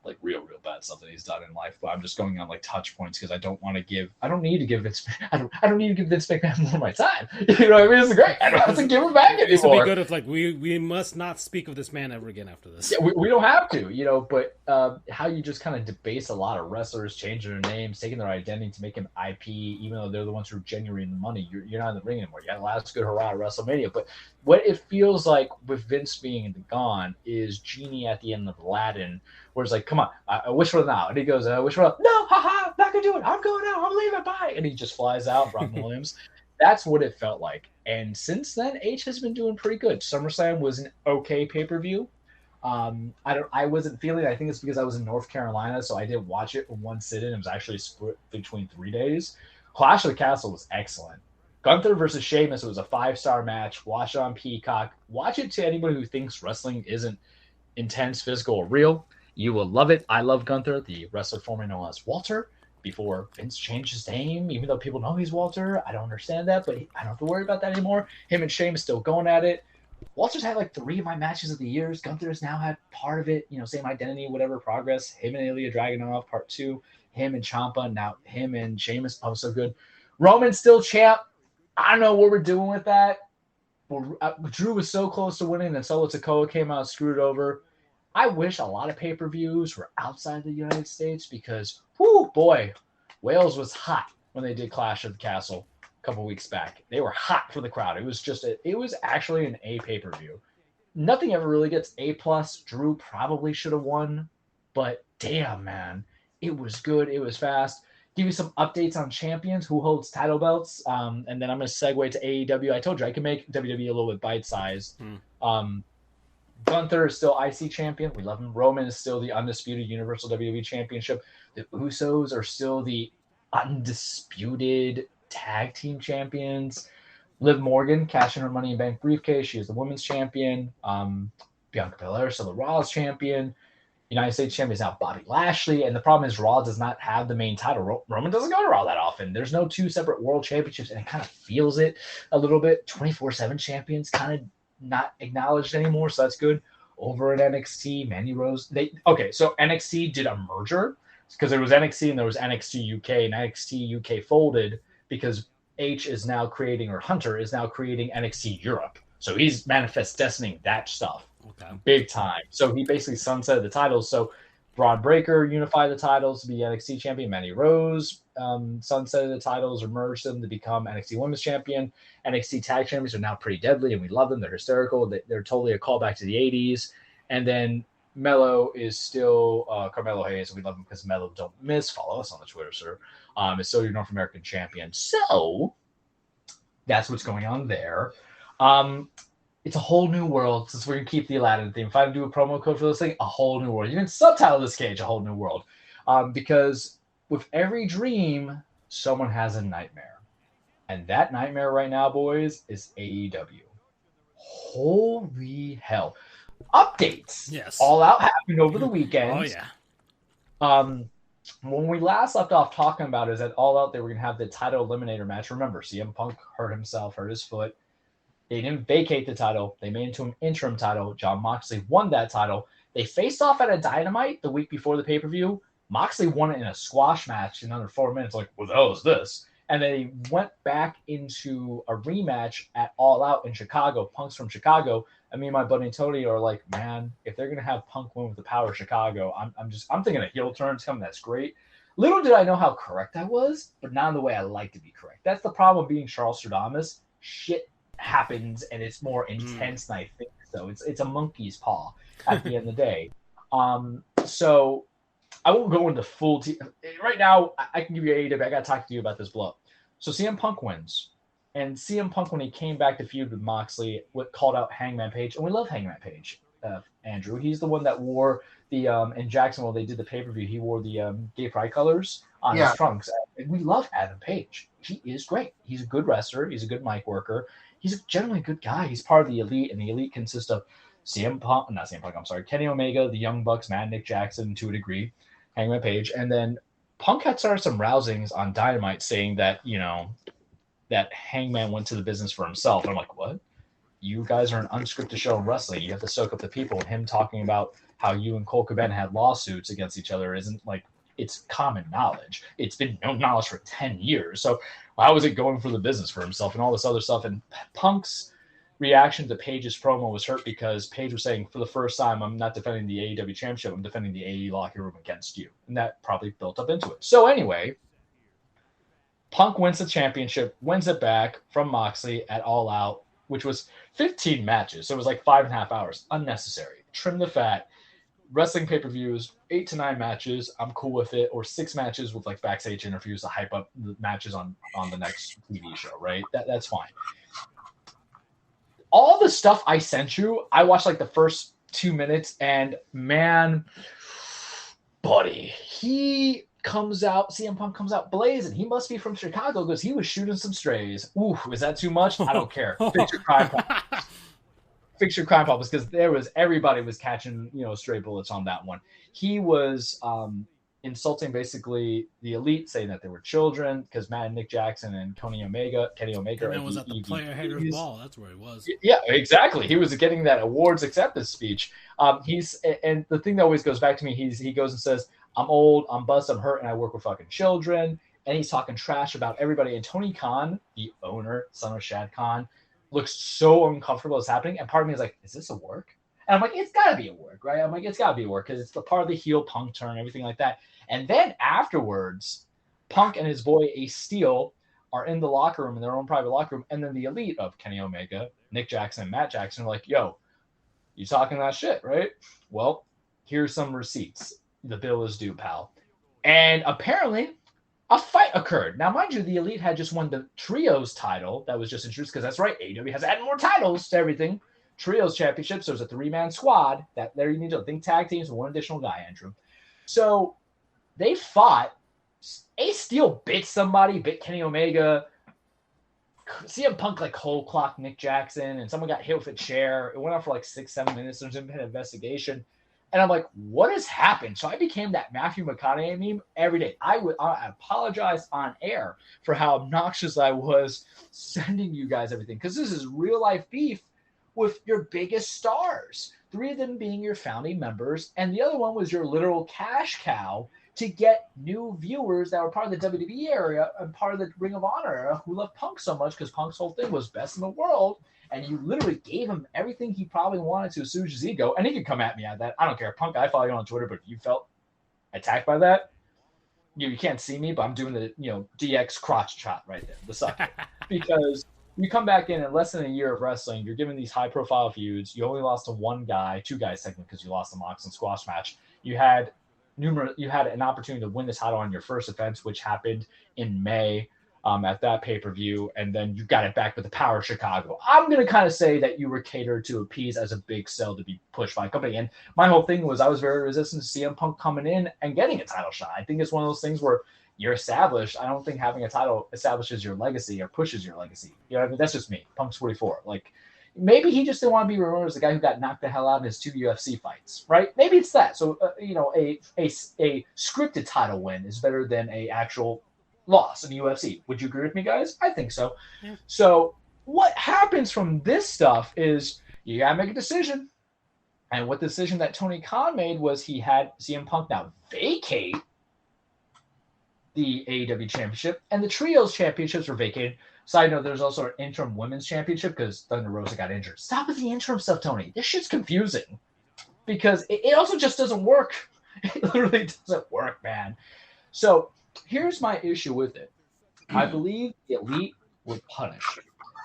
Like real bad stuff that he's done in life. But I'm just going on like touch points because I don't need to give Vince McMahon more of my time. You know what I mean? It's great. I don't have to give him back anymore. This would be good if like we must not speak of this man ever again after this. Yeah, we don't have to, but how you just kind of debase a lot of wrestlers, changing their names, taking their identity to make him IP, even though they're the ones who are generating the money. You're not in the ring anymore. You had last good hurrah at WrestleMania. But what it feels like with Vince being gone is Genie at the end of Aladdin, where it's like, come on, I wish for now. And he goes, I wish for now. No, haha, not going to do it. I'm going out. I'm leaving. Bye. And he just flies out, Robin Williams. That's what it felt like. And since then, H has been doing pretty good. SummerSlam was an okay pay-per-view. I wasn't feeling it. I think it's because I was in North Carolina, so I didn't watch it in one sit-in. It was actually split between 3 days. Clash of the Castle was excellent. Gunther versus Sheamus, it was a 5-star match. Watch it on Peacock. Watch it to anybody who thinks wrestling isn't intense, physical, or real. You will love it. I love Gunther, the wrestler formerly known as Walter. before Vince changed his name, even though people know he's Walter. I don't understand that, but I don't have to worry about that anymore. Him and Sheamus still going at it. Walter's had like 3 of my matches of the years. Gunther's now had part of it, same identity, whatever, progress. Him and Ilya Dragunov, part 2. Him and Ciampa, now him and Sheamus, oh, so good. Roman's still champ. I don't know what we're doing with that. Drew was so close to winning, then Solo Sikoa came out, screwed over. I wish a lot of pay-per-views were outside the United States because, whoo, boy, Wales was hot when they did Clash of the Castle a couple weeks back. They were hot for the crowd. It was actually an A pay-per-view. Nothing ever really gets A+. Drew probably should have won, but damn, man, it was good. It was fast. Give you some updates on champions, who holds title belts, and then I'm going to segue to AEW. I told you I can make WWE a little bit bite-sized. Gunther is still IC champion. We love him. Roman is still the undisputed Universal WWE Championship. The Usos are still the undisputed tag team champions. Liv Morgan cashing her Money in Bank briefcase. She is the women's champion. Bianca Belair is still the Raw's champion. United States champion is now Bobby Lashley. And the problem is Raw does not have the main title. Roman doesn't go to Raw that often. There's no 2 separate world championships, and it kind of feels it a little bit. 24/7 champions kind of not acknowledged anymore, so that's good. Over at NXT, Mandy Rose. So NXT did a merger because there was NXT and there was NXT UK, and NXT UK folded because Hunter is now creating NXT Europe. So he's manifest destining that stuff. Okay. Big time. So he basically sunsetted the titles. So Braun Breaker unified the titles to be NXT champion. Mandy Rose sunsetted the titles or merged them to become NXT Women's Champion. NXT Tag Champions are now Pretty Deadly, and we love them. They're hysterical. They're totally a callback to the 80s. And then Melo is still Carmelo Hayes. We love him because Melo don't miss. Follow us on the Twitter, sir. Is still your North American champion. So that's what's going on there. It's a whole new world since we're going to keep the Aladdin theme. If I do a promo code for this thing, a whole new world. You can subtitle this cage a whole new world. Because with every dream, someone has a nightmare. And that nightmare right now, boys, is AEW. Holy hell. Updates. Yes. All Out happened over the weekend. Oh, yeah. When we last left off talking about it, is that All Out, they were going to have the title eliminator match. Remember, CM Punk hurt his foot. They didn't vacate the title. They made it into an interim title. Jon Moxley won that title. They faced off at a Dynamite the week before the pay-per-view. Moxley won it in a squash match in under 4 minutes. Like, what the hell is this? And they went back into a rematch at All Out in Chicago. Punk's from Chicago. And me and my buddy Tony are like, man, if they're going to have Punk win with the power of Chicago, I'm thinking a heel turn's coming. That's great. Little did I know how correct I was, but not in the way I like to be correct. That's the problem being Charles Stradamus. Shit happens and it's more intense than I think so. It's a monkey's paw at the end of the day. So I won't go into full right now. I can give you AEW. I got to talk to you about this blow. So CM Punk wins, and CM Punk, when he came back to feud with Moxley, called out Hangman Page, and we love Hangman Page. Andrew, he's the one that wore the in Jacksonville. They did the pay-per-view. He wore the gay pride colors on his trunks. And we love Adam Page. He is great. He's a good wrestler. He's a good mic worker. He's generally a good guy. He's part of the Elite, and the Elite consists of Kenny Omega, the Young Bucks, Mad Nick Jackson to a degree, Hangman Page, and then Punk had started some rousings on Dynamite saying that, that Hangman went to the business for himself. And I'm like, what? You guys are an unscripted show in wrestling. You have to soak up the people. And him talking about how you and Cole Cabana had lawsuits against each other isn't like, it's common knowledge. It's been known knowledge for 10 years. So how is it going for the business for himself and all this other stuff? And Punk's reaction to Page's promo was hurt because Page was saying, for the first time, I'm not defending the AEW championship. I'm defending the AE locker room against you. And that probably built up into it. So anyway, Punk wins the championship, wins it back from Moxley at All Out, which was 15 matches. So it was like 5.5 hours. Unnecessary. Trim the fat. Wrestling pay-per-views, 8 to 9 matches. I'm cool with it. Or 6 matches with like backstage interviews to hype up the matches on the next TV show, right? That's fine. All the stuff I sent you, I watched like the first 2 minutes, and man, buddy, CM Punk comes out blazing. He must be from Chicago because he was shooting some strays. Ooh, is that too much? I don't care. Fix your crime problems because everybody was catching, stray bullets on that one. He was insulting basically the elite, saying that they were children because Matt and Nick Jackson and Kenny Omega and was at the player haters ball. That's where he was. Yeah, exactly. He was getting that awards acceptance speech. And the thing that always goes back to me, he goes and says, I'm old, I'm buzzed, I'm hurt, and I work with fucking children. And he's talking trash about everybody. And Tony Khan, the owner, son of Shad Khan, looks so uncomfortable as happening. And part of me is like, is this a work? And I'm like, it's got to be a work, right? I'm like, it's got to be a work because it's the part of the heel Punk turn, everything like that. And then afterwards, Punk and his boy Ace Steel are in the locker room, in their own private locker room. And then the elite of Kenny Omega, Nick Jackson, and Matt Jackson are like, yo, you talking that shit, right? Well, here's some receipts. The bill is due, pal. And apparently a fight occurred. Now, mind you, the elite had just won the trios title that was just introduced because that's right. AEW has added more titles to everything. Trios championships. There's a 3-man squad. That there you need to think tag teams with one additional guy, Andrew. So they fought. Ace Steel bit somebody, bit Kenny Omega. CM Punk like cold clocked Nick Jackson, and someone got hit with a chair. It went on for like 6-7 minutes. There's been an investigation. And I'm like, what has happened? So I became that Matthew McConaughey meme every day. I apologize on air for how obnoxious I was sending you guys everything. Because this is real life beef with your biggest stars. 3 of them being your founding members. And the other one was your literal cash cow to get new viewers that were part of the WWE area and part of the Ring of Honor era who loved Punk so much because Punk's whole thing was best in the world. And you literally gave him everything he probably wanted to assuage his ego. And he could come at me at that. I don't care. Punk, I follow you on Twitter, but if you felt attacked by that, you can't see me, but I'm doing the DX crotch shot right there, the sucker. Because you come back in less than a year of wrestling, you're given these high-profile feuds. You only lost to one guy, 2 guys technically, because you lost the Mox and Squash match. You had an opportunity to win the title on your first offense, which happened in May. At that pay-per-view, and then you got it back with the Power of Chicago. I'm going to kind of say that you were catered to appease as a big sell to be pushed by a company. And my whole thing was I was very resistant to CM Punk coming in and getting a title shot. I think it's one of those things where you're established. I don't think having a title establishes your legacy or pushes your legacy. You know what I mean? That's just me. Punk's 44. Like, maybe he just didn't want to be remembered as the guy who got knocked the hell out in his 2 UFC fights, right? Maybe it's that. So, a scripted title win is better than a actual loss in the UFC. Would you agree with me, guys? I think so. Yeah. So what happens from this stuff is you got to make a decision. And what decision that Tony Khan made was he had CM Punk now vacate the AEW championship, and the trios championships were vacated. Side note, there's also an interim women's championship because Thunder Rosa got injured. Stop with the interim stuff, Tony. This shit's confusing because it also just doesn't work. It literally doesn't work, man. So here's my issue with it. I believe the elite were punished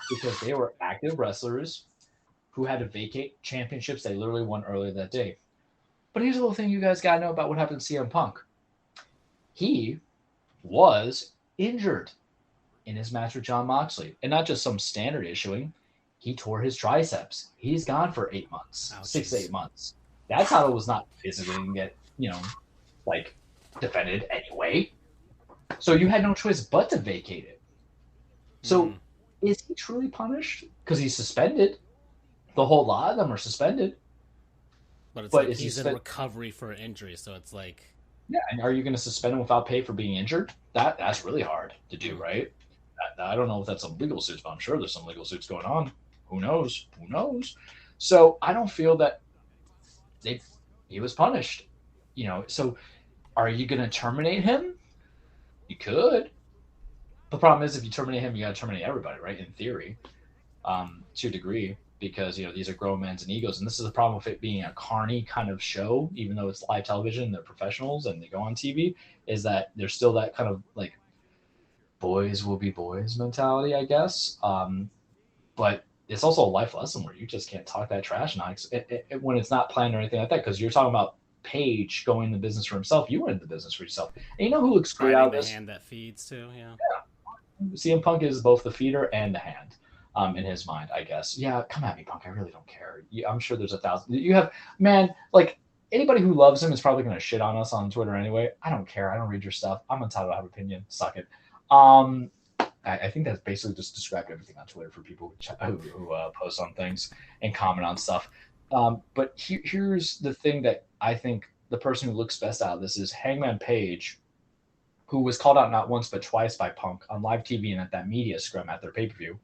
because they were active wrestlers who had to vacate championships they literally won earlier that day. But here's a little thing you guys got to know about what happened to CM Punk. He was injured in his match with Jon Moxley. And not just some standard issuing. He tore his triceps. He's gone for 8 months, 6 to 8 months. That title was not physically going to get, defended anyway. So you had no choice but to vacate it. So is he truly punished? Because he's suspended. The whole lot of them are suspended. But it's like he's in recovery for an injury, so it's like... Yeah, and are you going to suspend him without pay for being injured? That's really hard to do, right? I don't know if that's some legal suits, but I'm sure there's some legal suits going on. Who knows? So I don't feel that he was punished. So are you going to terminate him? You could. The problem is if you terminate him, you got to terminate everybody, right? In theory, to a degree, because these are grown men's and egos, and this is the problem with it being a carny kind of show, even though it's live television, they're professionals and they go on TV, is that there's still that kind of like boys will be boys mentality, I guess. But it's also a life lesson where you just can't talk that trash now when it's not planned or anything like that, because you're talking about Page going into business for himself. You went into business for yourself. And you know who looks great out of this? The hand that feeds too, yeah. CM Punk is both the feeder and the hand, in his mind, I guess. Yeah, come at me, Punk. I really don't care. I'm sure there's 1,000. You have, man, like, anybody who loves him is probably going to shit on us on Twitter anyway. I don't care. I don't read your stuff. I'm entitled to have an opinion. Suck it. I think that's basically just described everything on Twitter for people who post on things and comment on stuff. But here's the thing that I think the person who looks best out of this is Hangman Page, who was called out not once but twice by Punk on live TV and at that media scrum at their pay-per-view.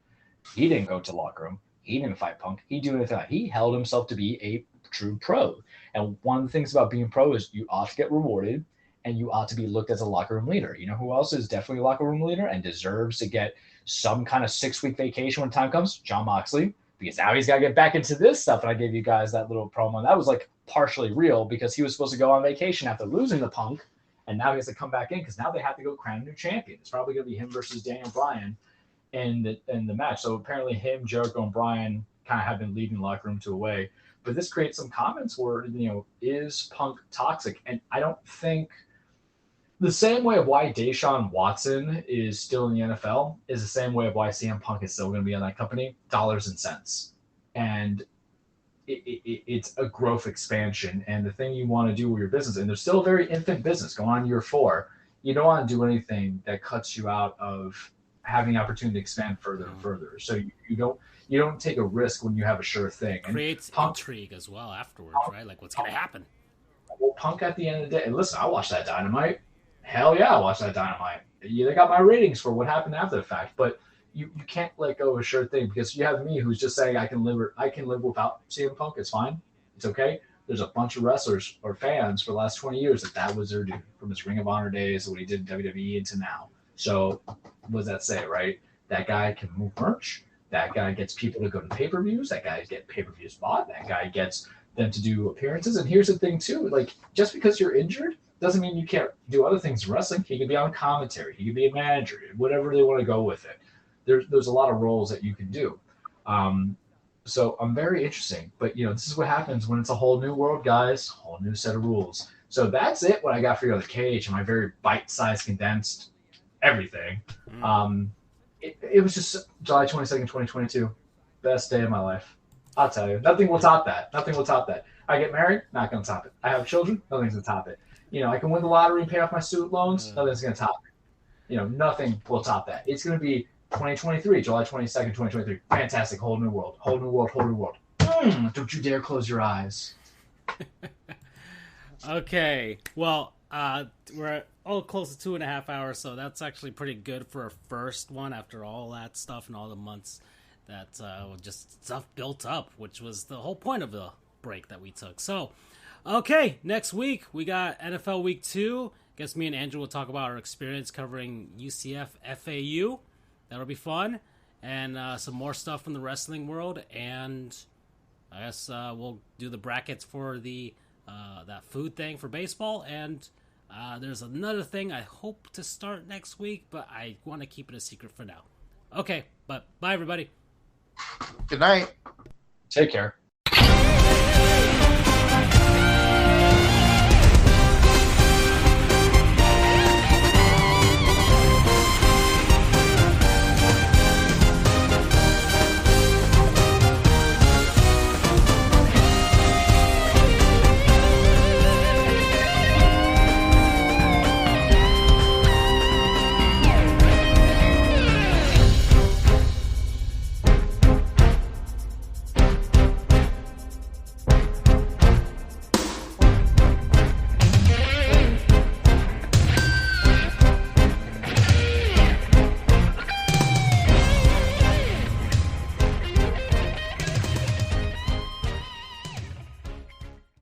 He didn't go to the locker room. He didn't fight Punk. He didn't do anything like that. He held himself to be a true pro. And one of the things about being pro is you ought to get rewarded and you ought to be looked as a locker room leader. You know who else is definitely a locker room leader and deserves to get some kind of 6-week vacation when time comes? Jon Moxley, because now he's got to get back into this stuff. And I gave you guys that little promo. And that was like partially real because he was supposed to go on vacation after losing the Punk. And now he has to come back in because now they have to go crown a new champion. It's probably going to be him versus Daniel Bryan in the match. So apparently him, Jericho, and Bryan kind of have been leading the locker room to away. But this creates some comments where, is Punk toxic? And I don't think the same way of why Deshaun Watson is still in the NFL is the same way of why CM Punk is still going to be on that company, dollars and cents. And it's a growth expansion. And the thing you want to do with your business, and there's still a very infant business going on year 4, you don't want to do anything that cuts you out of having the opportunity to expand further and further. So you don't take a risk when you have a sure thing. And creates intrigue as well afterwards, right? Like what's going to happen? Well, Punk at the end of the day, and listen, I watched that Dynamite. Hell yeah, I watched that Dynamite. Yeah, they got my ratings for what happened after the fact, but you can't let go of a sure thing because you have me who's just saying I can live without CM Punk. It's fine. It's okay. There's a bunch of wrestlers or fans for the last 20 years that was their dude from his Ring of Honor days, what he did in WWE into now. So what does that say, right? That guy can move merch. That guy gets people to go to pay-per-views. That guy gets pay-per-views bought. That guy gets them to do appearances. And here's the thing, too. Like, just because you're injured doesn't mean you can't do other things in wrestling. He could be on commentary. He could be a manager. Whatever they want to go with it. There's a lot of roles that you can do. So I'm very interesting. But, this is what happens when it's a whole new world, guys. Whole new set of rules. So that's it, what I got for you on the cage. And my very bite-sized, condensed everything. It was just July 22nd, 2022. Best day of my life. I'll tell you. Nothing will top that. I get married, not going to top it. I have children, nothing's going to top it. I can win the lottery and pay off my student loans, nothing's going to top it. Nothing will top that. It's going to be 2023, July 22nd, 2023. Fantastic. Whole new world. Don't you dare close your eyes. Okay. Well, we're close to 2.5 hours, so that's actually pretty good for a first one after all that stuff and all the months that just stuff built up, which was the whole point of the break that we took. So, okay, next week we got NFL Week 2. Guess me and Andrew will talk about our experience covering UCF FAU. That'll be fun. And some more stuff from the wrestling world. And I guess we'll do the brackets for the that food thing for baseball. And there's another thing I hope to start next week, but I want to keep it a secret for now. Okay, but bye, everybody. Good night. Take care.